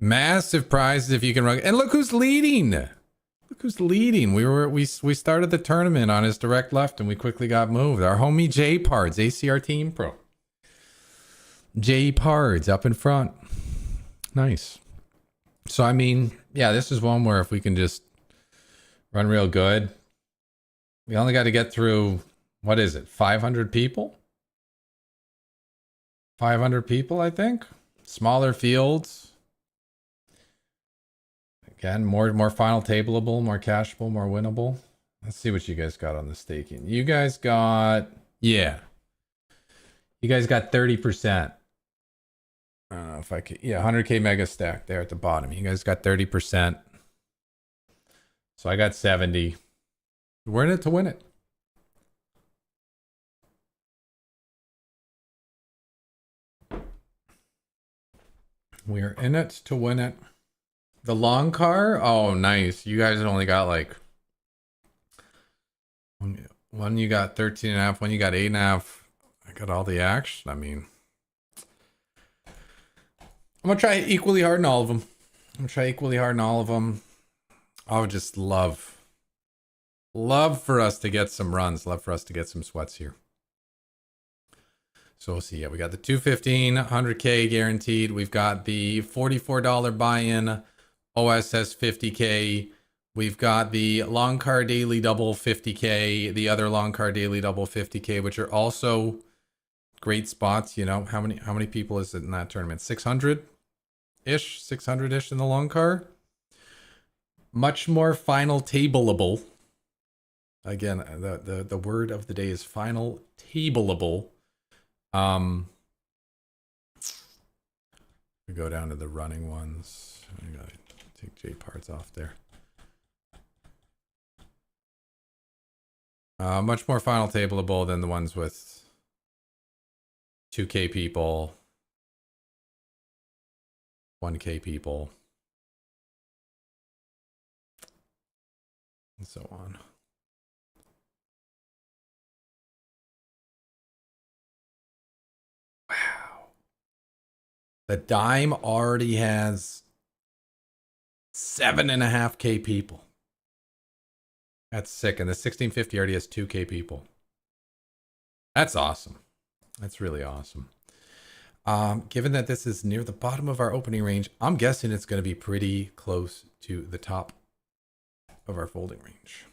Massive prizes if you can run. And look who's leading. Look who's leading. We started the tournament on his direct left and we quickly got moved. Our homie J Pards, ACR Team Pro. J Pards up in front. Nice. So I mean, yeah, this is one where if we can just run real good. We only got to get through, what is it, 500 people? 500 people, I think. Smaller fields. Again, more final tableable, more cashable, more winnable. Let's see what you guys got on the staking. You guys got, yeah. You guys got 30%. I don't know if I could, yeah, 100K mega stack there at the bottom. You guys got 30%. So I got 70. We're in it to win it. We are in it to win it. The long car? Oh, nice. You guys only got like one you got 13 and a half, one you got 8.5. I got all the action. I mean, I'm gonna try equally hard in all of them. I would just love for us to get some runs. Love for us to get some sweats here. So we'll see. Yeah, we got the 215, 100K guaranteed. We've got the $44 buy-in, OSS 50K. We've got the long car daily double 50K, the other long car daily double 50K, which are also great spots. You know, how many people is it in that tournament? 600-ish in the long car. Much more final tableable. Again, the word of the day is final tableable. We go down to the running ones. I gotta take J parts off there. Much more final tableable than the ones with 2K people, 1K people, and so on. Wow. The dime already has 7.5K people. That's sick. And the 1650 already has 2K people. That's awesome. That's really awesome. Given that this is near the bottom of our opening range, I'm guessing it's going to be pretty close to the top of our folding range.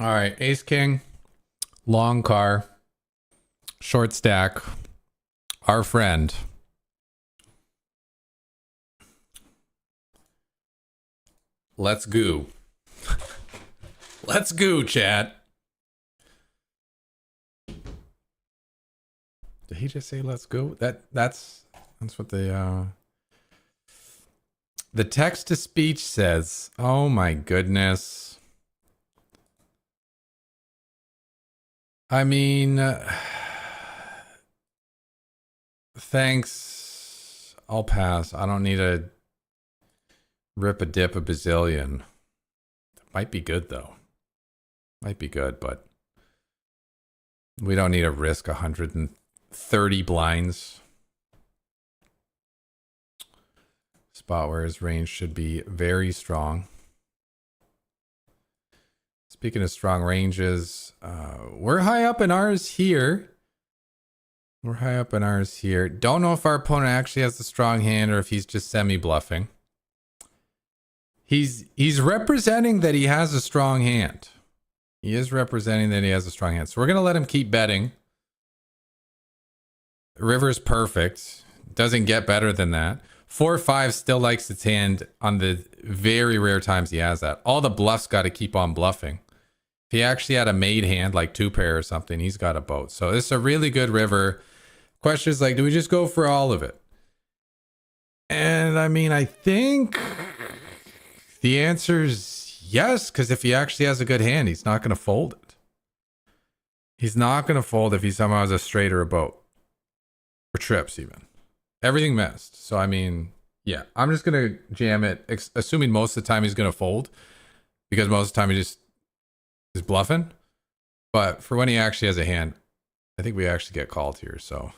All right, ace king, long car, short stack, our friend. Let's go. Let's go, chat. Did he just say let's go? That's what the text to speech says. Oh my goodness. I mean, thanks. I'll pass. I don't need to rip a dip a bazillion. Might be good though. Might be good, but we don't need to risk 130 blinds. Spot where his range should be very strong. Speaking of strong ranges, we're high up in ours here. We're high up in ours here. Don't know if our opponent actually has the strong hand or if he's just semi-bluffing. He's representing that he has a strong hand. He is representing that he has a strong hand. So we're going to let him keep betting. River's perfect. Doesn't get better than that. 4-5 still likes its hand on the very rare times he has that. All the bluffs got to keep on bluffing. If he actually had a made hand like 2-pair or something, he's got a boat. So this is a really good river. Question is like, do we just go for all of it? And I mean, I think the answer is yes, because if he actually has a good hand, he's not going to fold it. He's not going to fold if he somehow has a straight or a boat. Or trips even. Everything messed. So, I mean, yeah. I'm just going to jam it, assuming most of the time he's going to fold. Because most of the time he just is bluffing. But for when he actually has a hand, I think we actually get called here. So,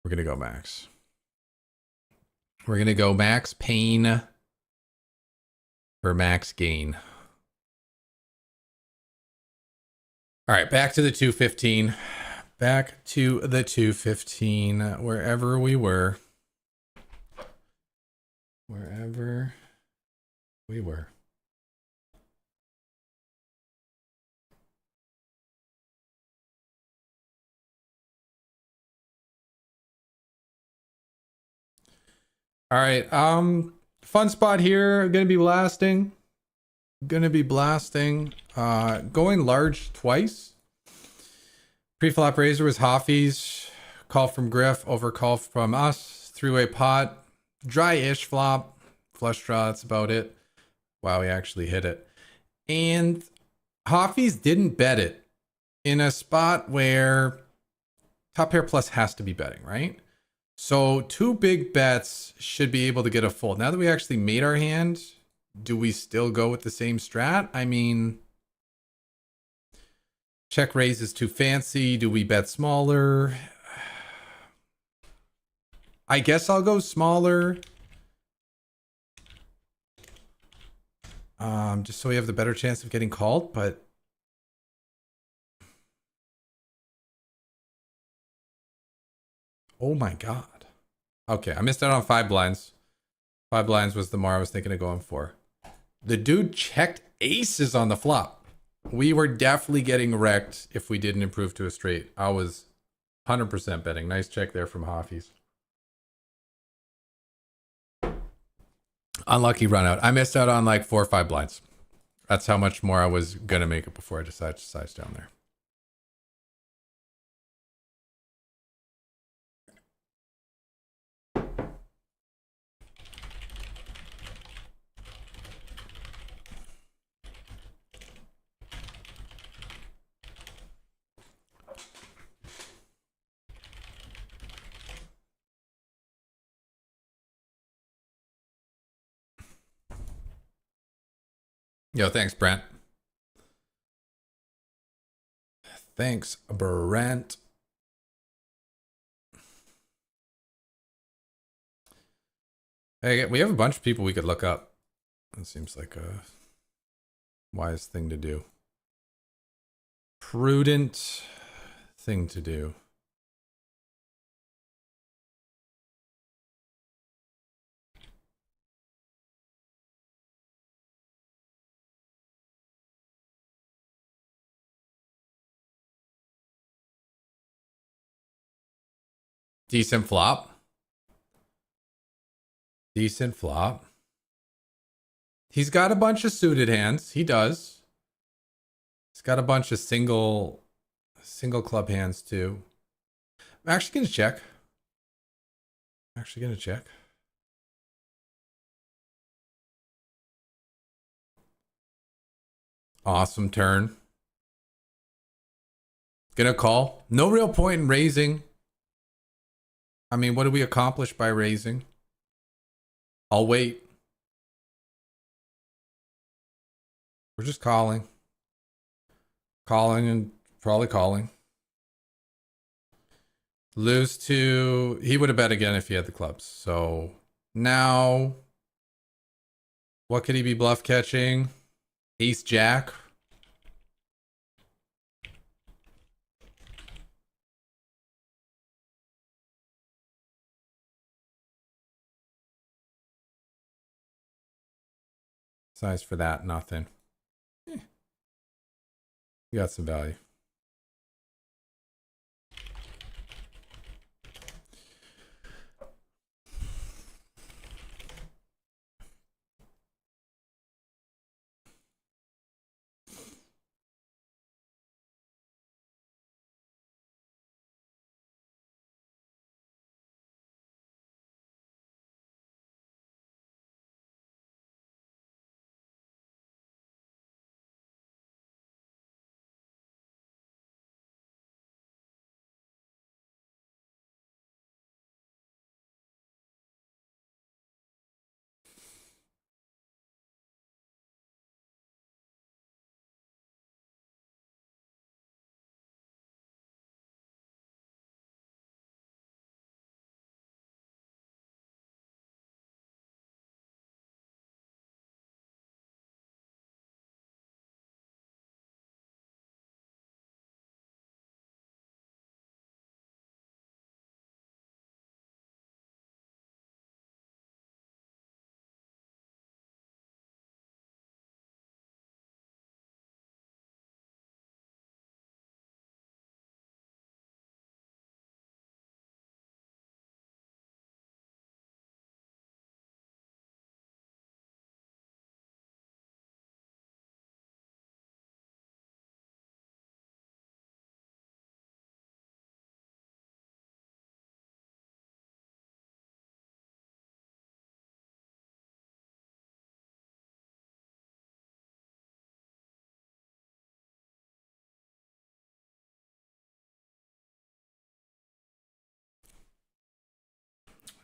we're going to go max. We're going to go max pain for max gain. All right, back to the 215. Back to the 215, wherever we were. Wherever we were. All right, fun spot here. Gonna be blasting. Going large twice. Pre-flop razor was Hoffy's. Call from Griff, overcall from us. Three-way pot. Dry-ish flop. Flush draw, that's about it. Wow, he actually hit it. And Hoffy's didn't bet it in a spot where top pair plus has to be betting, right? So 2 big bets should be able to get a fold. Now that we actually made our hand, do we still go with the same strat? I mean, check raise is too fancy. Do we bet smaller? I guess I'll go smaller. Just so we have the better chance of getting called, but oh my god. Okay, I missed out on 5 blinds. 5 blinds was the more I was thinking of going for. The dude checked aces on the flop. We were definitely getting wrecked if we didn't improve to a straight. I was 100% betting. Nice check there from Hoffy's. Unlucky run out. I missed out on like 4 or 5 blinds. That's how much more I was going to make it before I decided to size down there. Yo, thanks, Brent. Thanks, Brent. Hey, we have a bunch of people we could look up. That seems like a wise thing to do. Prudent thing to do. Decent flop. Decent flop. He's got a bunch of suited hands. He does. He's got a bunch of single club hands too. I'm actually gonna check. Awesome turn. Gonna call. No real point in raising. I mean, what do we accomplish by raising? I'll wait. We're just calling. Calling and probably calling. Lose to... He would have bet again if he had the clubs. So now... What could he be bluff catching? Ace Jack. Size for that, nothing. You got some value.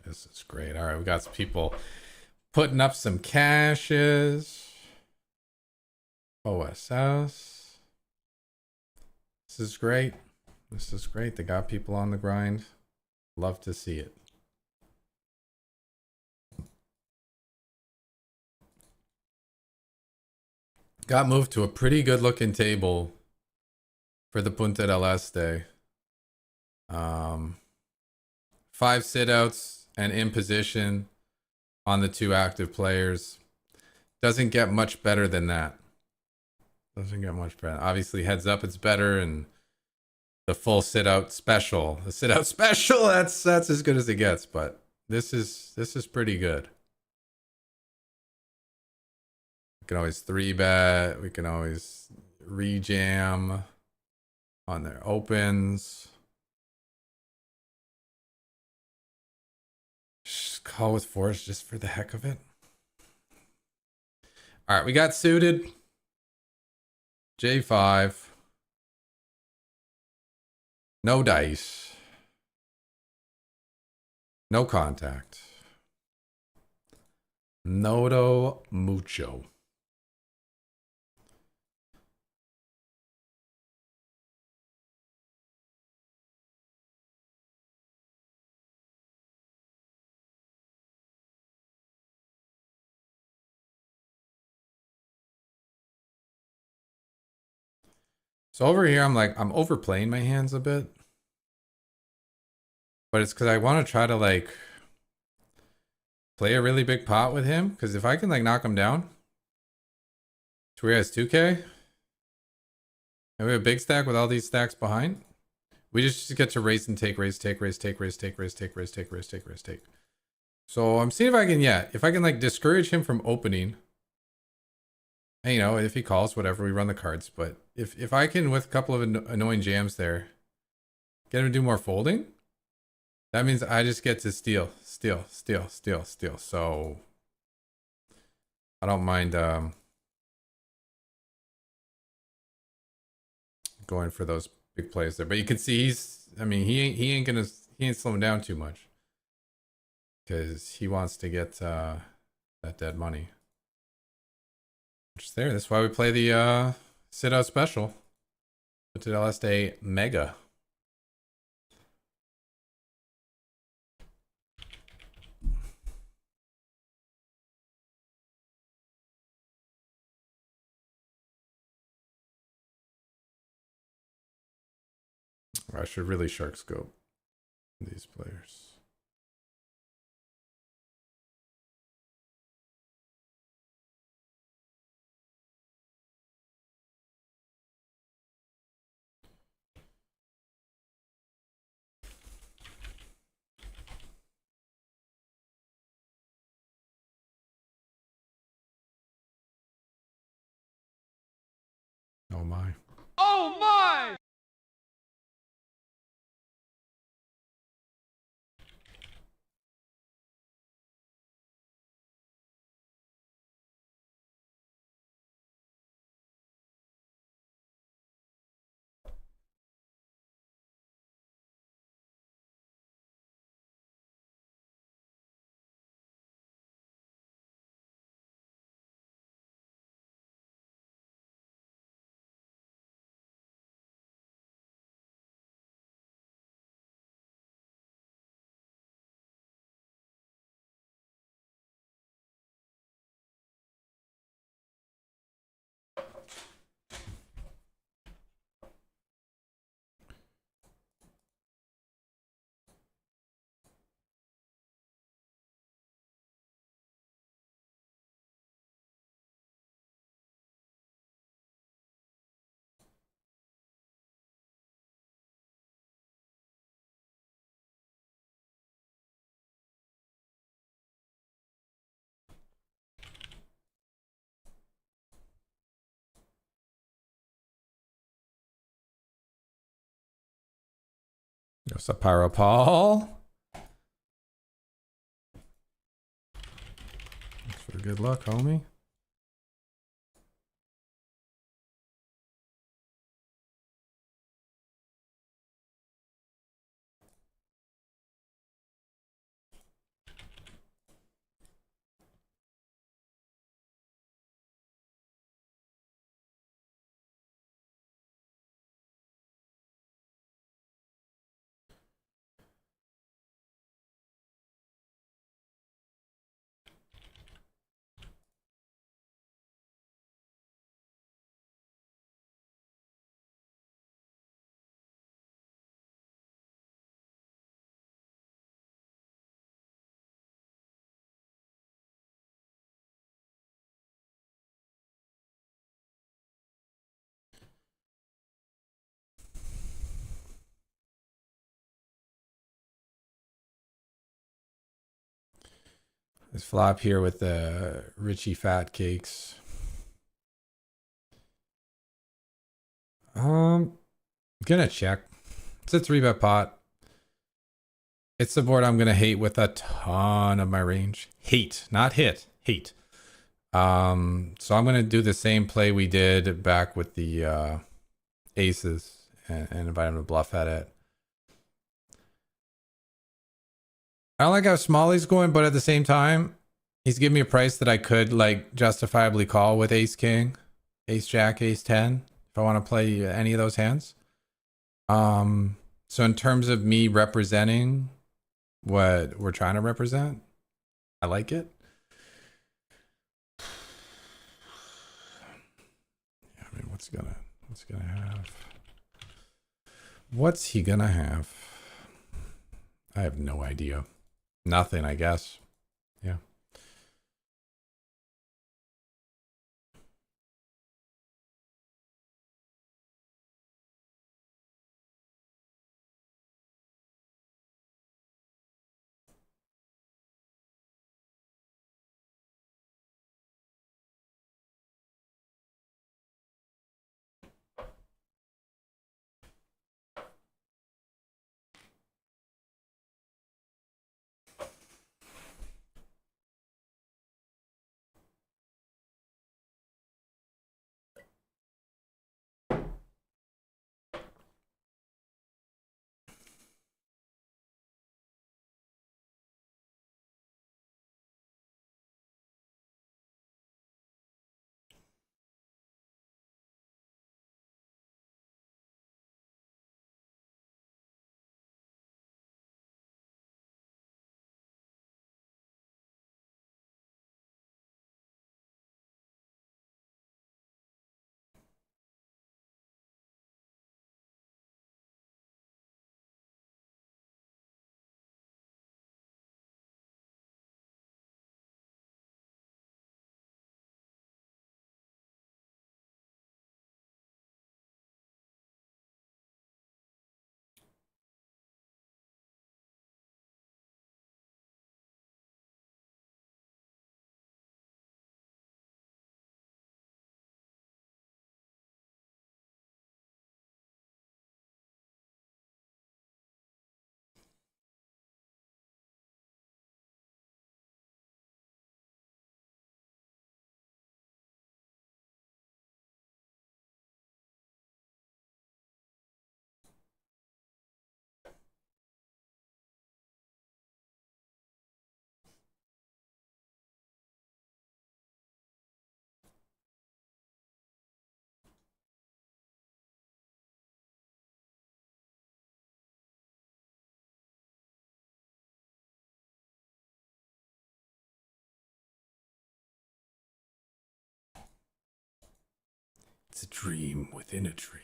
This is great. All right, we got some people putting up some cashes. OSS. This is great. This is great. They got people on the grind. Love to see it. Got moved to a pretty good looking table for the Punta del Este. 5 sit-outs and in position on the 2 active players. Doesn't get much better than that. Doesn't get much better. Obviously, heads up, it's better, and the full sit-out special. The sit-out special, that's as good as it gets, but this is pretty good. We can always 3-bet. We can always rejam on their opens. Just call with 4s just for the heck of it. All right, we got suited. J5. No dice. No contact. Nodo mucho. So over here, I'm overplaying my hands a bit. But it's because I want to try to like play a really big pot with him. Because if I can like knock him down to where he has 2K, and we have a big stack with all these stacks behind, We just get to race and take, race, take, race, take, race, take, race, take, race, take, race, take, race, take. So I'm seeing if I can, if I can like discourage him from opening. And, you know, if he calls, whatever, we run the cards. But if I can, with a couple of annoying jams there, get him to do more folding, that means I just get to steal. So I don't mind going for those big plays there. But you can see he ain't slowing down too much because he wants to get that dead money. Just there. That's why we play the sit out special. Put to LSD mega. I should really shark scope these players. Oh my. Oh my! What's up, Pyro Paul? Thanks for the good luck, homie. This flop here with the Richie Fat Cakes. Gonna check. It's a 3-bet pot. It's the board I'm gonna hate with a ton of my range. Hate, not hit. Hate. So I'm gonna do the same play we did back with the aces and invite him to bluff at it. I don't like how small he's going, but at the same time, he's giving me a price that I could like justifiably call with ace king, ace jack, ace 10 if I want to play any of those hands. So in terms of me representing what we're trying to represent, I like it. Yeah, I mean, what's he gonna have? What's he gonna have? I have no idea. Nothing, I guess. Yeah. a dream within a dream.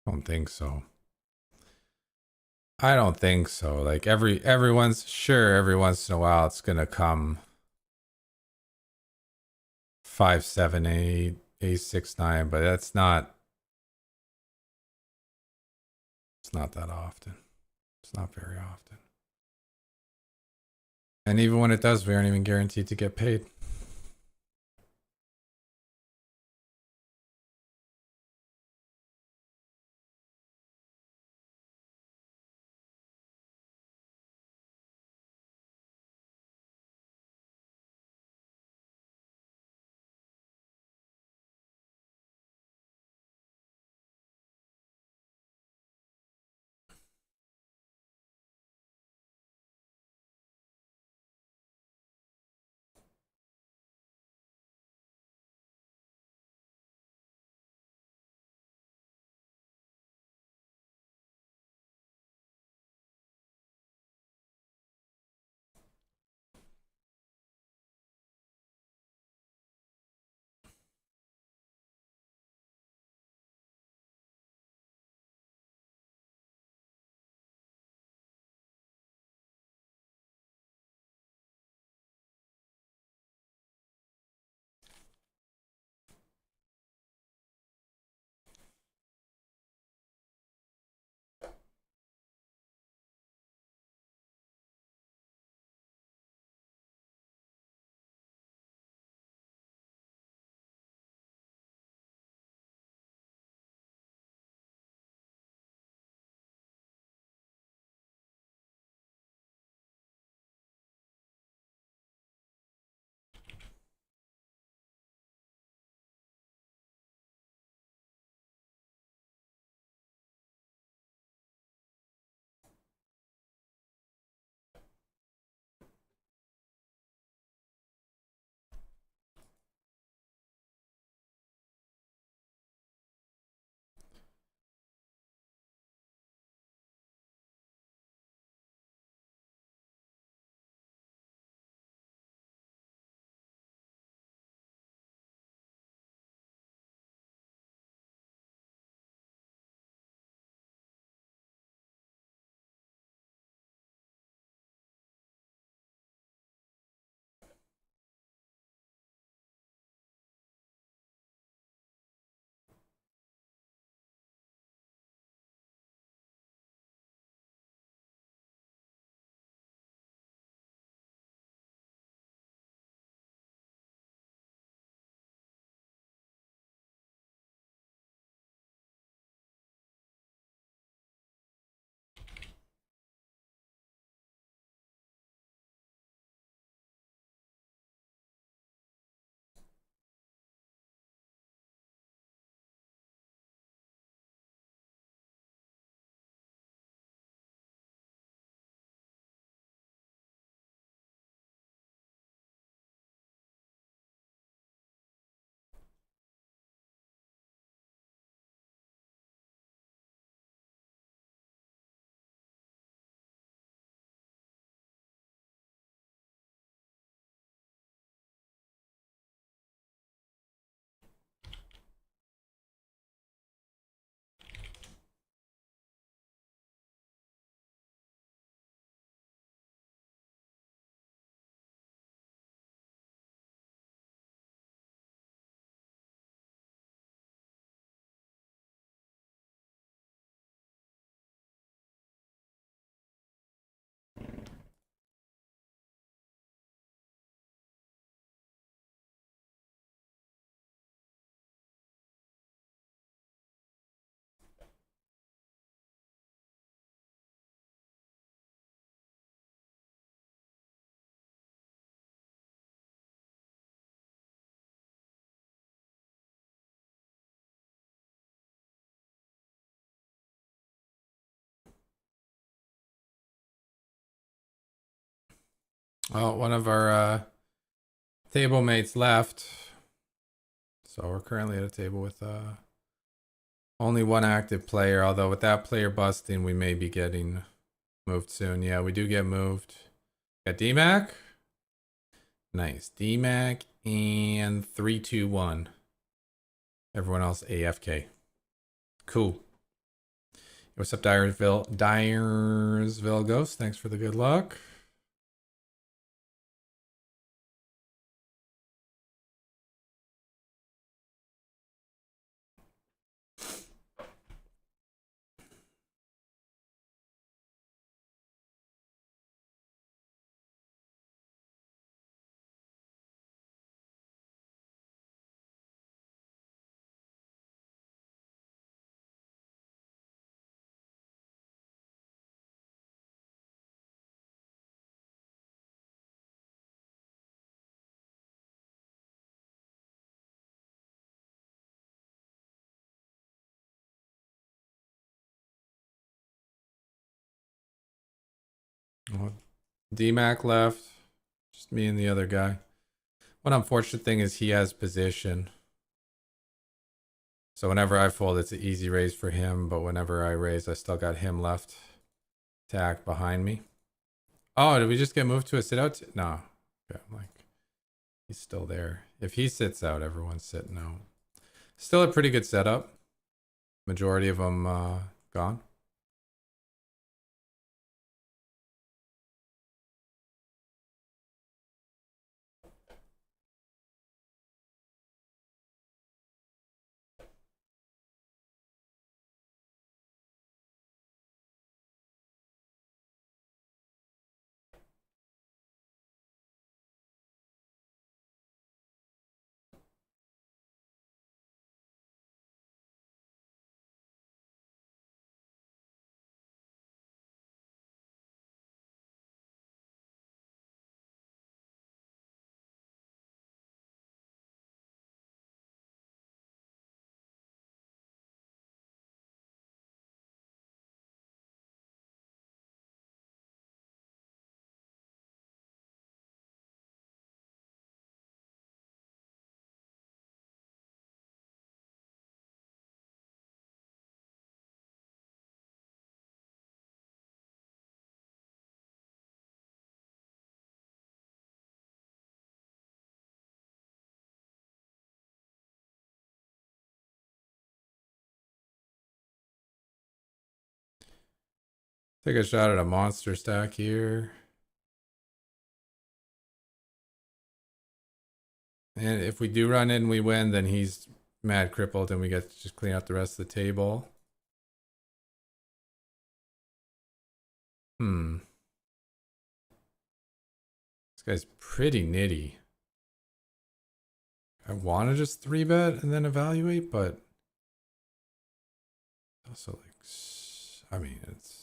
Don't think so. I don't think so. Like every once in a while it's gonna come 5-7-8 8-6-9, but it's not that often. It's not very often. And even when it does, we aren't even guaranteed to get paid. Oh, one of our table mates left. So we're currently at a table with only one active player. Although with that player busting, we may be getting moved soon. Yeah, we do get moved. Got DMAC. Nice. DMAC and 3-2-1. Everyone else AFK. Cool. What's up, Dyersville Ghost? Thanks for the good luck. DMAC left. Just me and the other guy. One unfortunate thing is he has position. So whenever I fold, it's an easy raise for him. But whenever I raise, I still got him left to act behind me. Oh, did we just get moved to a sit out? No. Okay, I'm like, he's still there. If he sits out, everyone's sitting out. Still a pretty good setup. Majority of them gone. Take a shot at a monster stack here. And if we do run in, we win, then he's mad crippled and we get to just clean out the rest of the table. This guy's pretty nitty. I want to just 3-bet and then evaluate, but also like, I mean, it's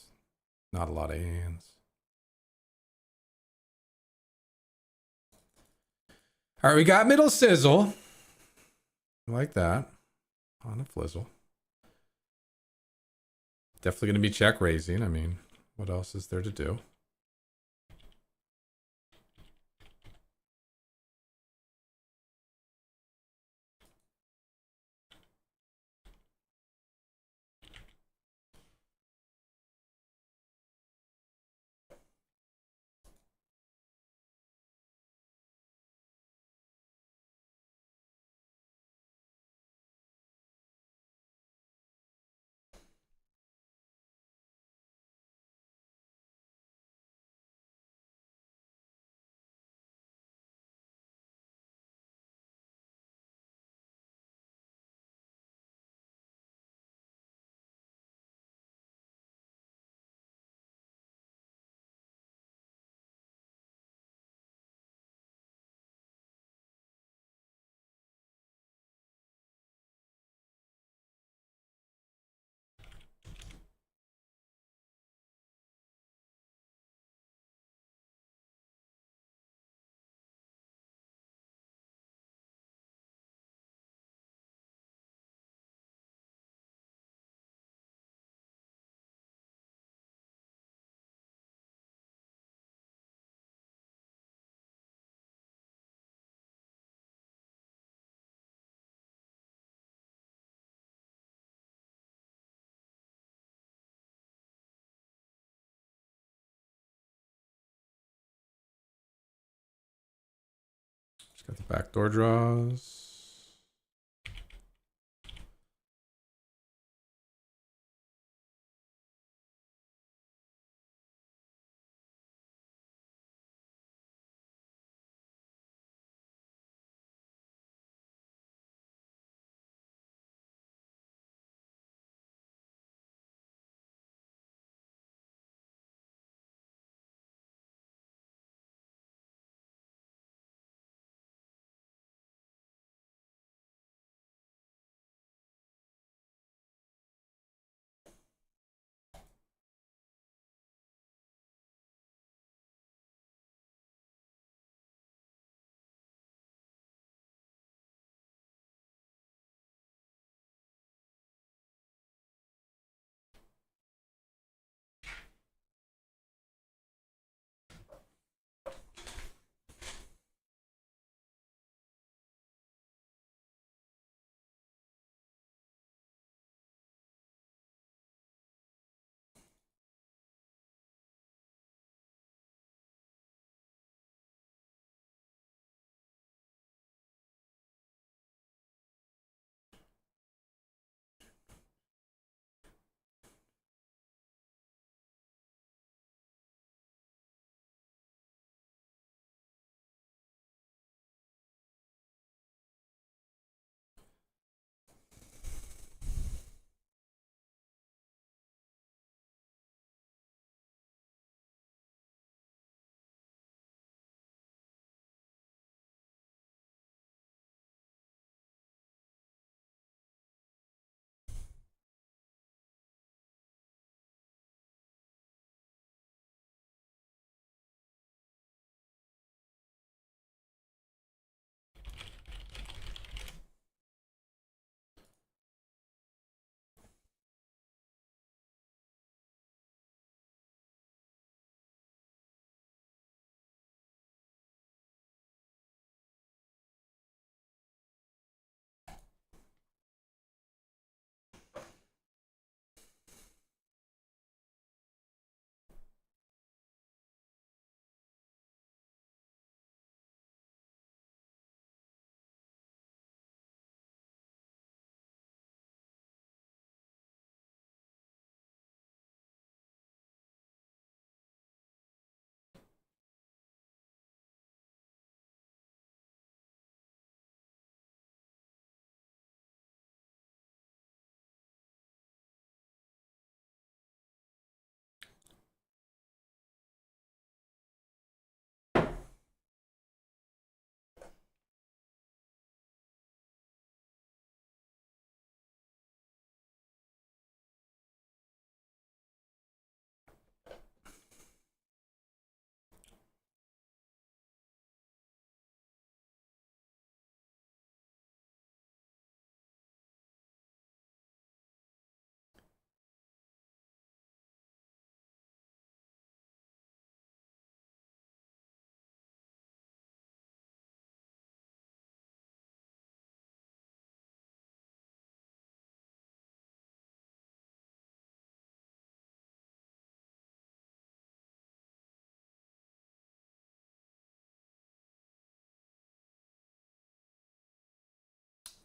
not a lot of hands. All right, we got middle sizzle. I like that. On a flizzle. Definitely going to be check raising. I mean, what else is there to do? Got the backdoor draws.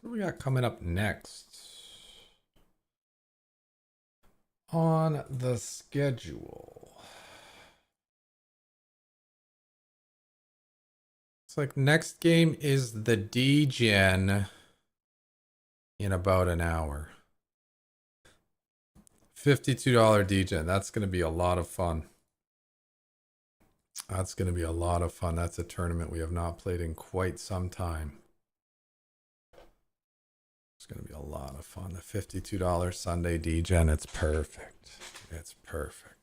What do we got coming up next on the schedule? It's like next game is the D-Gen in about an hour. $52 D-Gen. That's going to be a lot of fun. That's going to be a lot of fun. That's a tournament we have not played in quite some time. It's going to be a lot of fun. The $52 Sunday D-Gen. It's perfect. It's perfect.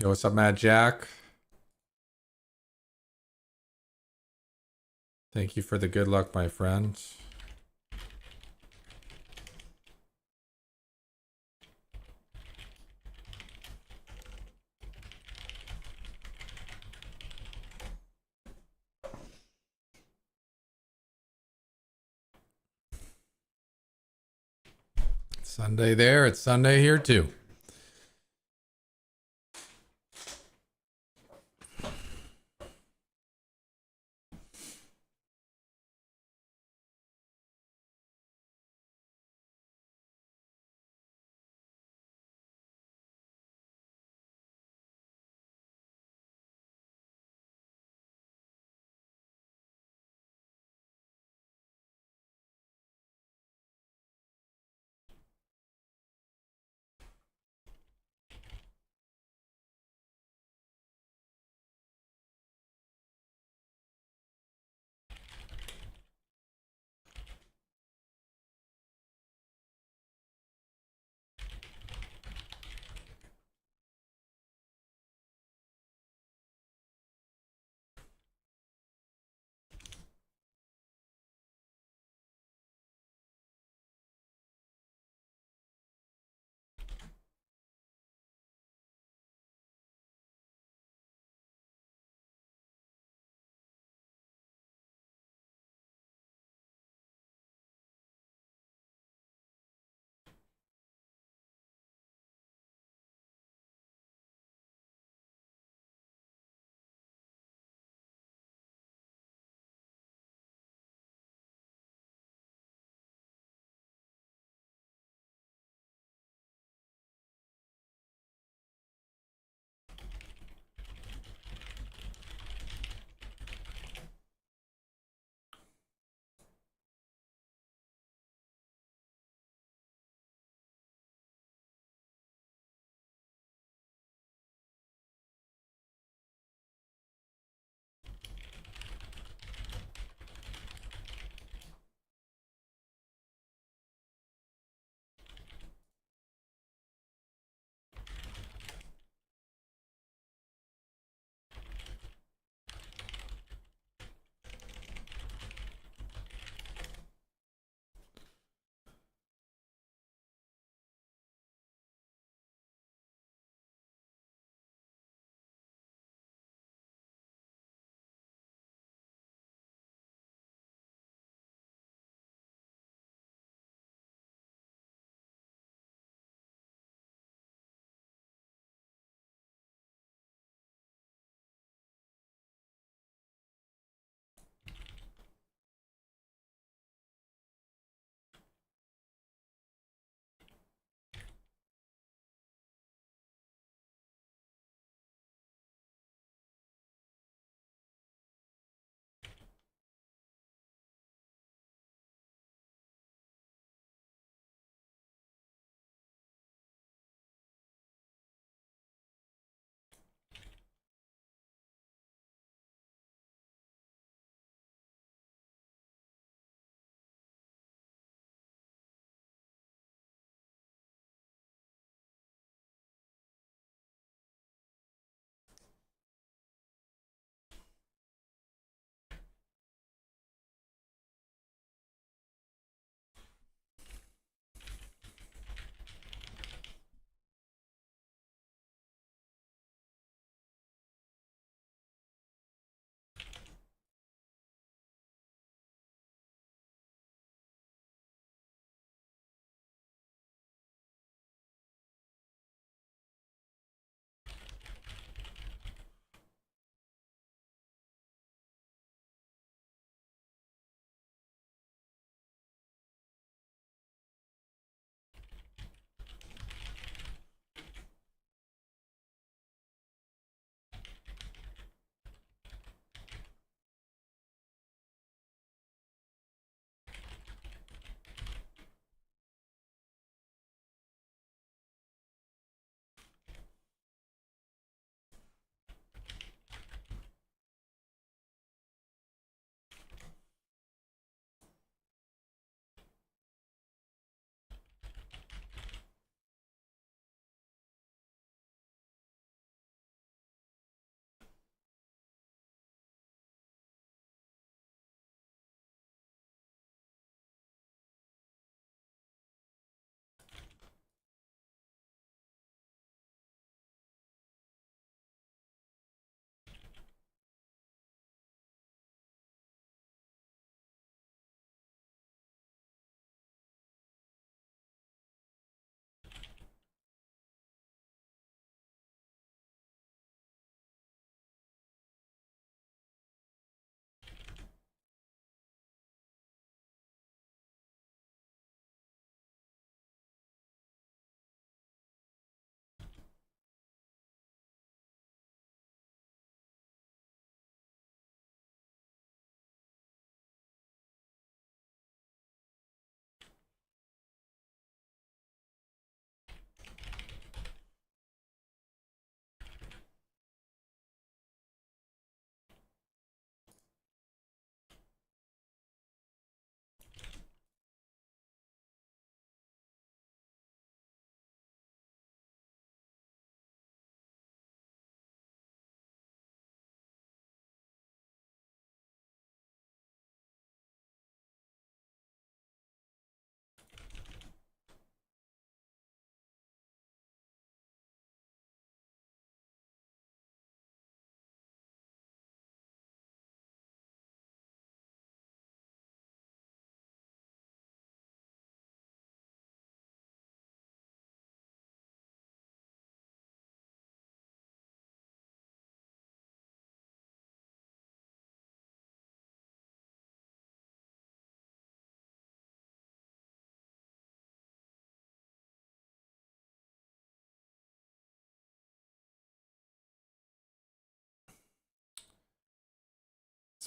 Yo, what's up, Mad Jack? Thank you for the good luck, my friend. Sunday there, it's Sunday here too.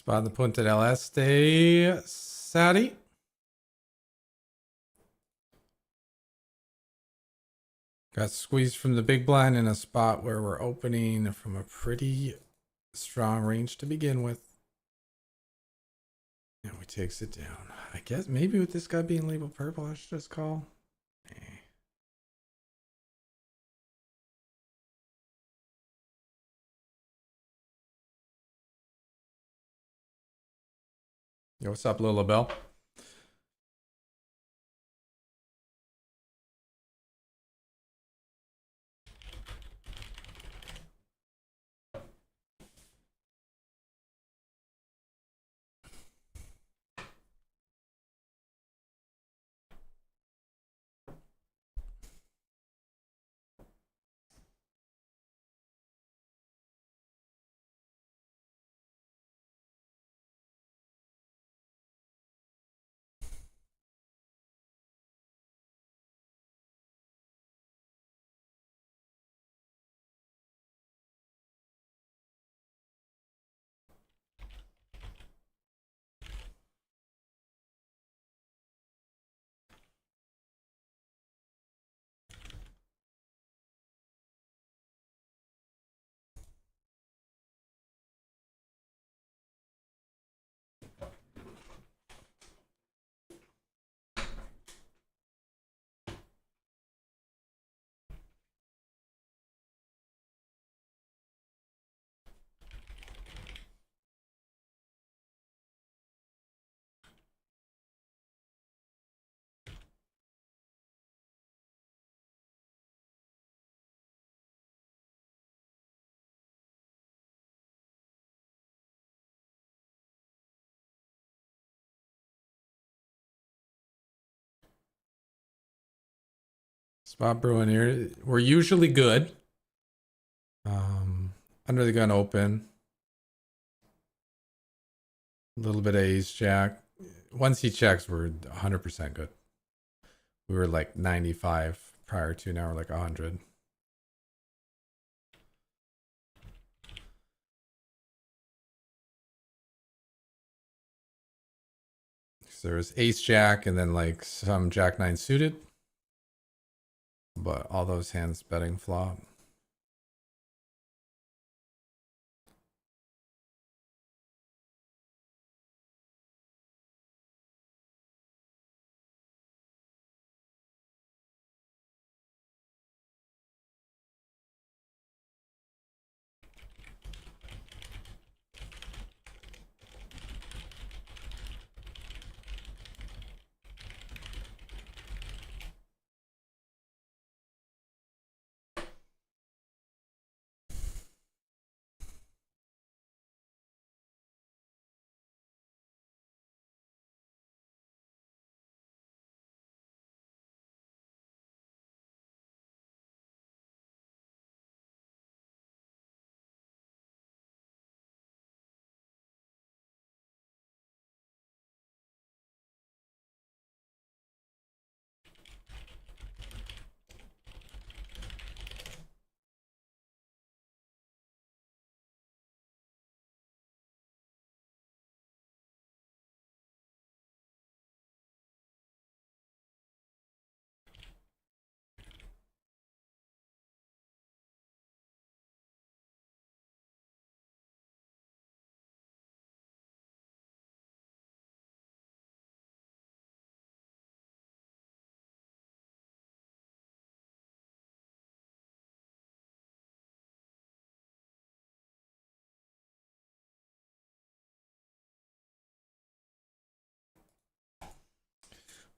Spot the Punta del Este, Sadi. Got squeezed from the big blind in a spot where we're opening from a pretty strong range to begin with. And we takes it down. I guess maybe with this guy being labeled purple, I should just call. Yo, what's up, Lil Bell? Spot brewing here. We're usually good. Under the gun open. A little bit of ace jack. Once he checks, we're 100% good. We were like 95 prior to, now we're like 100. So there was ace jack and then like some jack 9 suited. But all those hands betting flop.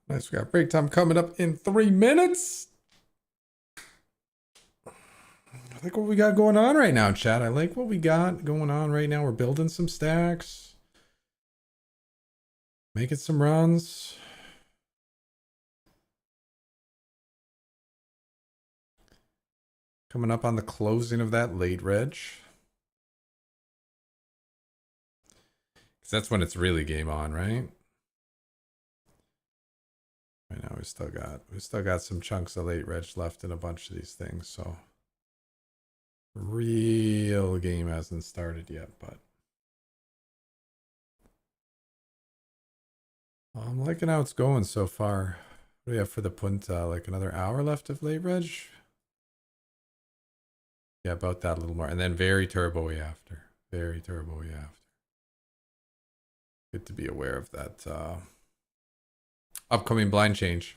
Nice, we got break time coming up in 3 minutes. I like what we got going on right now, chat. I like what we got going on right now. We're building some stacks. Making some runs. Coming up on the closing of that late reg. Because that's when it's really game on, right? Right now we still got some chunks of late reg left in a bunch of these things, so real game hasn't started yet, but I'm liking how it's going so far. What do we have for the punta? Like another hour left of late reg? Yeah, about that, a little more. And then very turbo-y after. Very turbo-y after. Good to be aware of that upcoming blind change.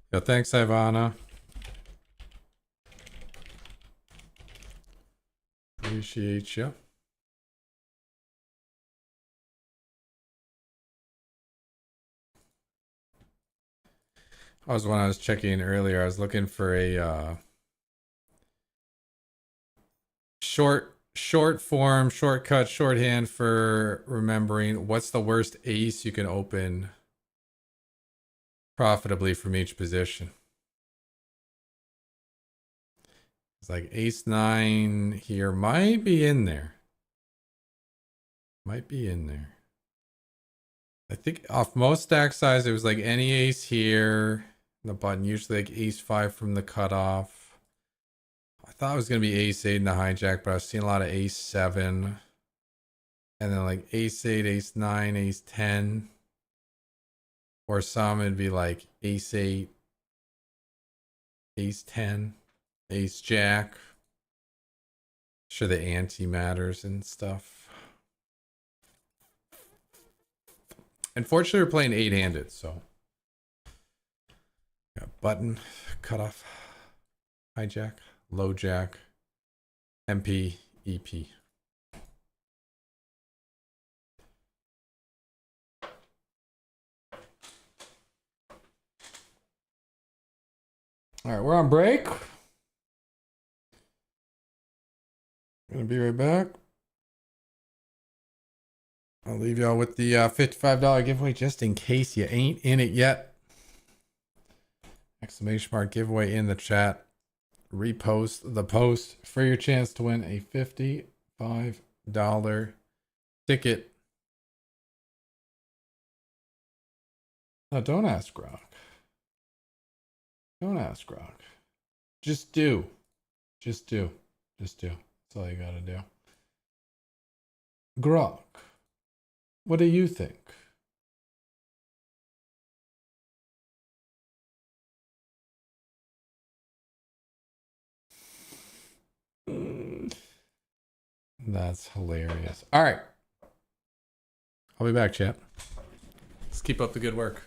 Yeah, thanks, Ivana. Appreciate you. When I was checking earlier, I was looking for a short form, shortcut, shorthand for remembering what's the worst ace you can open profitably from each position. It's like ace 9 here might be in there. Might be in there. I think off most stack size, it was like any ace here. The button, usually like ace 5 from the cutoff. I thought it was going to be ace 8 in the hijack, but I was seeing a lot of ace 7. And then like ace 8, ace 9, ace 10. Or some it'd be like ace 8, ace 10, ace jack. Sure, the ante matters and stuff. Unfortunately, we're playing 8-handed, so. Got button, cutoff, hijack, low jack, MP, EP. All right, we're on break. Gonna be right back. I'll leave y'all with the $55 giveaway just in case you ain't in it yet. Exclamation mark giveaway in the chat. Repost the post for your chance to win a $55 ticket. No, don't ask Grok. Don't ask Grok. Just do. Just do. Just do. That's all you gotta do. Grok, what do you think? That's hilarious. All right. I'll be back, chat. Let's keep up the good work.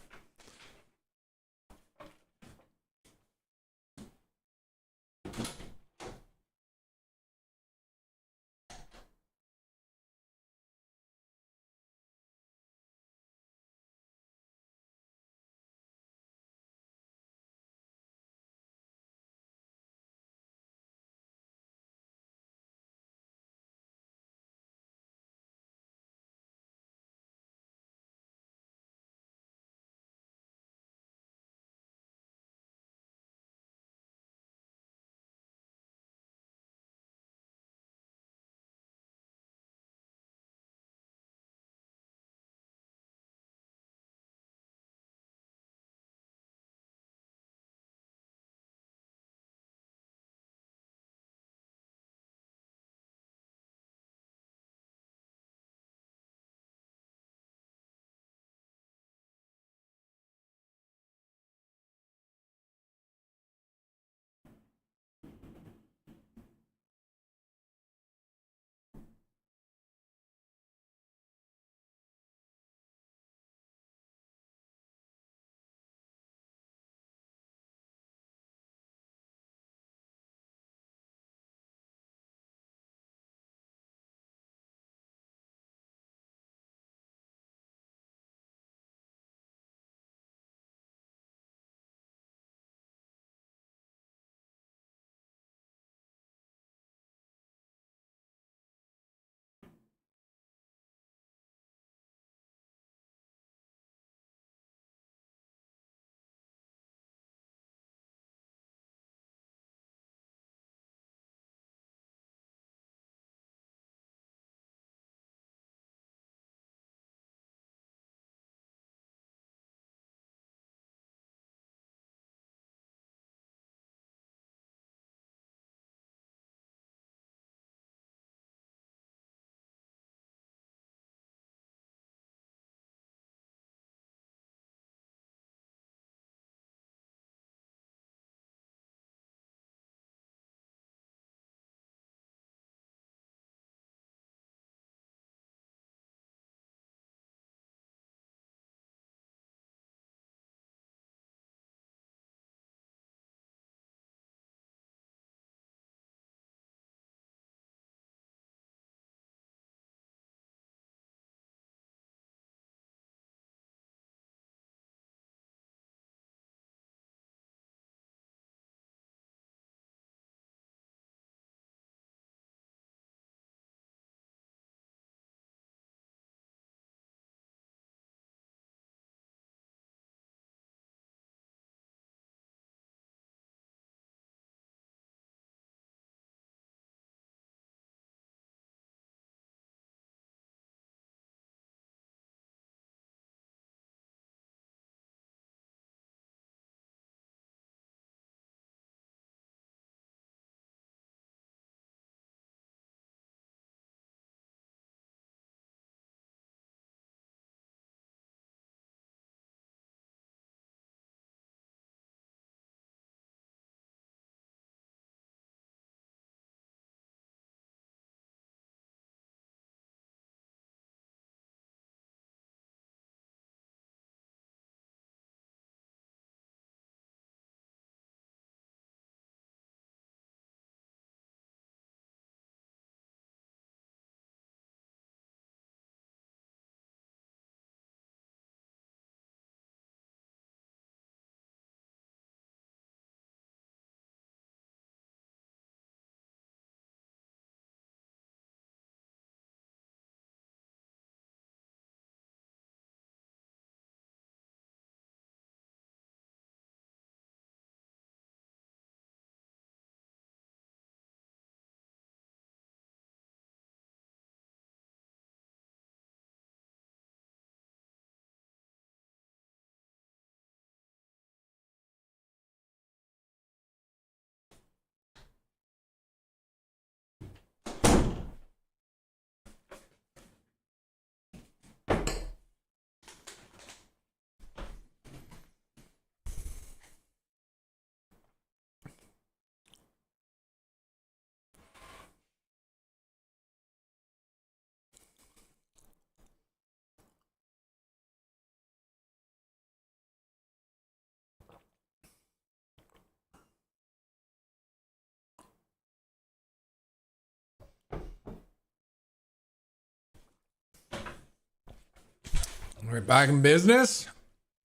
All right, back in business.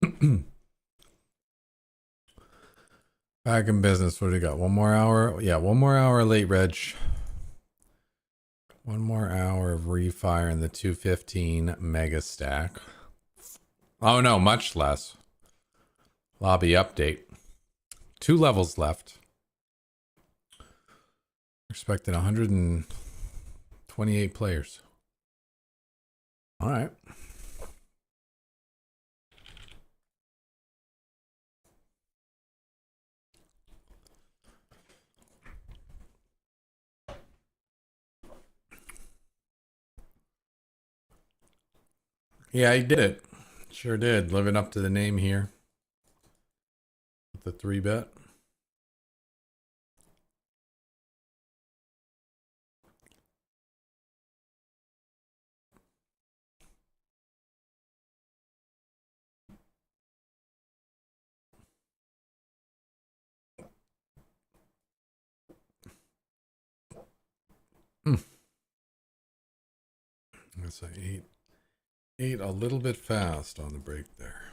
Back in business. What do we got? One more hour? Yeah, one more hour late, Reg. One more hour of refire in the 215 mega stack. Oh no, much less. Lobby update. 2 levels left. Expected 128 players. All right. Yeah, he did it. Sure did. Living up to the name here. With the 3-bet. Guess I ate a little bit fast on the break there.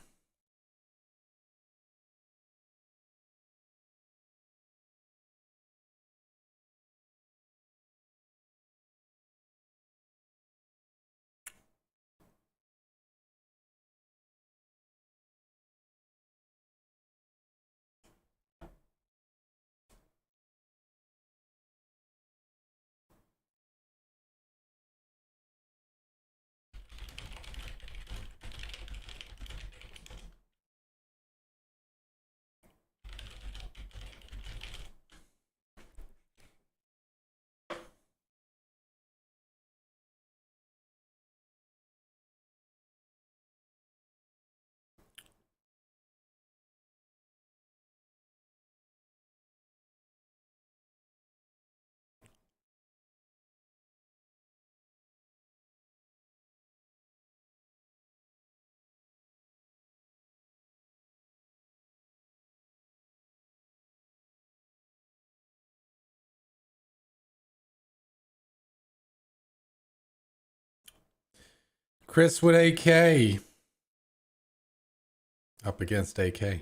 Chris with AK. Up against AK.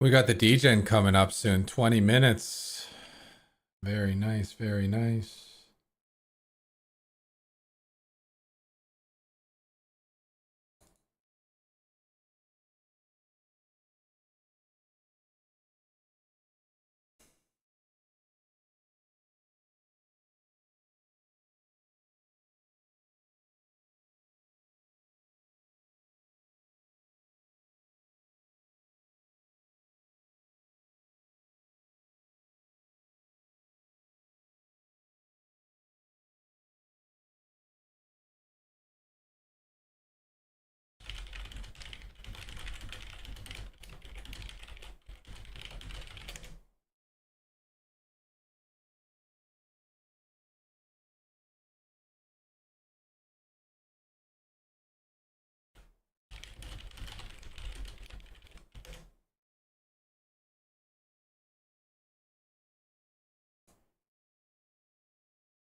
We got the DJing coming up soon. 20 minutes. Very nice, very nice.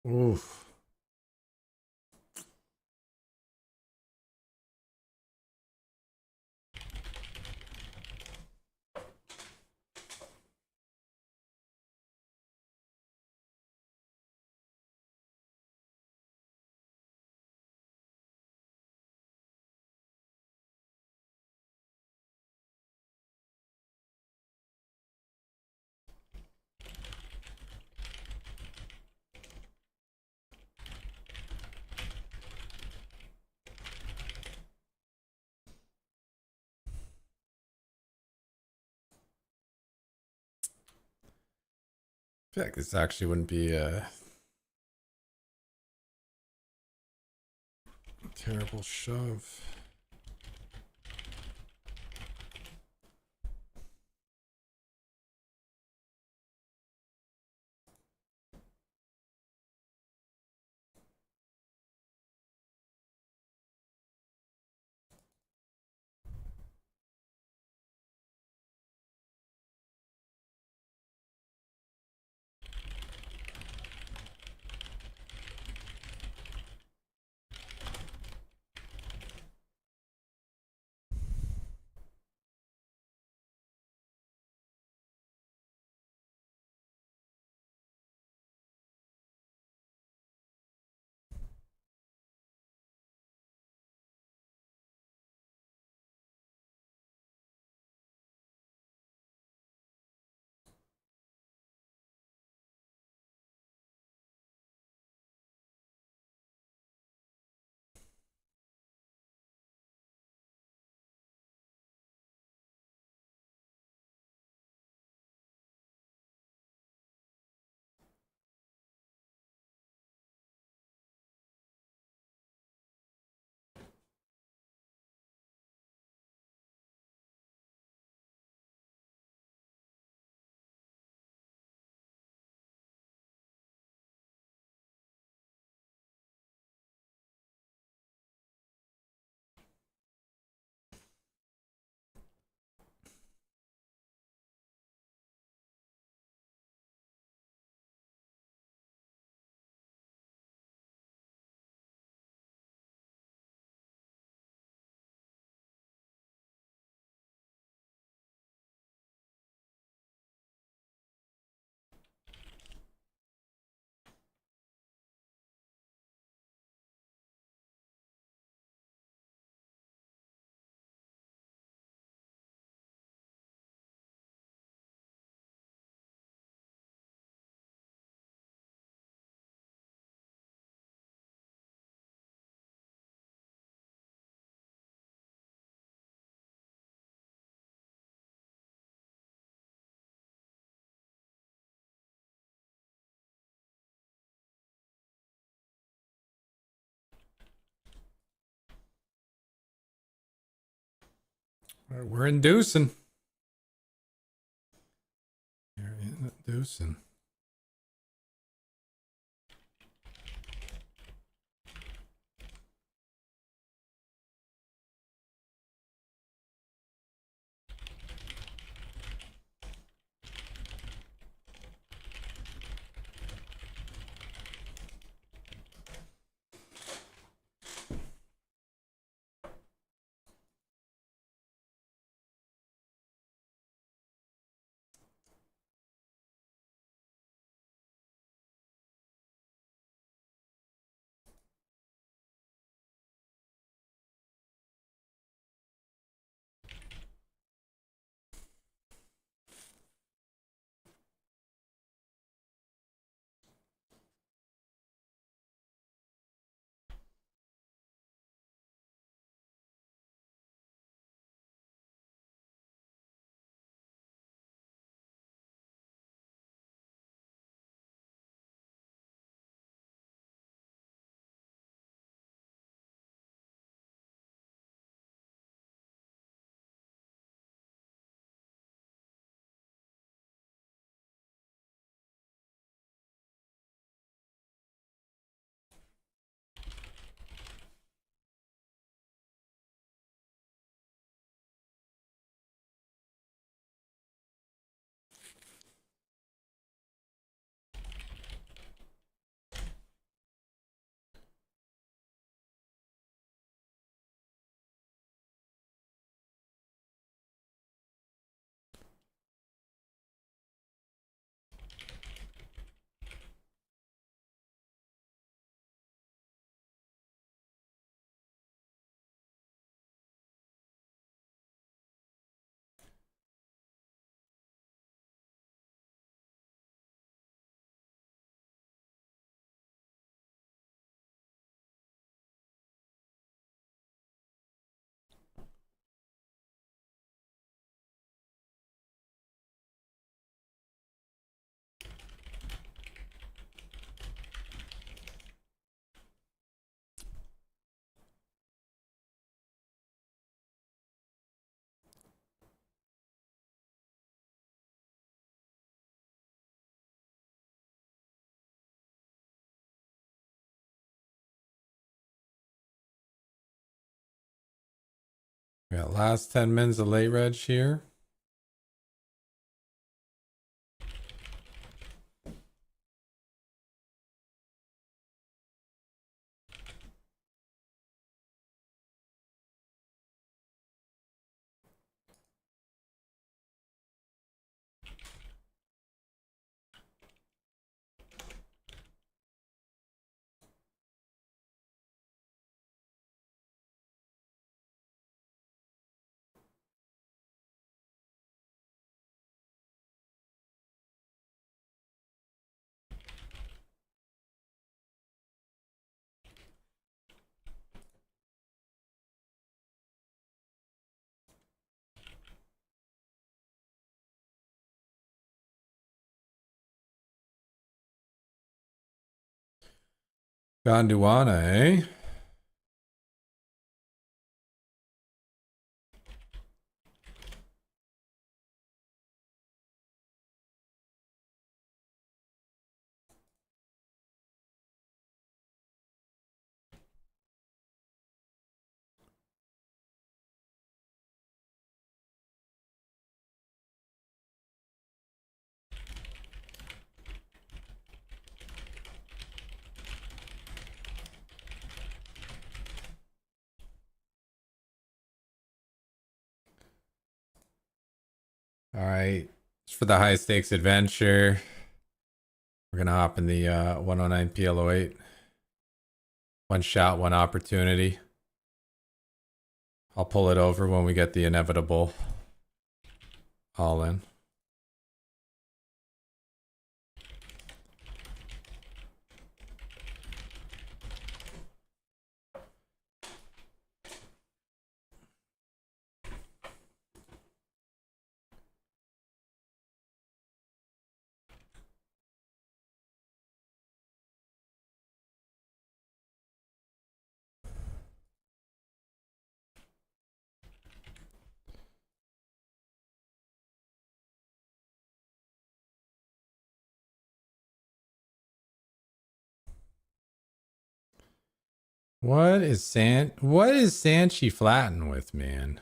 Oof. I feel like this actually wouldn't be a terrible shove. All right, we're inducing. We're inducing. We got last 10 minutes of late reg here. Gondwana, eh? All right. It's for the high stakes adventure. We're going to hop in the 109 PL08. One shot, one opportunity. I'll pull it over when we get the inevitable all in. What is Sanchi flatting with, man?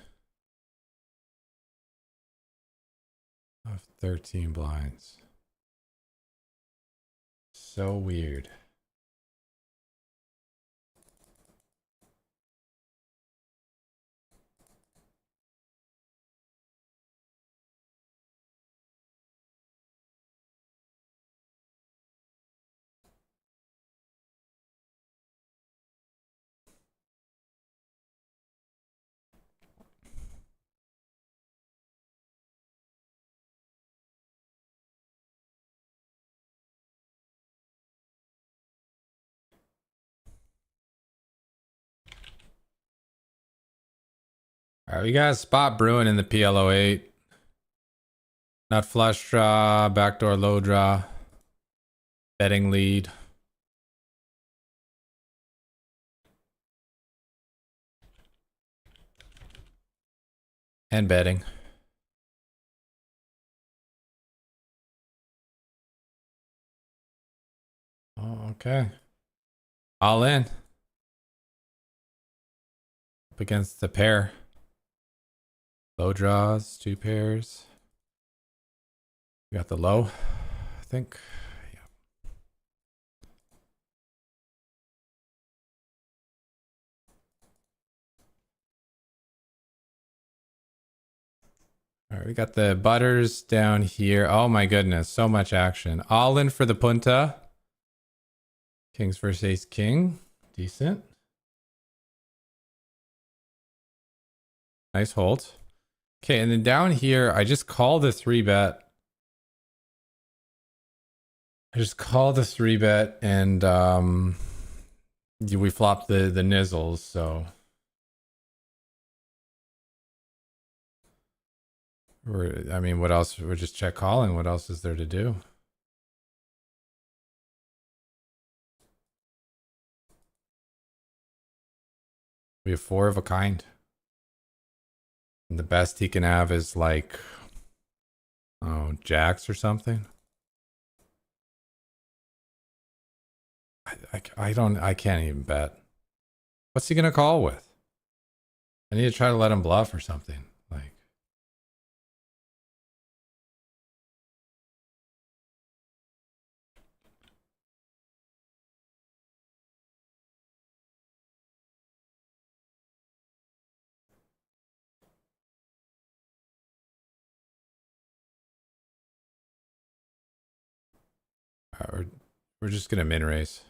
Of 13 blinds. So weird. All right, we got a spot brewing in the PL08. Nut flush draw, backdoor low draw, betting lead. And betting. Oh, okay. All in. Up against the pair. Low draws, two pairs. We got the low, I think. Yeah. All right, we got the butters down here. Oh my goodness, so much action. All in for the punta. Kings versus ace king. Decent. Nice hold. Okay, and then down here, I just call the 3-bet. I just call the 3-bet and we flop the nizzles, so I mean, what else? We're just check calling. What else is there to do? We have 4 of a kind. And the best he can have is like, oh, jacks or something. I can't even bet. What's he gonna call with? I need to try to let him bluff or something. Like, we're just gonna min raise.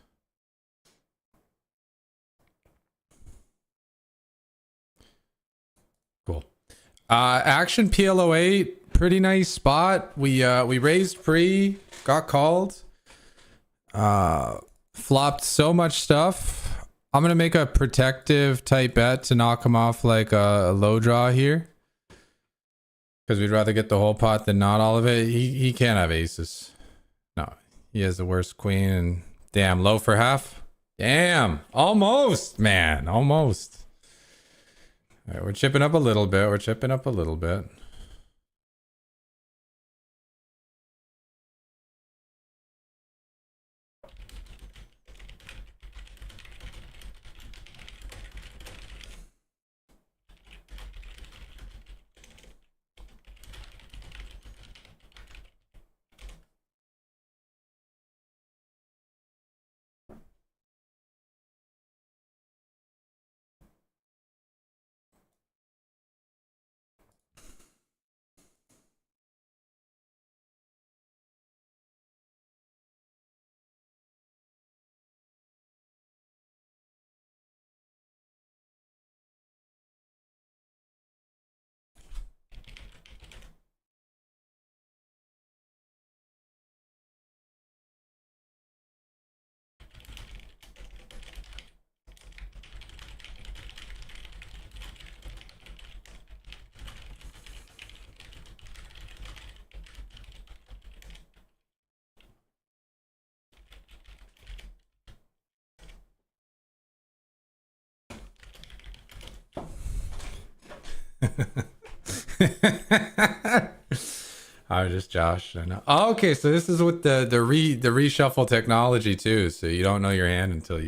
Cool. Action PLO8, pretty nice spot. We raised pre, got called. Flopped so much stuff. I'm gonna make a protective type bet to knock him off like a low draw here. Because we'd rather get the whole pot than not all of it. He can't have aces. No, he has the worst queen and damn, low for half. Damn, almost, man, almost. All right, we're chipping up a little bit. We're chipping up a little bit. I was just Josh. I know. Oh, okay, so this is with the reshuffle technology too. So you don't know your hand until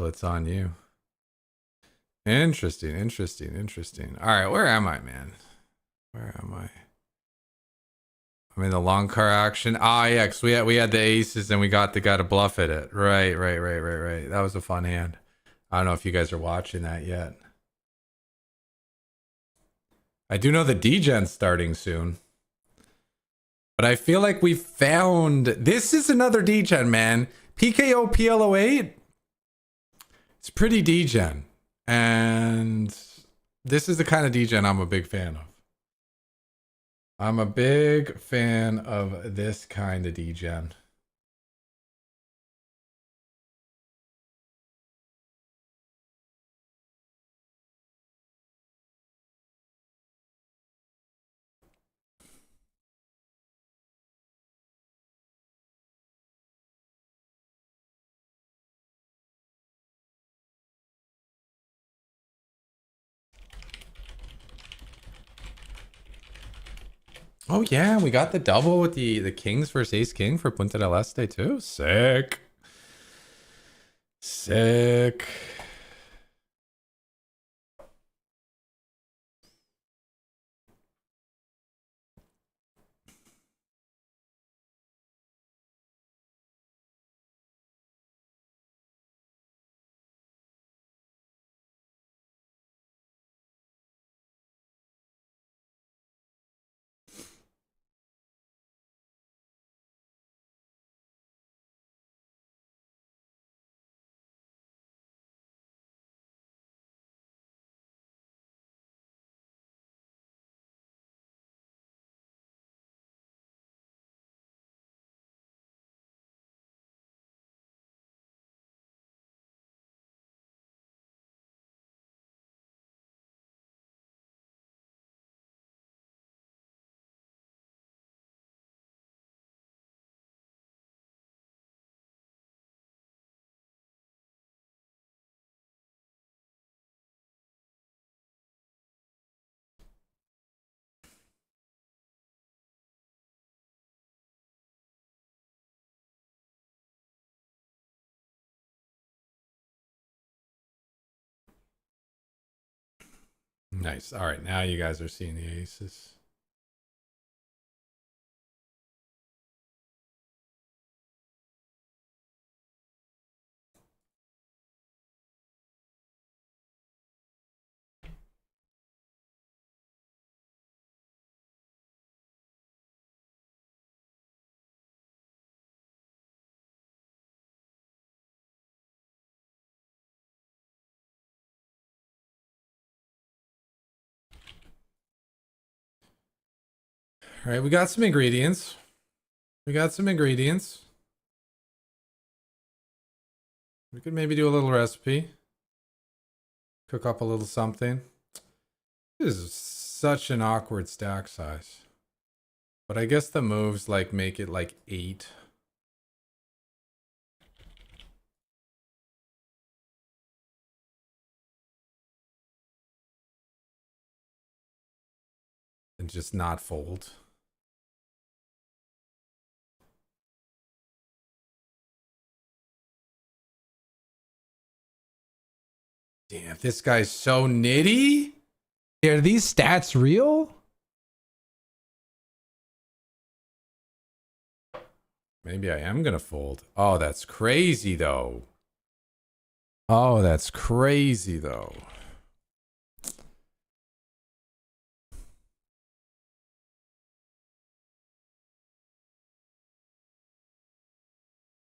it's on you. Interesting, interesting, interesting. All right, where am I, man? Where am I? I'm in the long car action. Ah, yeah, because we had the aces and we got the guy to bluff at it. Right. That was a fun hand. I don't know if you guys are watching that yet. I do know the D-Gen's starting soon. But I feel like we found... This is another D-Gen, man. PKO PLO8. It's pretty D-Gen. And this is the kind of D-Gen I'm a big fan of. I'm a big fan of this kind of D-Gen. Oh yeah, we got the double with the kings versus ace king for Punta del Este too. Sick. Sick. Nice. All right, now you guys are seeing the aces. All right, we got some ingredients. We got some ingredients. We could maybe do a little recipe. Cook up a little something. This is such an awkward stack size. But I guess the moves like make it like 8. And just not fold. Damn, this guy's so nitty. Are these stats real? Maybe I am gonna fold. Oh, that's crazy though. Oh, that's crazy though.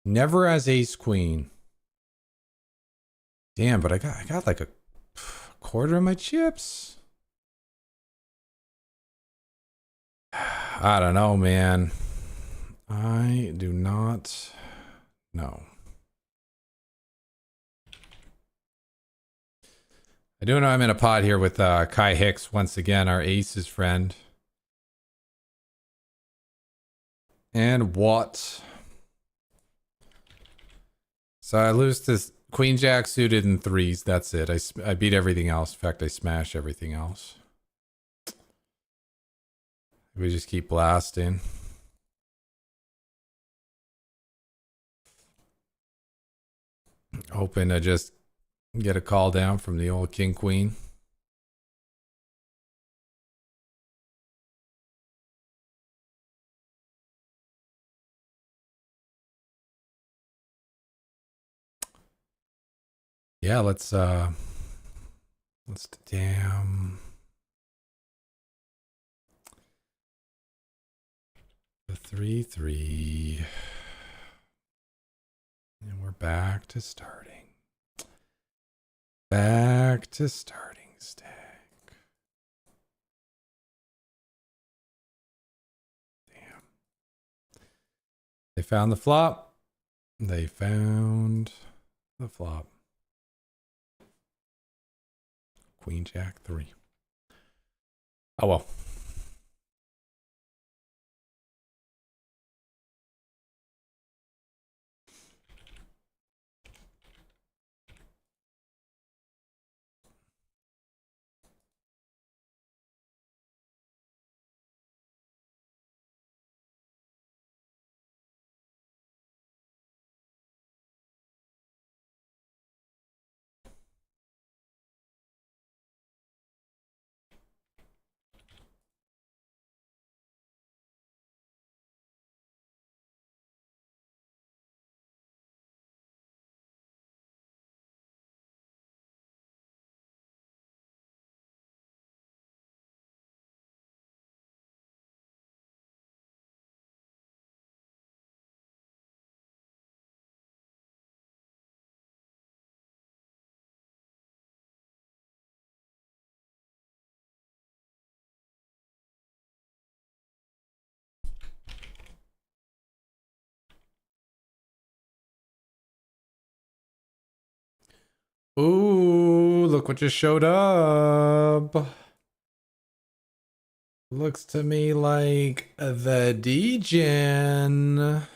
Never as ace queen. Damn, but I got like a quarter of my chips. I don't know, man. I do not know. I do know I'm in a pot here with Kai Hicks once again, our aces friend. And what? So I lose to Queen Jack suited in 3s. That's it. I beat everything else. In fact, I smash everything else. We just keep blasting. Hoping to just get a call down from the old King Queen. Yeah, let's damn the 3-3. And we're back to starting. Back to starting stack. Damn. They found the flop. They found the flop. Queen Jack 3. Oh well. Ooh, look what just showed up. Looks to me like the D-Gen.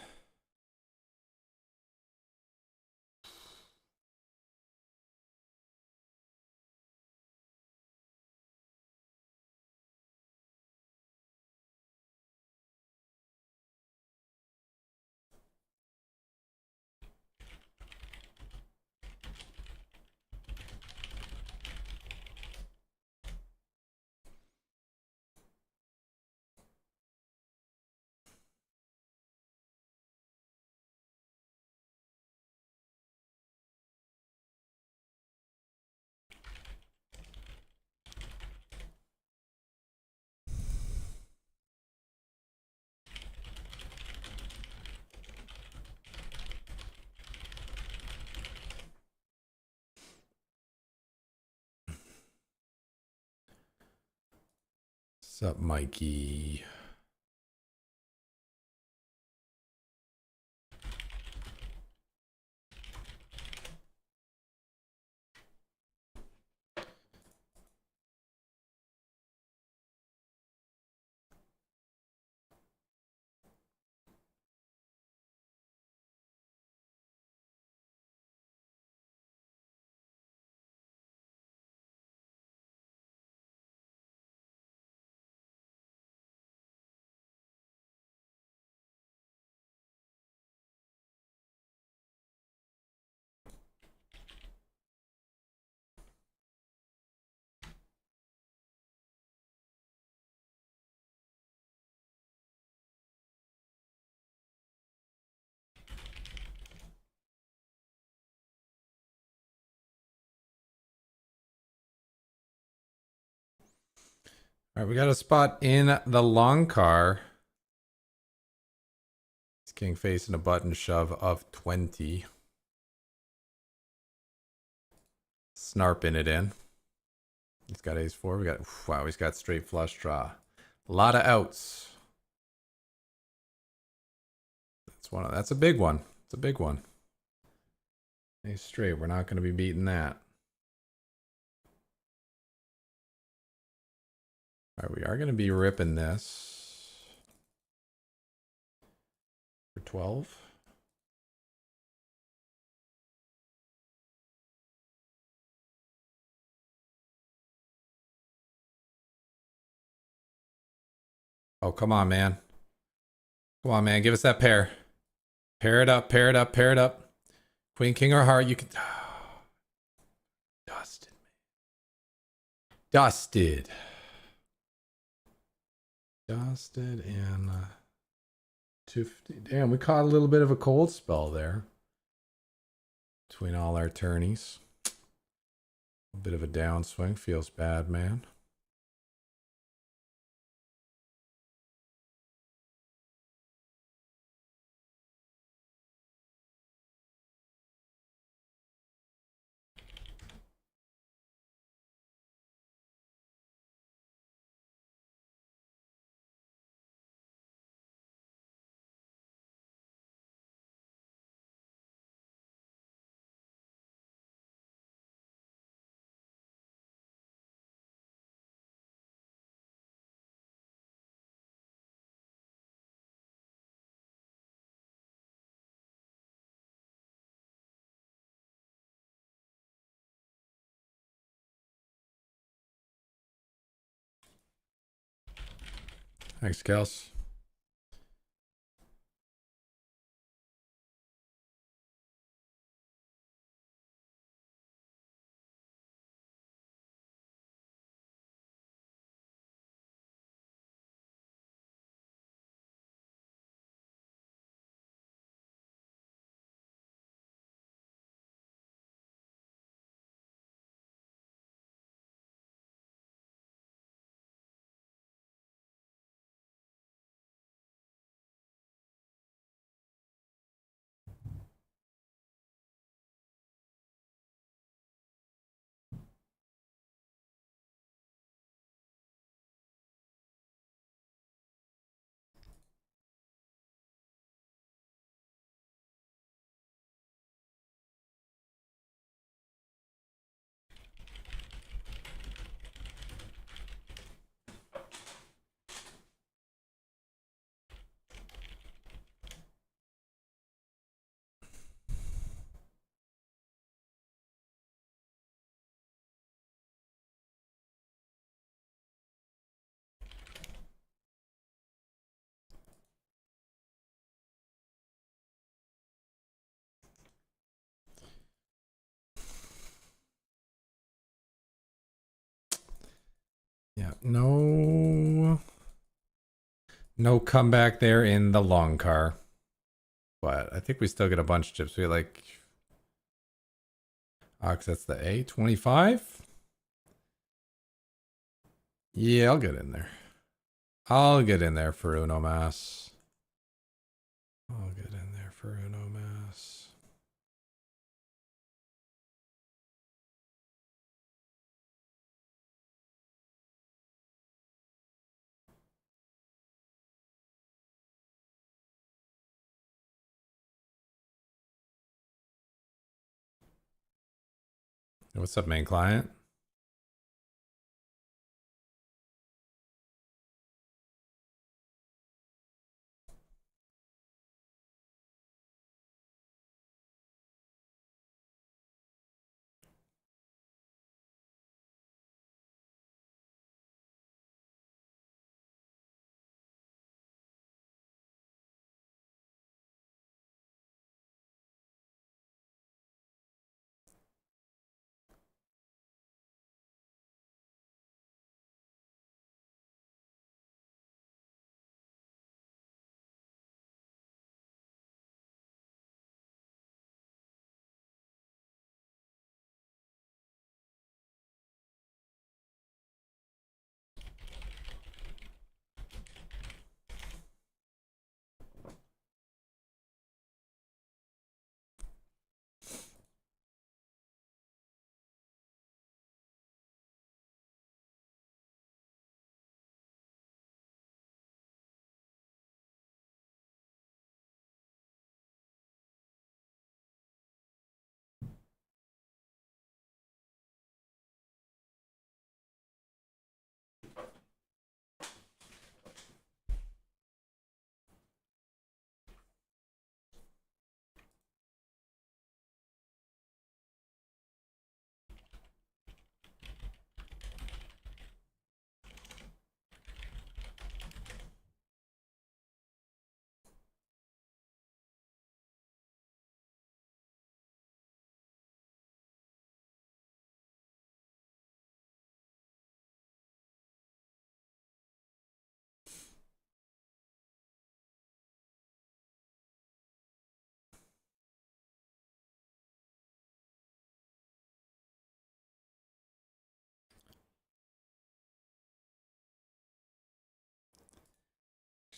What's up, Mikey? All right, we got a spot in the long car. He's king facing a button shove of 20. Snarping it in. He's got ace 4. We got, wow, he's got straight flush draw. A lot of outs. That's a big one. It's a big one. Ace straight. We're not going to be beating that. All right, we are going to be ripping this for 12. Oh, come on, man. Come on, man. Give us that pair. Pair it up, pair it up, pair it up. Queen, king, or heart. You can... Dusted, man. Dusted. Dusted and 250. Damn, we caught a little bit of a cold spell there. Between all our tourneys. A bit of a downswing. Feels bad, man. Thanks, Kels. Yeah, no comeback there in the long car. But I think we still get a bunch of chips. We like... Ox, that's the A. 25? Yeah, I'll get in there. I'll get in there for Uno Mas. I'll get in there for Uno Mas. What's up, main client?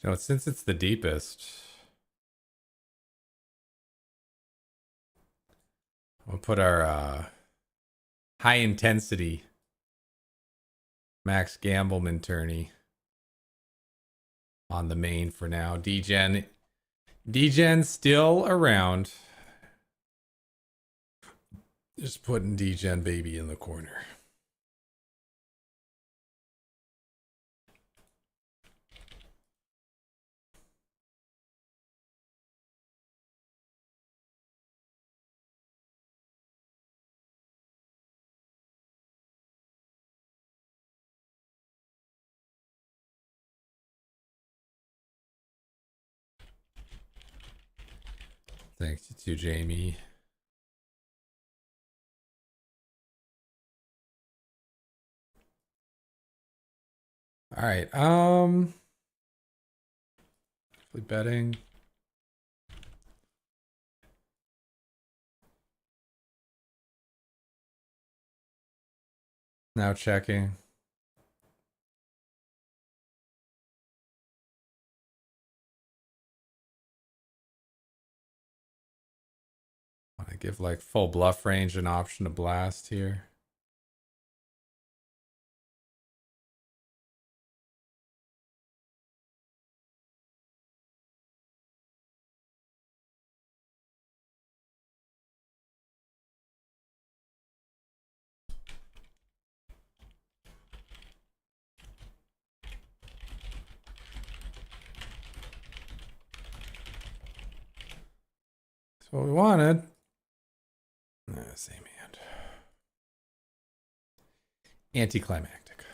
You know, since it's the deepest, we'll put our high intensity Max Gambleman tourney on the main for now. Degen still around. Just putting Degen baby in the corner. Thanks to Jamie. All right. Betting. Now checking. Want to give like full bluff range an option to blast here. That's what we wanted. Same hand. Anticlimactic.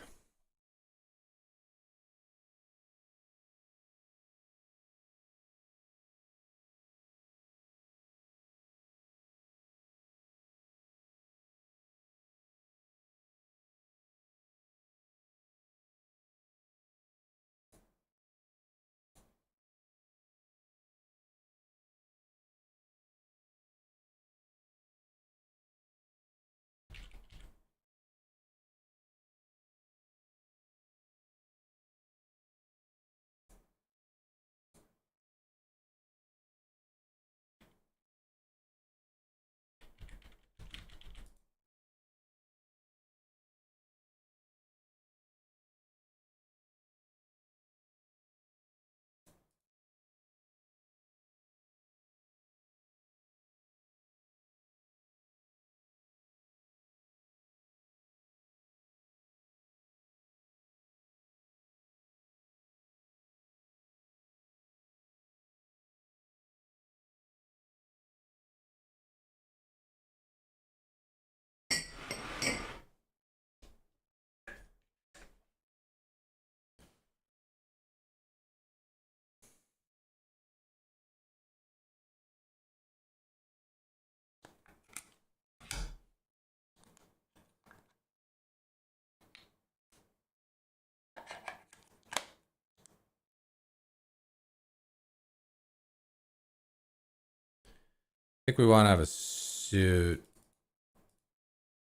think we want to have a suit.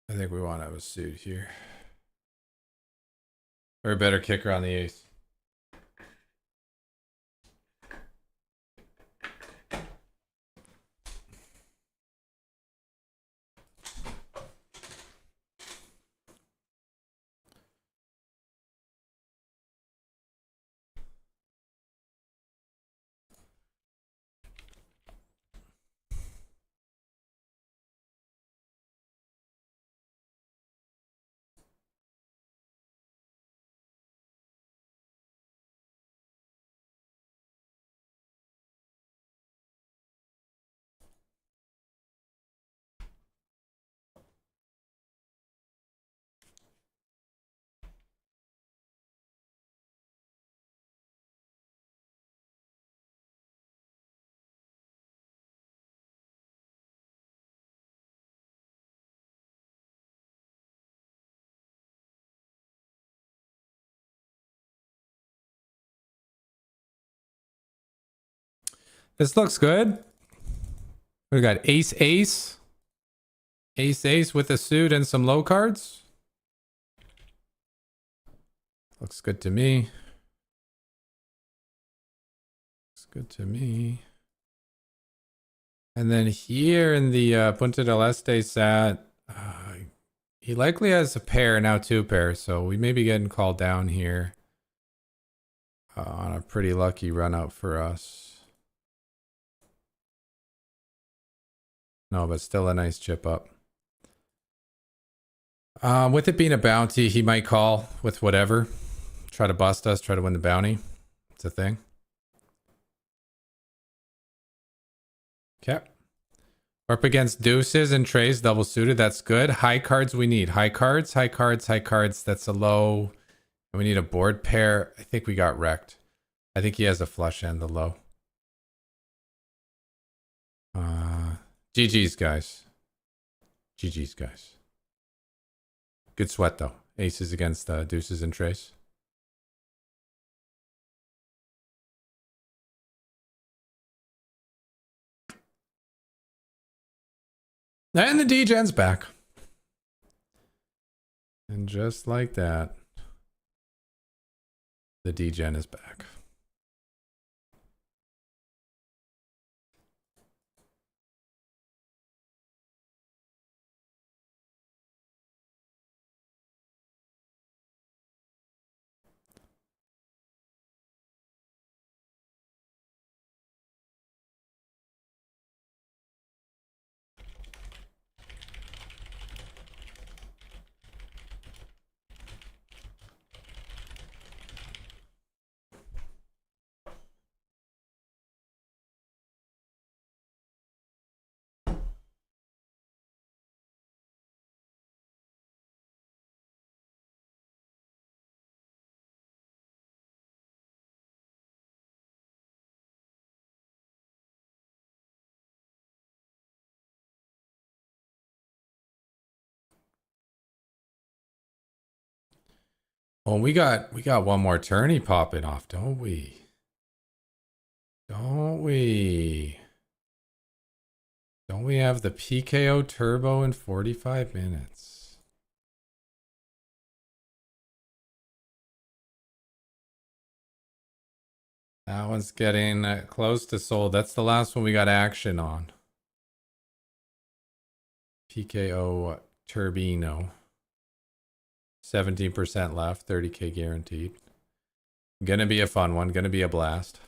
I think we want to have a suit here. Or a better kicker on the ace. This looks good. We got ace, ace. Ace, ace with a suit and some low cards. Looks good to me. Looks good to me. And then here in the Punta del Este sat, he likely has a pair, now two pairs. So we may be getting called down here on a pretty lucky run out for us. No, but still a nice chip up. With it being a bounty, he might call with whatever. Try to bust us, try to win the bounty. It's a thing. Okay. We're up against deuces and trays, double suited. That's good. High cards we need. High cards, high cards, high cards. That's a low. And we need a board pair. I think we got wrecked. I think he has a flush and the low. GG's, guys. GG's, guys. Good sweat, though. Aces against deuces and trays. And the D-Gen's back. And just like that, the D-Gen is back. Oh, we got one more tourney popping off, don't we? Don't we? Don't we have the PKO Turbo in 45 minutes? That one's getting close to sold. That's the last one we got action on. PKO Turbino. 17% left, 30K guaranteed. Gonna be a fun one, gonna be a blast.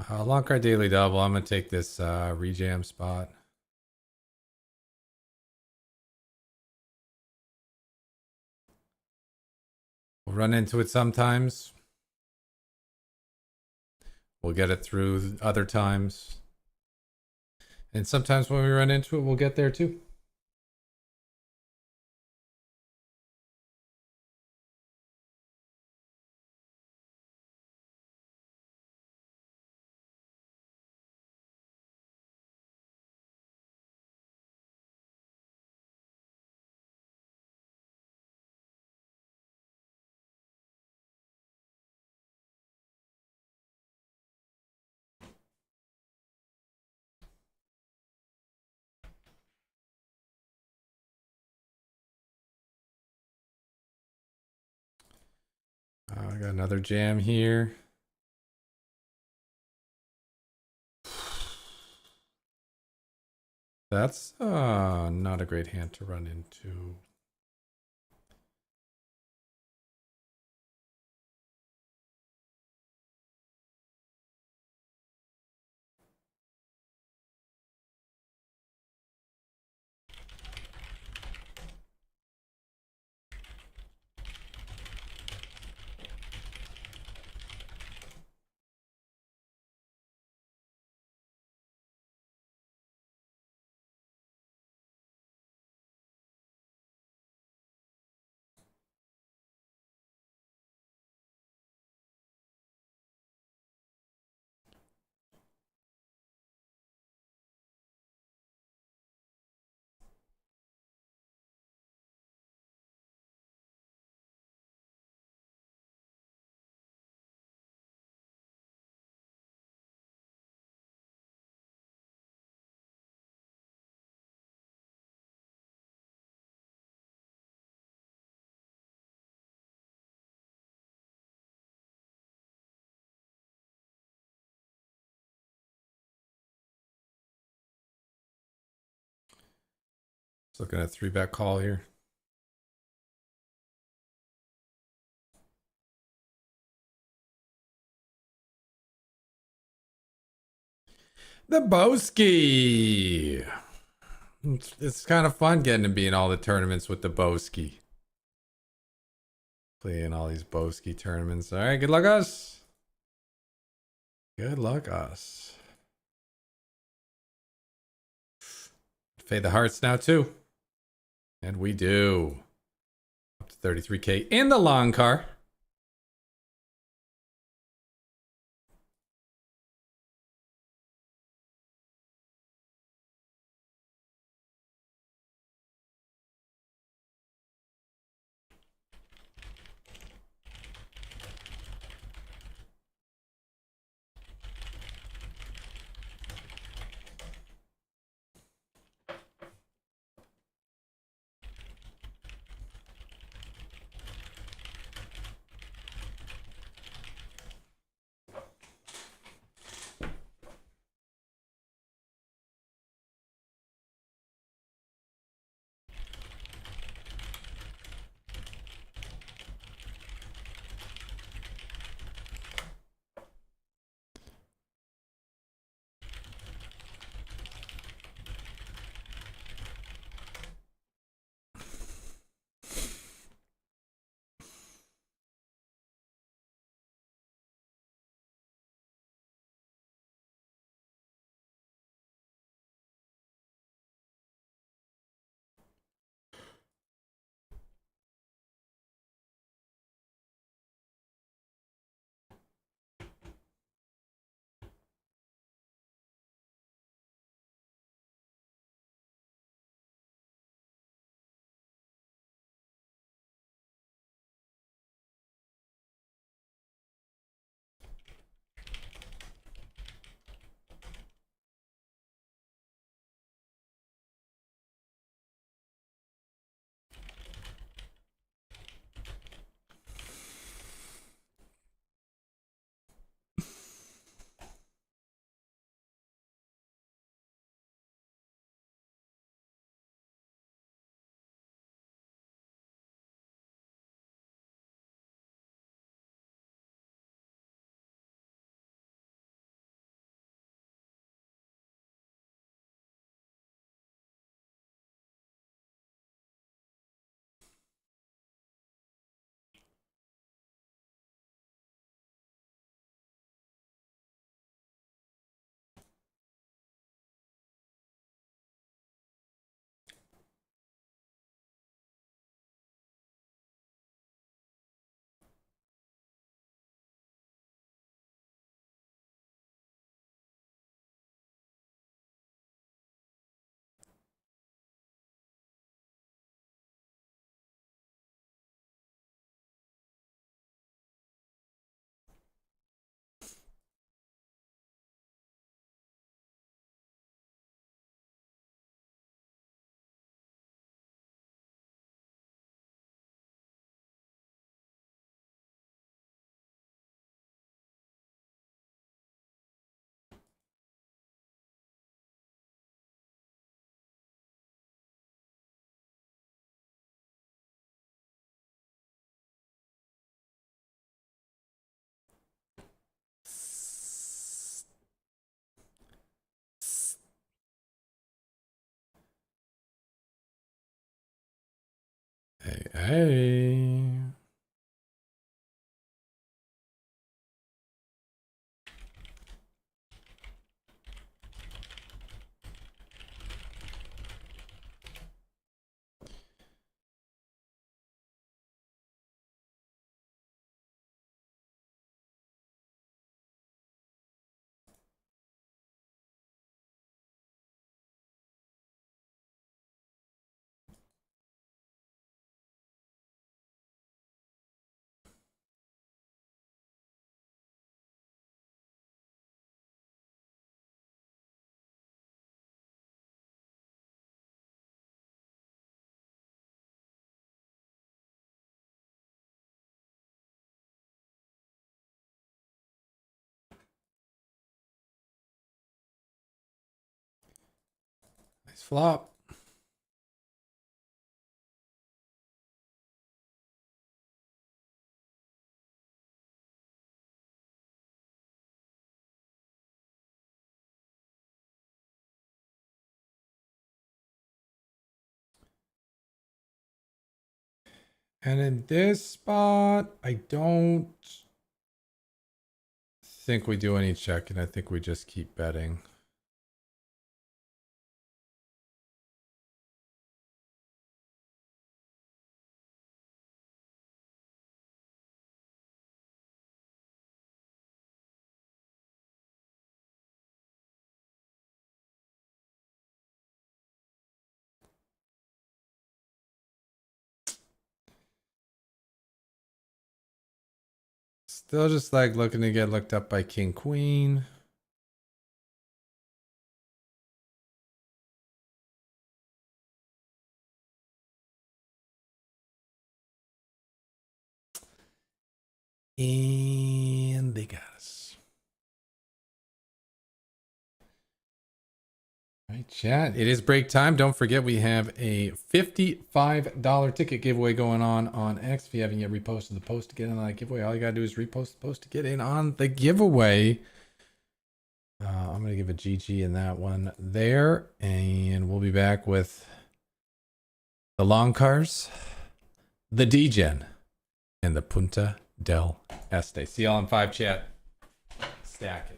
Long card daily double. I'm gonna take this rejam spot. We'll run into it sometimes. We'll get it through other times. And sometimes when we run into it, we'll get there too. I got another jam here. That's not a great hand to run into. Just looking at 3-bet call here. The Boski. It's kind of fun getting to be in all the tournaments with the Boski. Playing all these Boski tournaments. All right, good luck us. Good luck us. Fade the hearts now too. And we do. Up to 33K in the long car. Hey. Nice flop. And in this spot, I don't think we do any checking. I think we just keep betting. Still just like looking to get looked up by King Queen. And they got us. All right, chat. It is break time. Don't forget we have a $55 ticket giveaway going on X. If you haven't yet reposted the post to get in on that giveaway, all you gotta do is repost the post to get in on the giveaway. I'm gonna give a GG in that one there, and we'll be back with the long cars, the DGen, and the Punta del Este. See y'all in 5 chat. Stack it.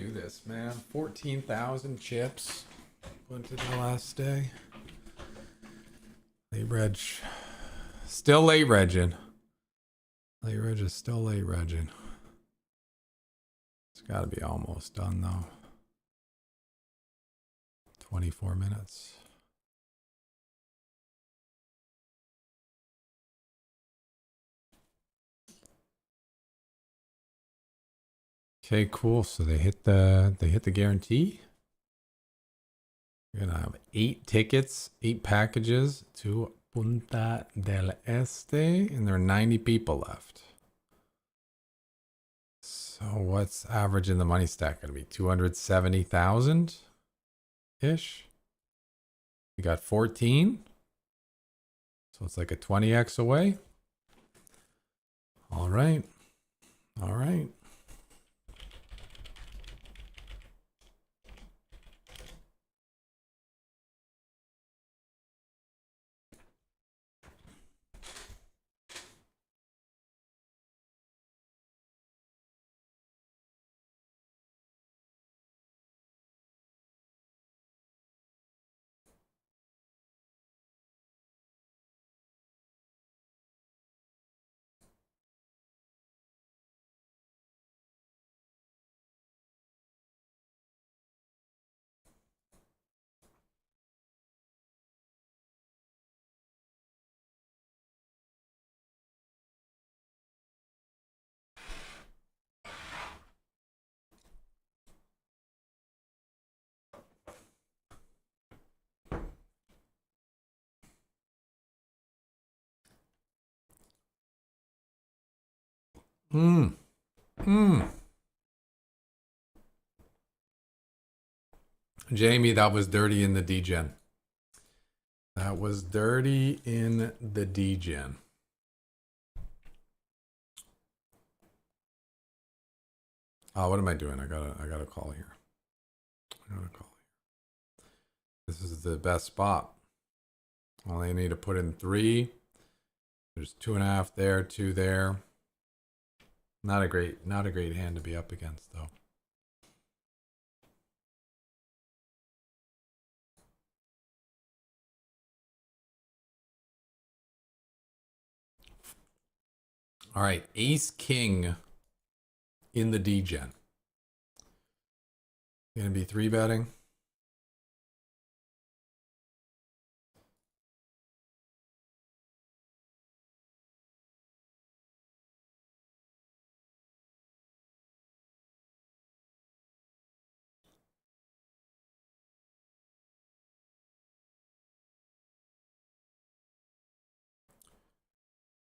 do this, man. 14,000 chips went to the last day. Late reg. Still late regging. Late reg is still late regging. It's got to be almost done though. 24 minutes. Okay, cool. So they hit the guarantee. We're gonna have 8 tickets, 8 packages to Punta del Este, and there are 90 people left. So what's average in the money stack gonna be? 270,000 ish. We got 14, so it's like a 20x away. All right, all right. Jamie, that was dirty in the DGen. That was dirty in the DGen. Oh, what am I doing? I got a call here. This is the best spot. Only need to put in 3. There's 2.5 there, 2 there. Not a great hand to be up against though. All right, Ace King in the DGen. Gonna be 3 betting.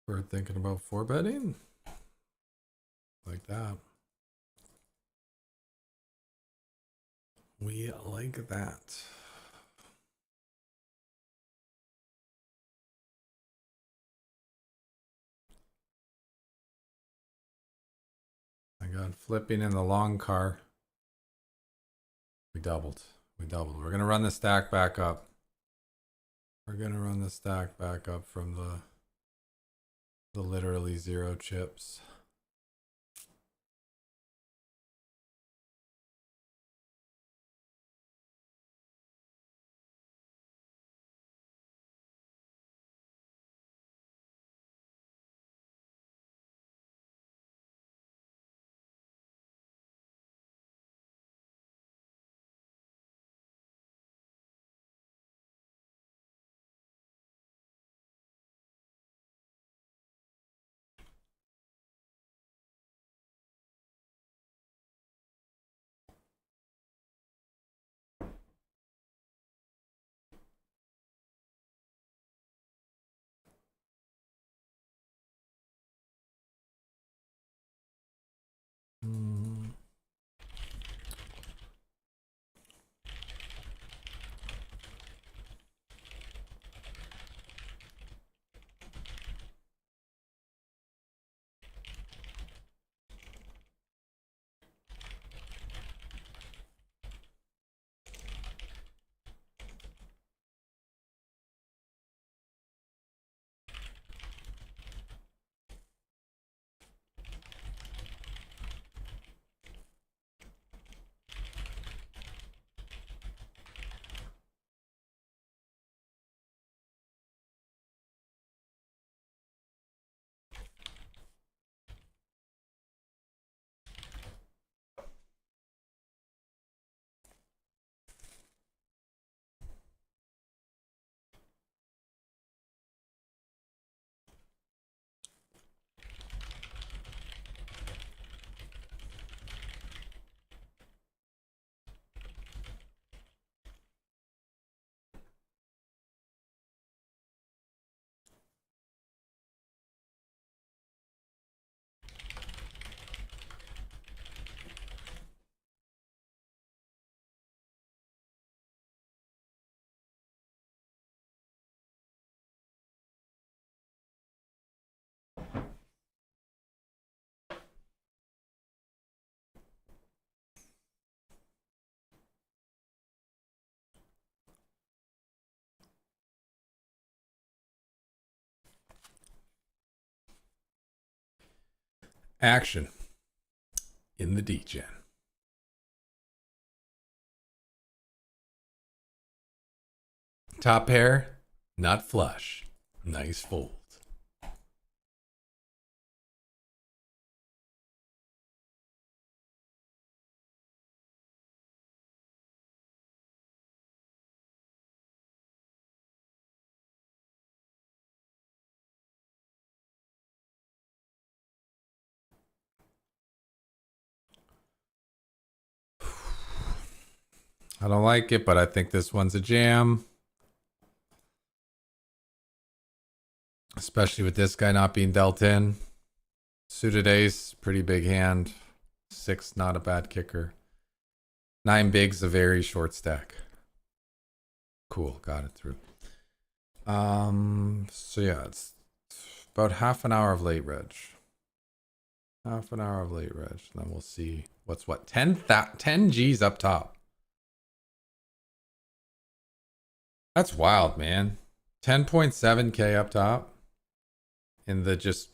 We're thinking about 4 betting like that. We like that. I got flipping in the long car. We doubled. We're gonna run the stack back up. From the literally 0 chips. Action in the D-Gen. Top pair, not flush. Nice fold. I don't like it, but I think this one's a jam. Especially with this guy not being dealt in. Suited ace, pretty big hand. 6, not a bad kicker. 9 big's a very short stack. Cool, got it through. So yeah, it's about half an hour of late reg. Half an hour of late reg. And then we'll see what's what. 10 G's up top. That's wild, man. 10.7K up top. In the just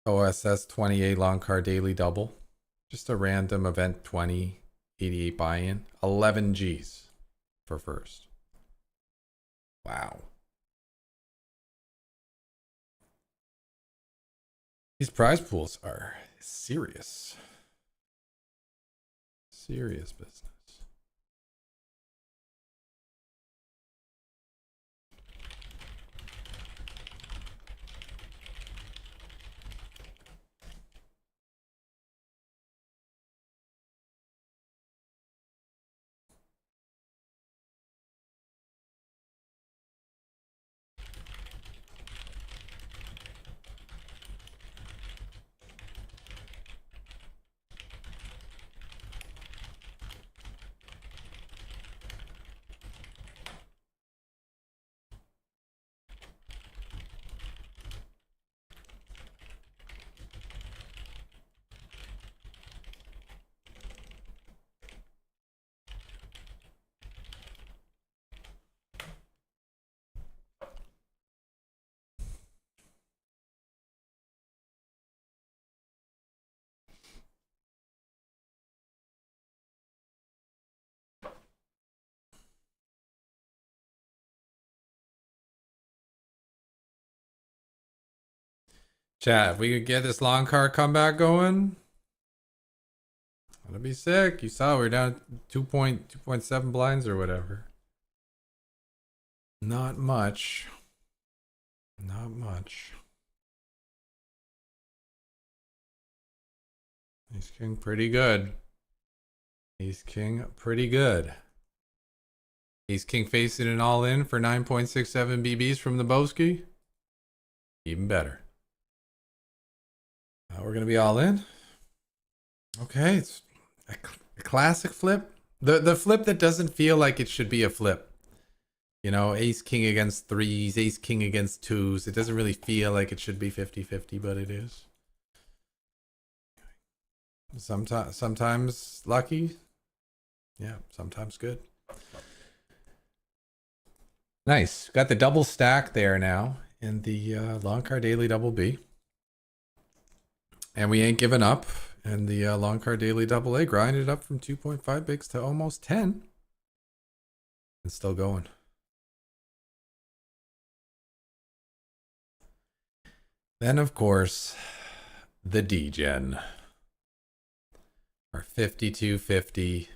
OSS 28 long card daily double. Just a random event 20, 88 buy-in. 11 G's for first. Wow. These prize pools are serious. Serious business. Chat, if we could get this long card comeback going, that'd be sick. You saw we're down 2.7 blinds or whatever. Not much. Not much. Ace King pretty good. Ace King pretty good. Ace King facing an all in for 9.67 BBs from the Boski. Even better. We're going to be all in. Okay, it's a classic flip. The flip that doesn't feel like it should be a flip. You know, ace king against 3s, ace king against 2s. It doesn't really feel like it should be 50-50, but it is. Sometimes lucky. Yeah, sometimes good. Nice. Got the double stack there now in the long card daily double B. And we ain't giving up. And the long card daily double A grinded up from 2.5 bigs to almost 10. And still going. Then, of course, the D-Gen. Our 5250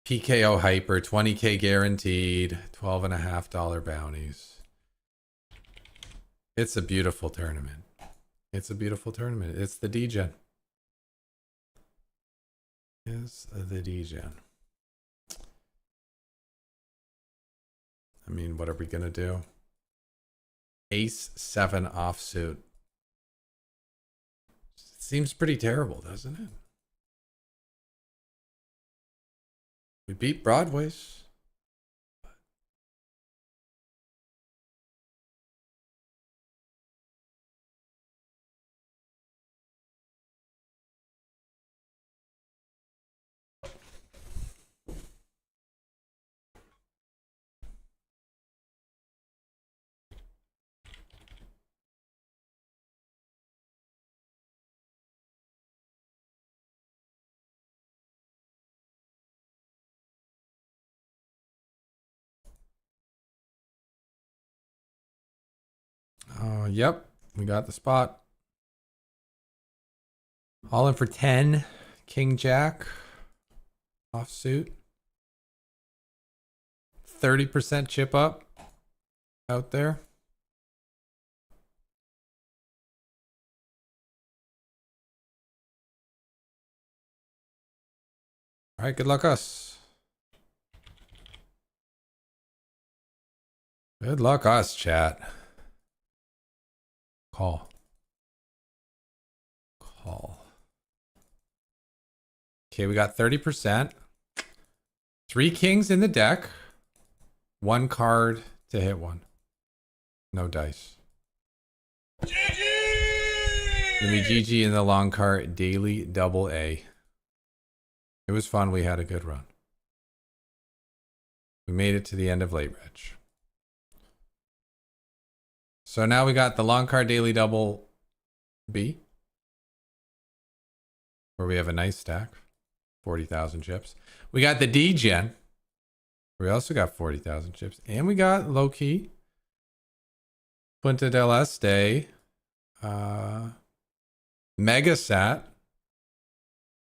PKO Hyper, 20K guaranteed, $12.50 bounties. It's a beautiful tournament. It's a beautiful tournament. It's the D-Gen. It's the D-Gen. I mean, what are we going to do? Ace 7 offsuit. Seems pretty terrible, doesn't it? We beat Broadway's. Yep, we got the spot. All in for 10. King Jack. Offsuit. 30% chip up out there. All right, good luck us. Good luck us, chat. Call. Okay, we got 30%. 3 kings in the deck. 1 card to hit one. No dice. Gonna be GG in the long cart daily double A. It was fun. We had a good run. We made it to the end of late reg. So now we got the long card daily double B, where we have a nice stack, 40,000 chips. We got the D-Gen. We also got 40,000 chips. And we got low key Punta del Este Megasat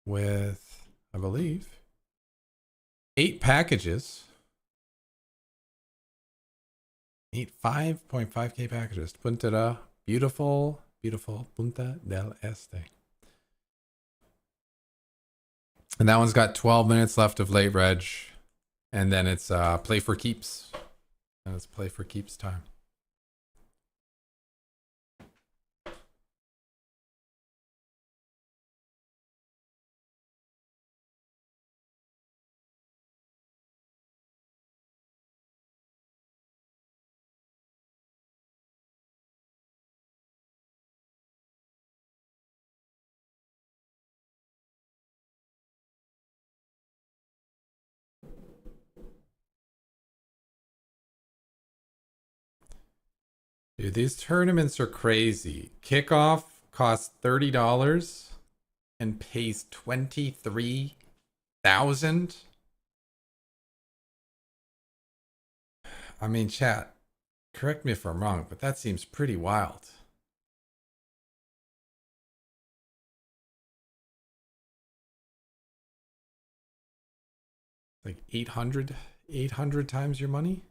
with, I believe, 8 packages. 5.5k packages. Beautiful Punta del Este. And that one's got 12 minutes left of late reg. And then it's play for keeps. And it's play for keeps time. Dude, these tournaments are crazy. Kickoff costs $30 and pays 23,000. I mean, chat, correct me if I'm wrong, but that seems pretty wild. Like 800 times your money?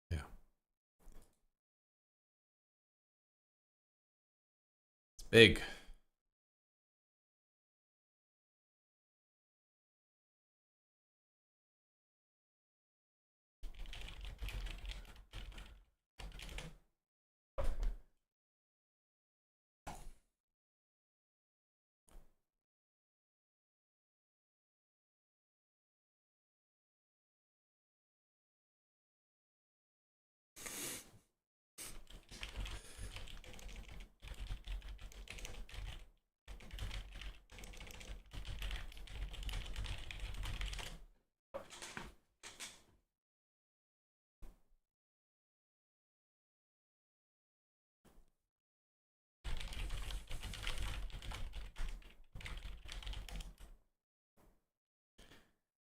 Yeah. It's big.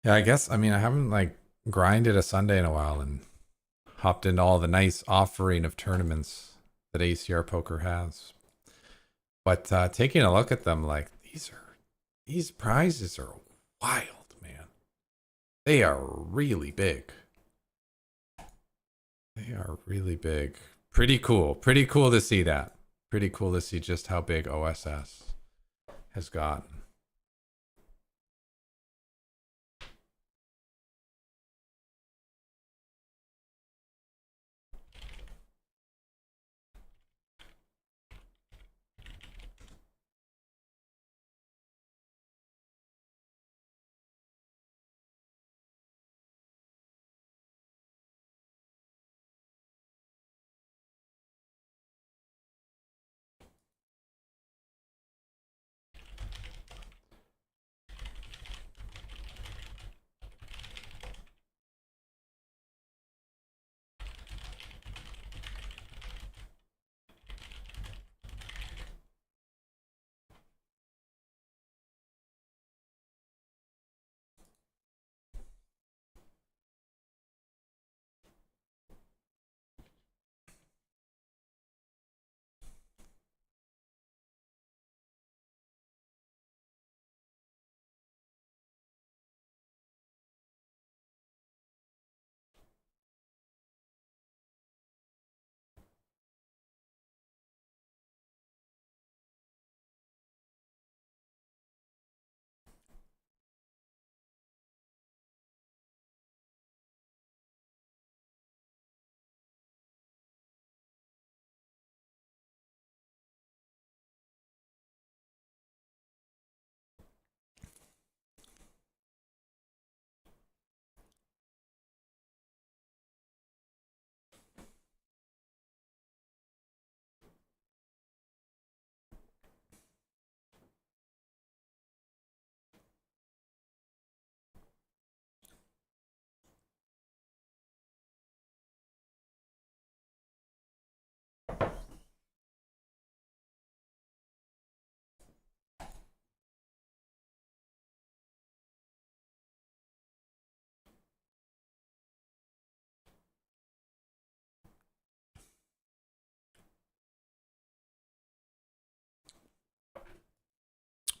Yeah, I guess, I mean, I haven't like grinded a Sunday in a while and hopped into all the nice offering of tournaments that ACR Poker has. But taking a look at them, like these prizes are wild, man. They are really big. They are really big. Pretty cool. Pretty cool to see that. Pretty cool to see just how big OSS has gotten.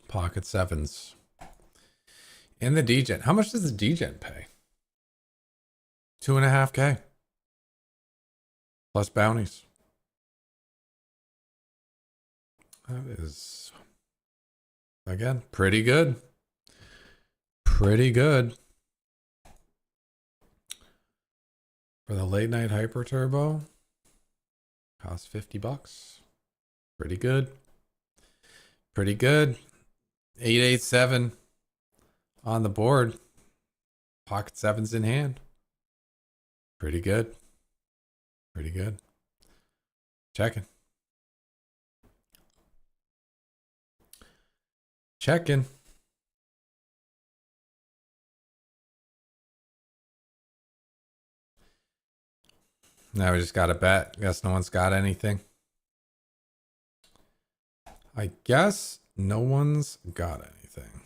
Pocket sevens. And the degen. How much does the degen pay? 2.5K. Plus bounties. That is, again, pretty good. Pretty good. For the late night hyper turbo. Cost $50. Pretty good. Pretty good. 887 on the board. Pocket sevens in hand. Pretty good. Pretty good. Checking. Checking. Now we just got to bet. Guess no one's got anything. I guess no one's got anything.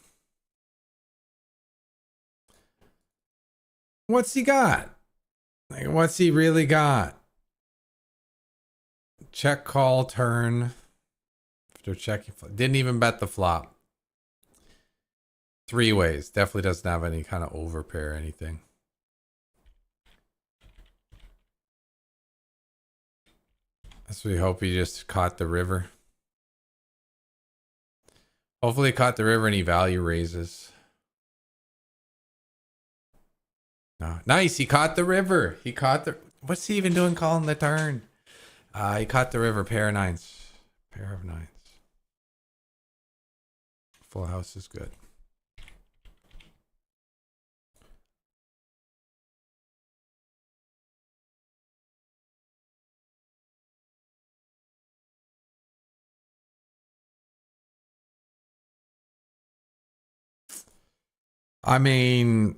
What's he got? Like, what's he really got? Check, call, turn. After checking. Didn't even bet the flop. 3 ways. Definitely doesn't have any kind of overpair or anything. So we hope he just caught the river. Hopefully he caught the river and he value raises. No. Nice, he caught the river. He caught the... What's he even doing calling the turn? He caught the river, pair of nines. Pair of nines. Full house is good. I mean,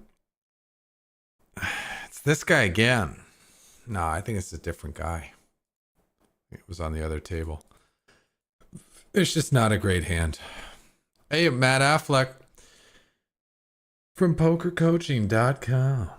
it's this guy again. No, I think it's a different guy. It was on the other table. It's just not a great hand. Hey, Matt Affleck from pokercoaching.com.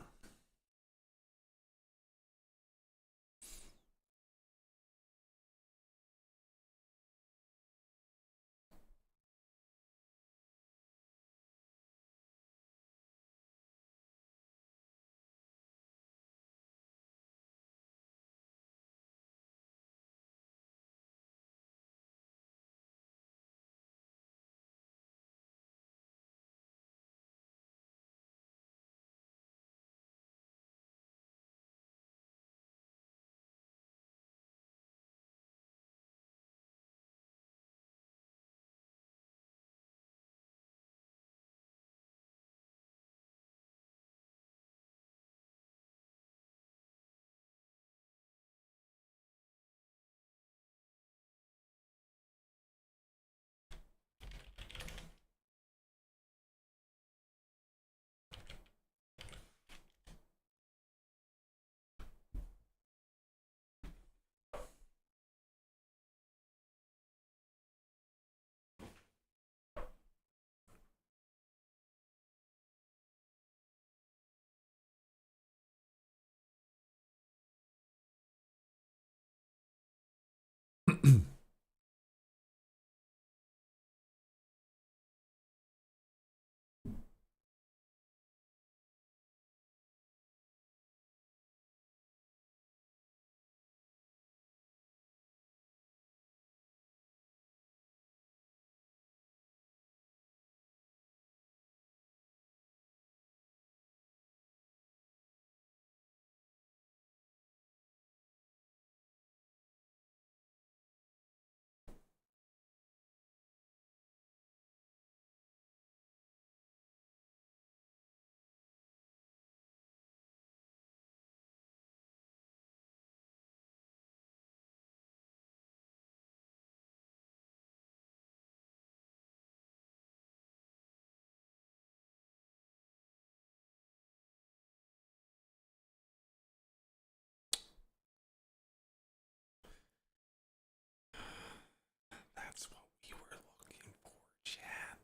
That's what we were looking for, chat.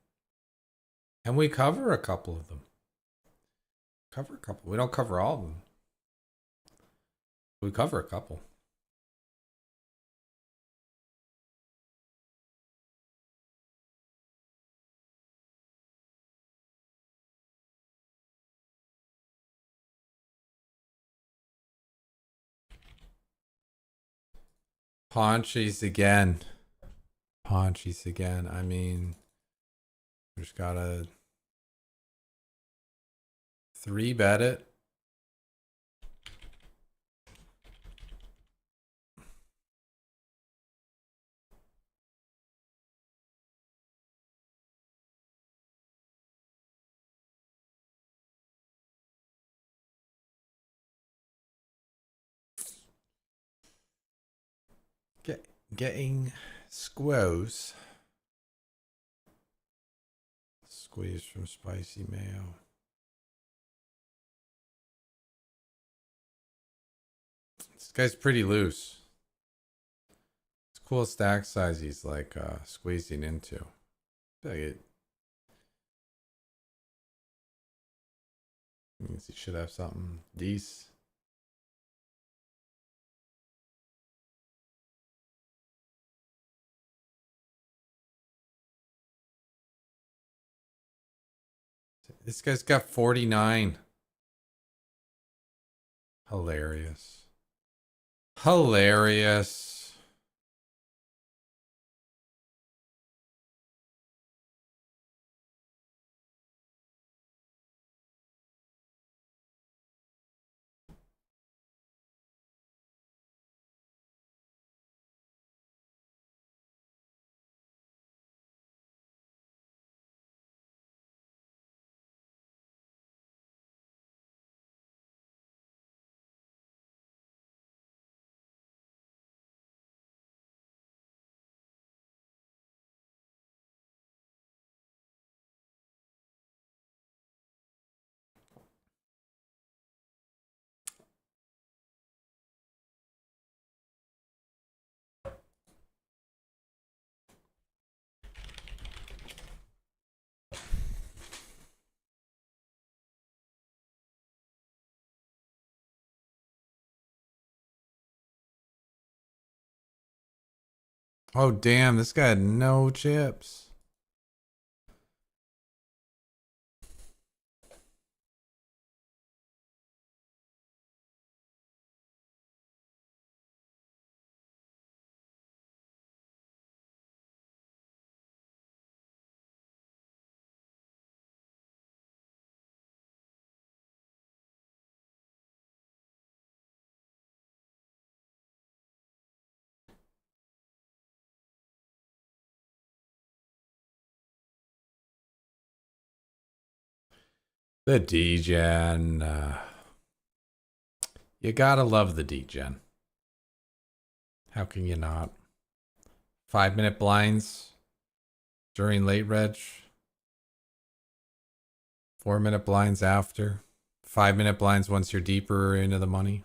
And we cover a couple of them. Cover a couple. We don't cover all of them. We cover a couple. Paunchies again. Paunchies again. I mean, we just gotta 3-bet it. Getting squoze. Squeeze from spicy mayo. This guy's pretty loose. It's cool stack size he's like squeezing into. Like it means he should have something decent. This guy's got 49. Hilarious. Hilarious. Oh, damn. This guy had no chips. The D-Gen. You gotta love the D-Gen. How can you not? 5-minute blinds during late reg. 4-minute blinds after. 5-minute blinds once you're deeper into the money.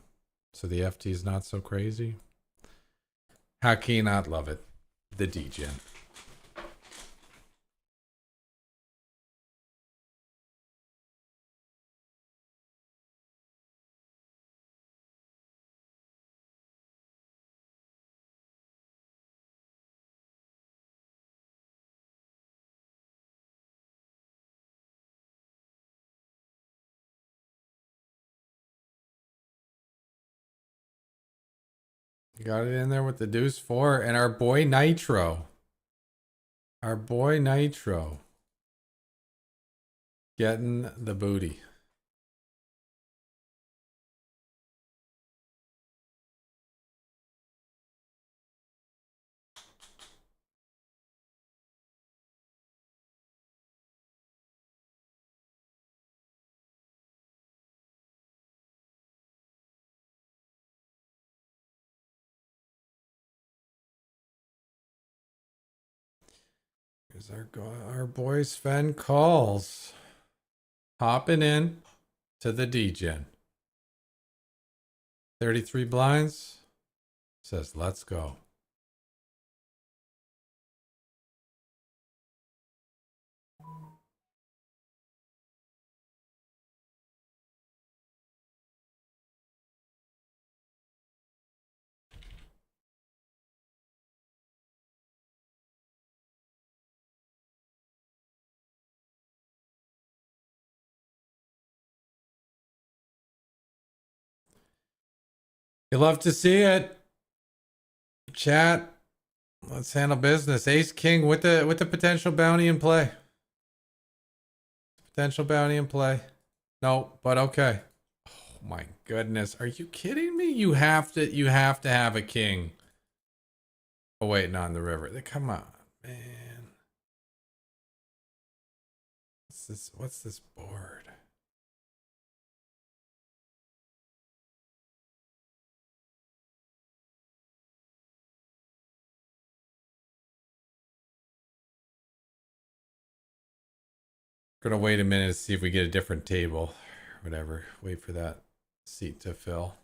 So the FT is not so crazy. How can you not love it? The D-Gen. You got it in there with the deuce 4 and our boy Nitro. Our boy Nitro. Getting the booty. Here's our boy Sven calls. Hopping in to the D-Gen. 33 blinds. Says, let's go. You love to see it. Chat. Let's handle business. Ace King with the potential bounty in play. Potential bounty in play. No, but okay. Oh my goodness. Are you kidding me? You have to have a king. Oh wait, not in the river. Come on, man. What's this board? Gonna wait a minute to see if we get a different table. Whatever. Wait for that seat to fill.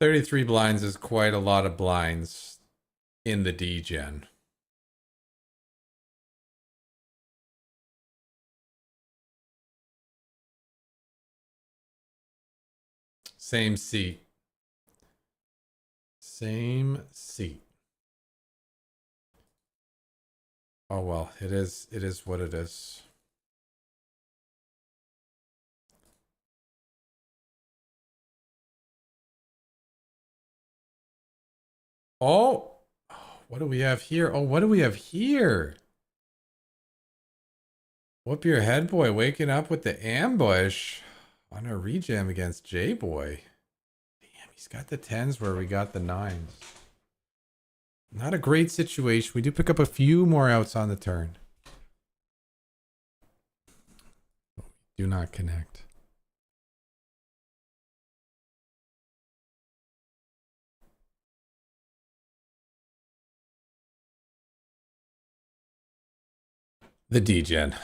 $33 blinds is quite a lot of blinds in the D-Gen. Same seat. Same seat. Oh well, it is what it is. Oh, what do we have here? Oh, what do we have here? Whoop your head, boy, waking up with the ambush on a rejam against J-Boy. Damn, he's got the 10s where we got the 9s. Not a great situation. We do pick up a few more outs on the turn. Do not connect. The D-Gen.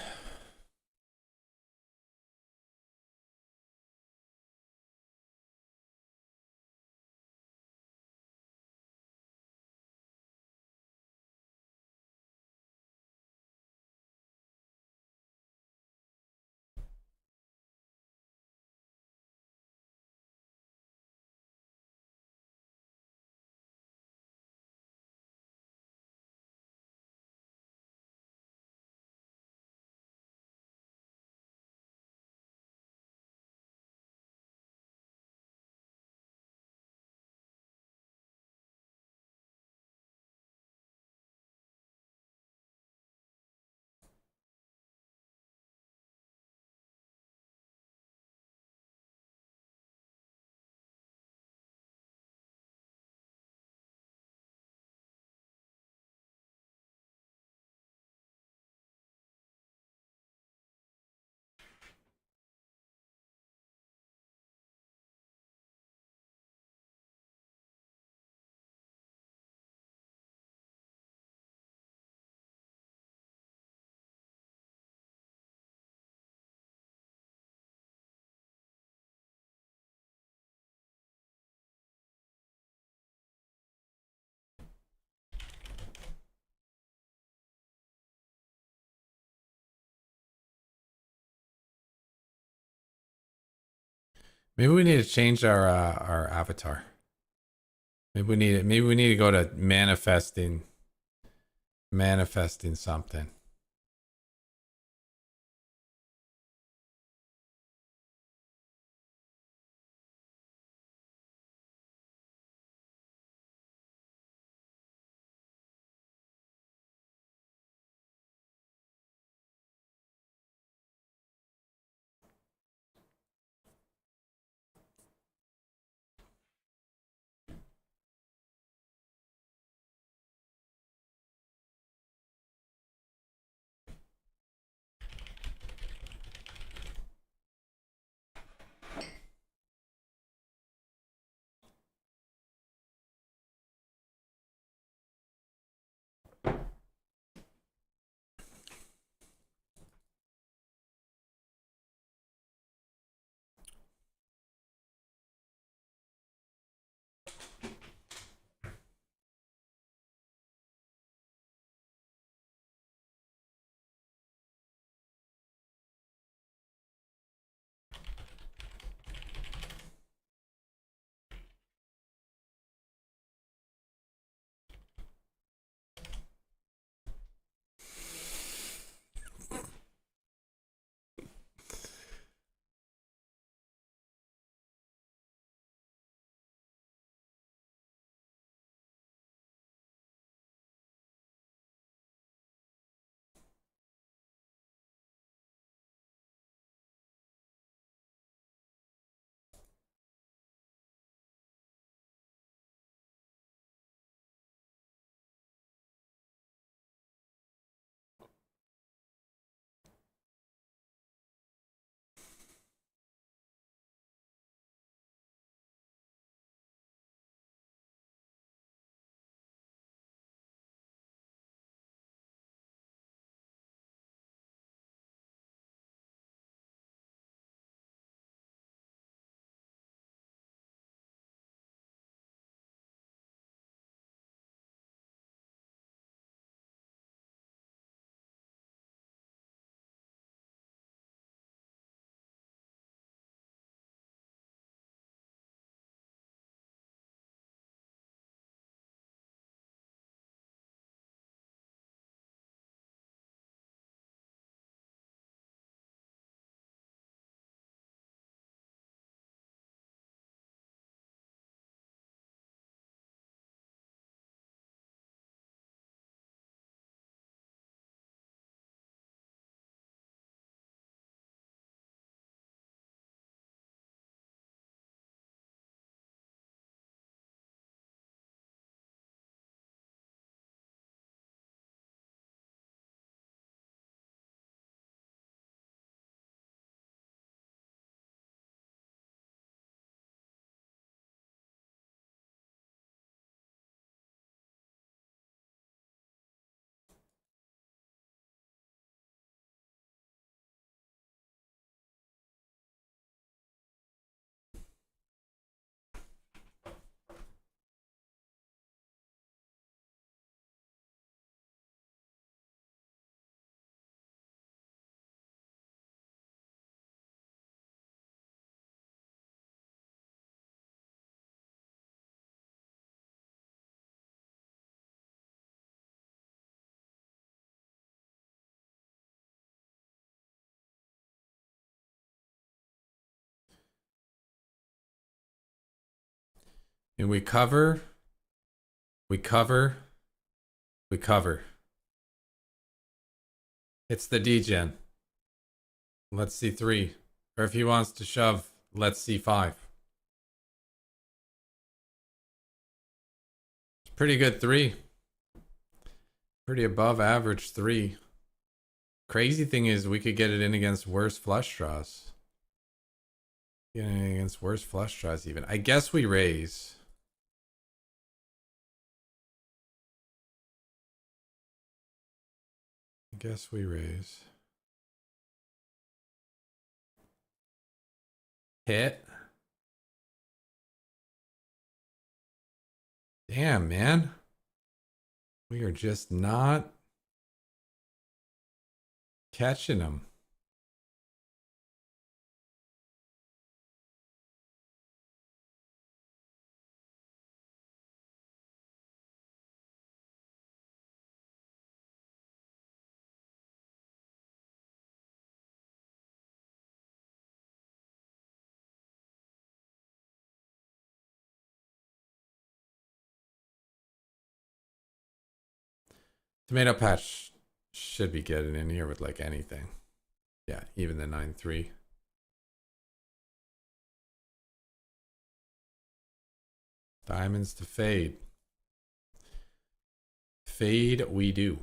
Maybe we need to change our avatar. Maybe we need to go to manifesting something. And we cover. We cover. We cover. It's the degen. Let's see 3. Or if he wants to shove, let's see 5. It's pretty good 3. Pretty above average 3. Crazy thing is we could get it in against worse flush draws. Getting it against worse flush draws even. I guess we raise. Guess we raise. Hit. Damn, man. We are just not catching them. Tomato patch should be getting in here with like anything. Yeah, even the 9-3. Diamonds to fade. Fade we do.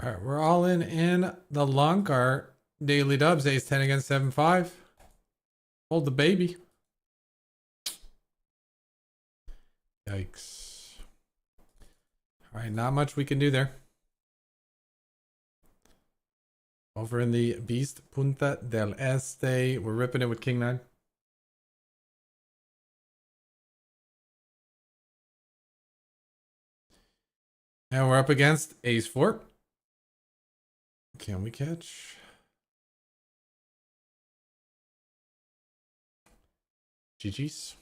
All right, we're all in the Lunkar daily dubs. Ace 10 against 7-5. Hold the baby. Yikes. All right, not much we can do there. Over in the Beast Punta del Este, we're ripping it with King 9. And we're up against Ace 4. Can we catch? GG's.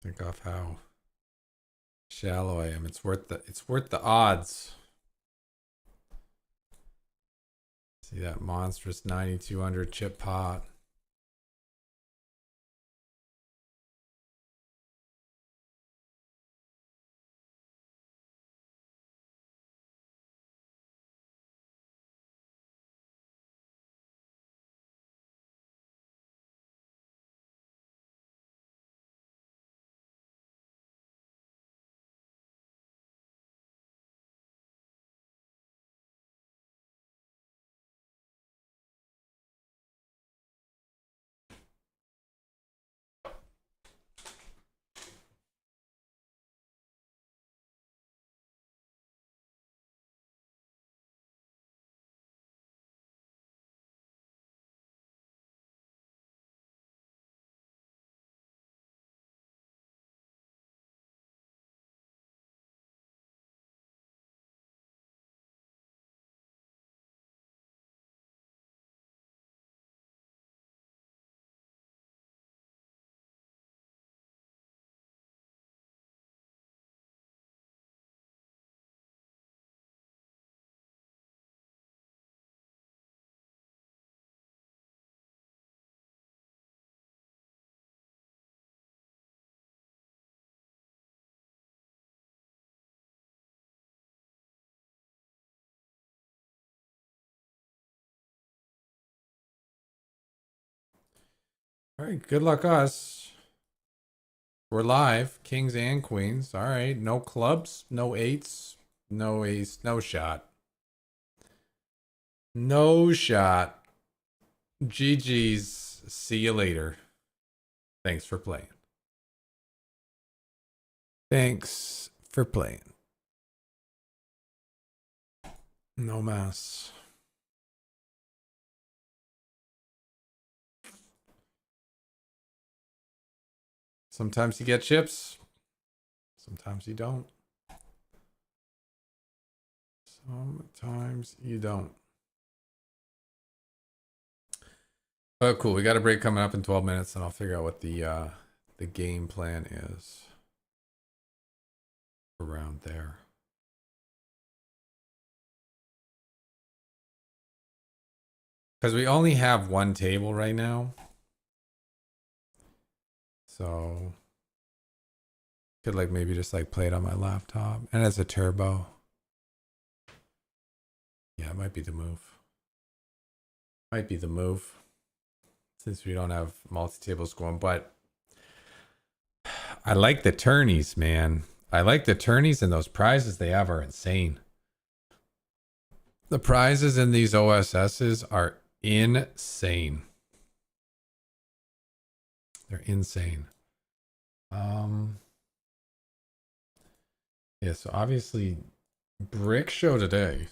Think off how shallow I am. It's worth the odds. See that monstrous 9200 chip pot. All right, good luck us. We're live, kings and queens. All right, no clubs, no eights, no ace, no shot. No shot. GG's. See you later. Thanks for playing. Thanks for playing. No mess. Sometimes you get chips. Sometimes you don't. Sometimes you don't. Oh, cool. We got a break coming up in 12 minutes, and I'll figure out what the game plan is around there. Because we only have one table right now. So could like maybe just like play it on my laptop. And it's a turbo. Yeah, it might be the move. Might be the move. Since we don't have multi-tables going. But I like the tourneys, man. I like the tourneys, and those prizes they have are insane. The prizes in these OSSs are insane. They're insane. Yeah, so obviously brick show today.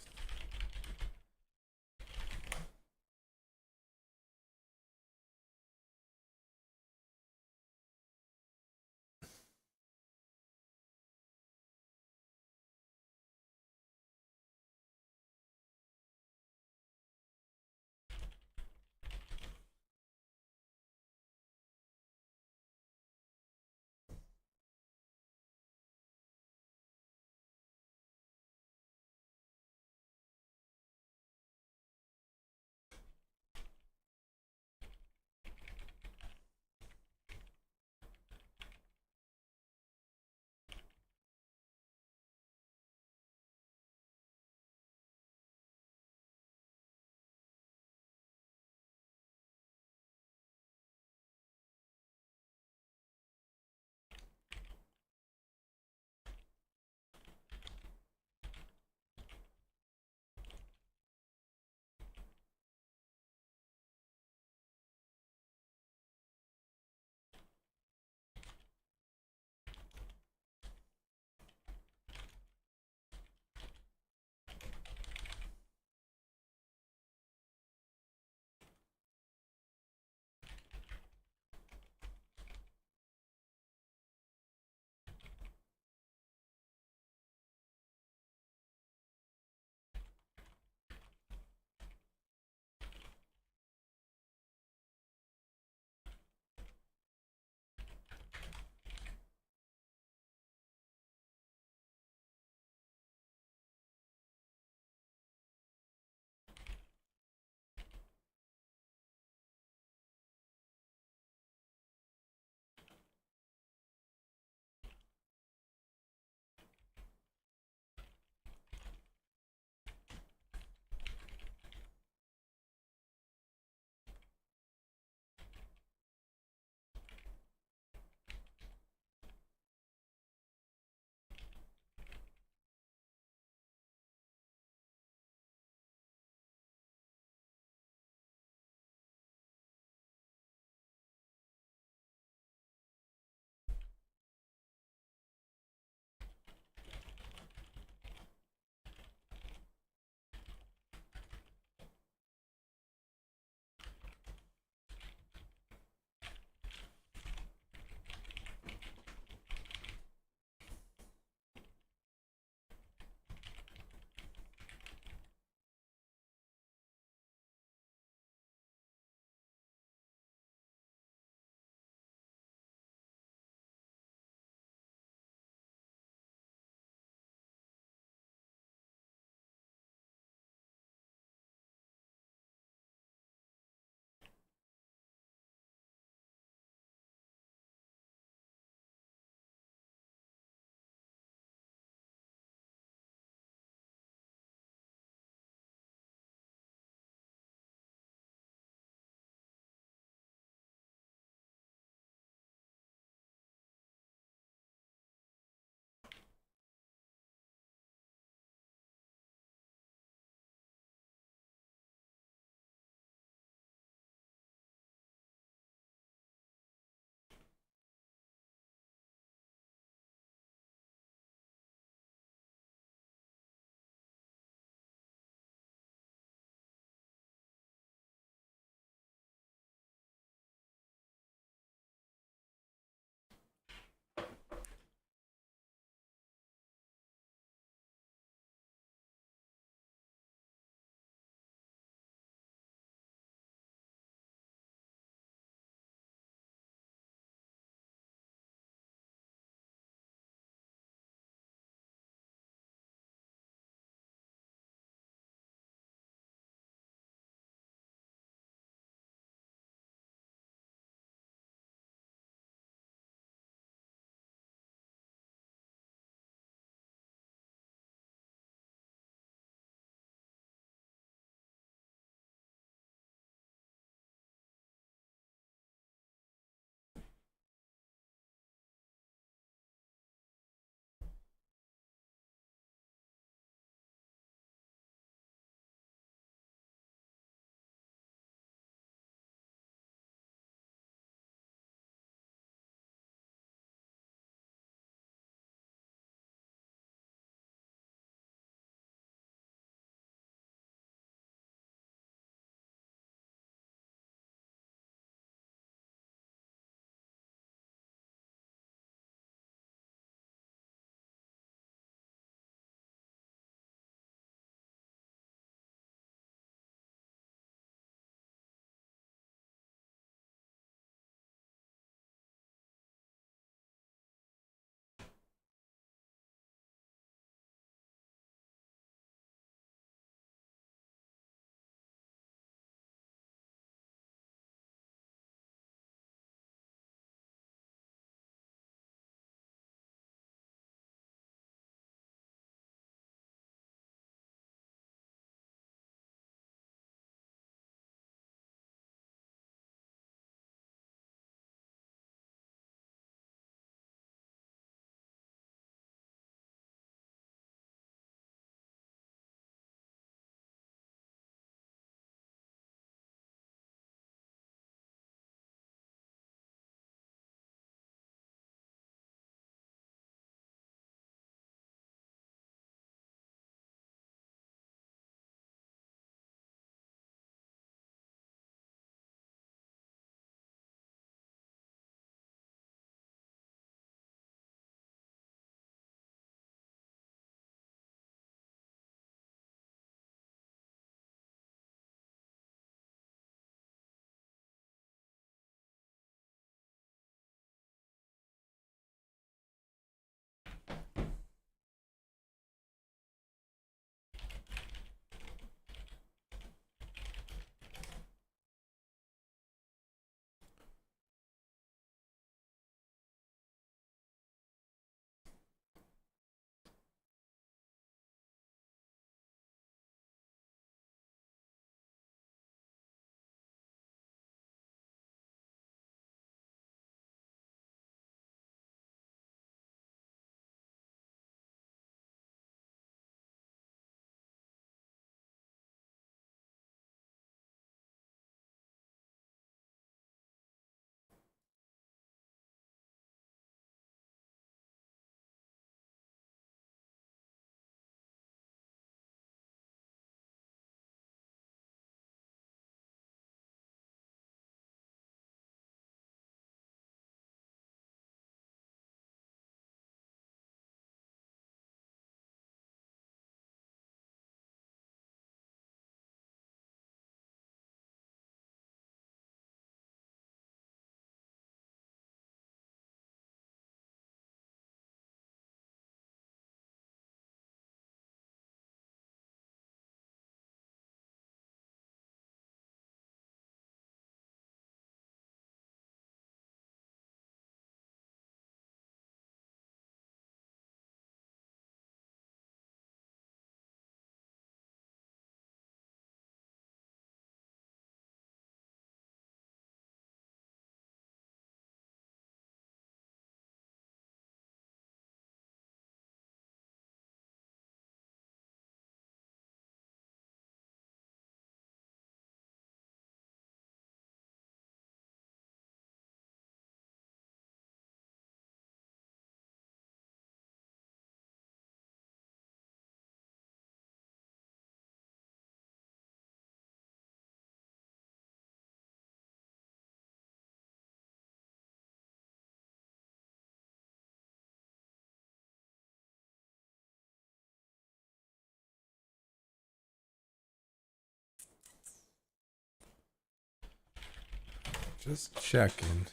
Just checking.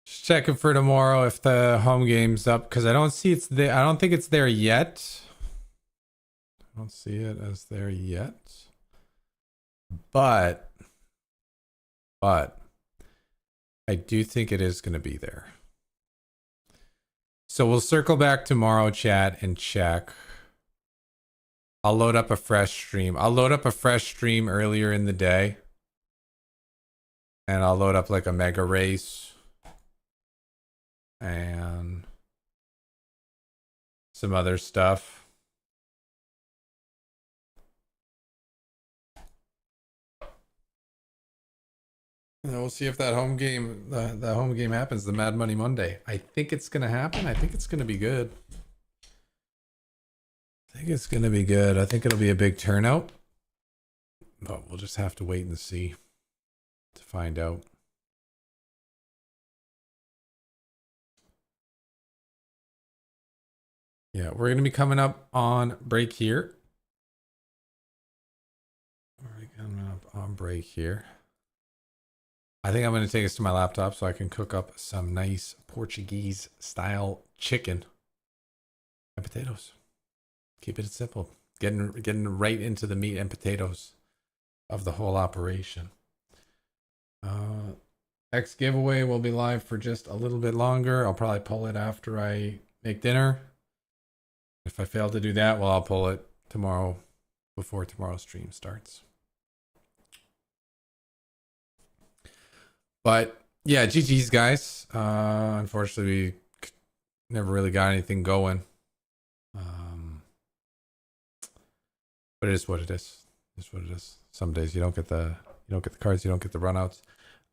Just checking for tomorrow if the home game's up, because I don't see it's there. I don't think it's there yet. I don't see it as there yet. But I do think it is going to be there. So we'll circle back tomorrow, chat, and check. I'll load up a fresh stream. I'll load up a fresh stream earlier in the day. And I'll load up like a mega race. And some other stuff. And then we'll see if that home game, the home game happens, the Mad Money Monday. I think it's going to happen. I think it's going to be good. I think it's going to be good. I think it'll be a big turnout. But we'll just have to wait and see to find out. Yeah, we're going to be coming up on break here. We're coming up on break here. I think I'm going to take this to my laptop so I can cook up some nice Portuguese style chicken and potatoes. Keep it simple. Getting right into the meat and potatoes of the whole operation. X giveaway will be live for just a little bit longer. I'll probably pull it after I make dinner. If I fail to do that, well, I'll pull it tomorrow before tomorrow's stream starts. But yeah, GG's guys. Unfortunately, we never really got anything going. But it is what it is. It's what it is. Some days you don't get the cards, you don't get the runouts.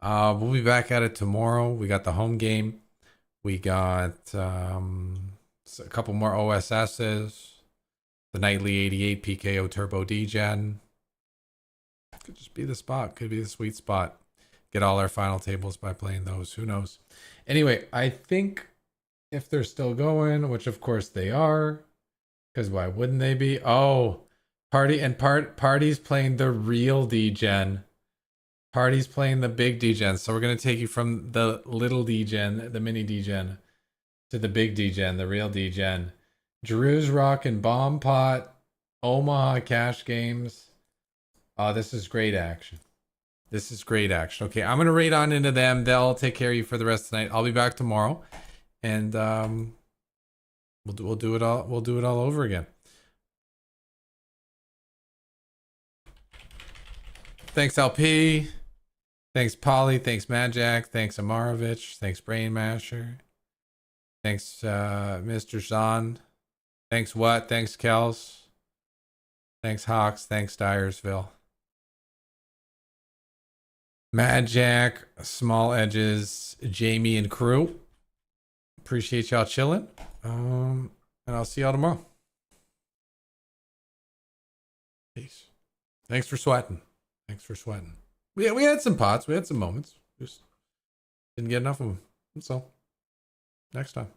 We'll be back at it tomorrow. We got the home game. We got a couple more OSSs. The nightly 88 PKO Turbo Degen. Could just be the spot. Could be the sweet spot. Get all our final tables by playing those. Who knows? Anyway, I think if they're still going, which of course they are, because why wouldn't they be? Oh, Party's playing the real Degen. Party's playing the big Degen. So we're gonna take you from the little Degen, the mini Degen, to the big Degen, the real Degen. Drew's rocking Bomb Pot, Omaha Cash Games. Oh, this is great action. This is great action. Okay, I'm gonna raid on into them. They'll take care of you for the rest of the night. I'll be back tomorrow, and we'll do it all. We'll do it all over again. Thanks LP. Thanks Polly. Thanks Majak. Thanks Amarovich. Thanks Brain Masher. Thanks Mr. Zahn. Thanks What. Thanks Kels. Thanks Hawks. Thanks Dyersville. Mad Jack, Small Edges, Jamie, and crew. Appreciate y'all chilling. And I'll see y'all tomorrow. Peace. Thanks for sweating. Thanks for sweating. We had some pots. We had some moments. Just didn't get enough of them. That's all. Next time.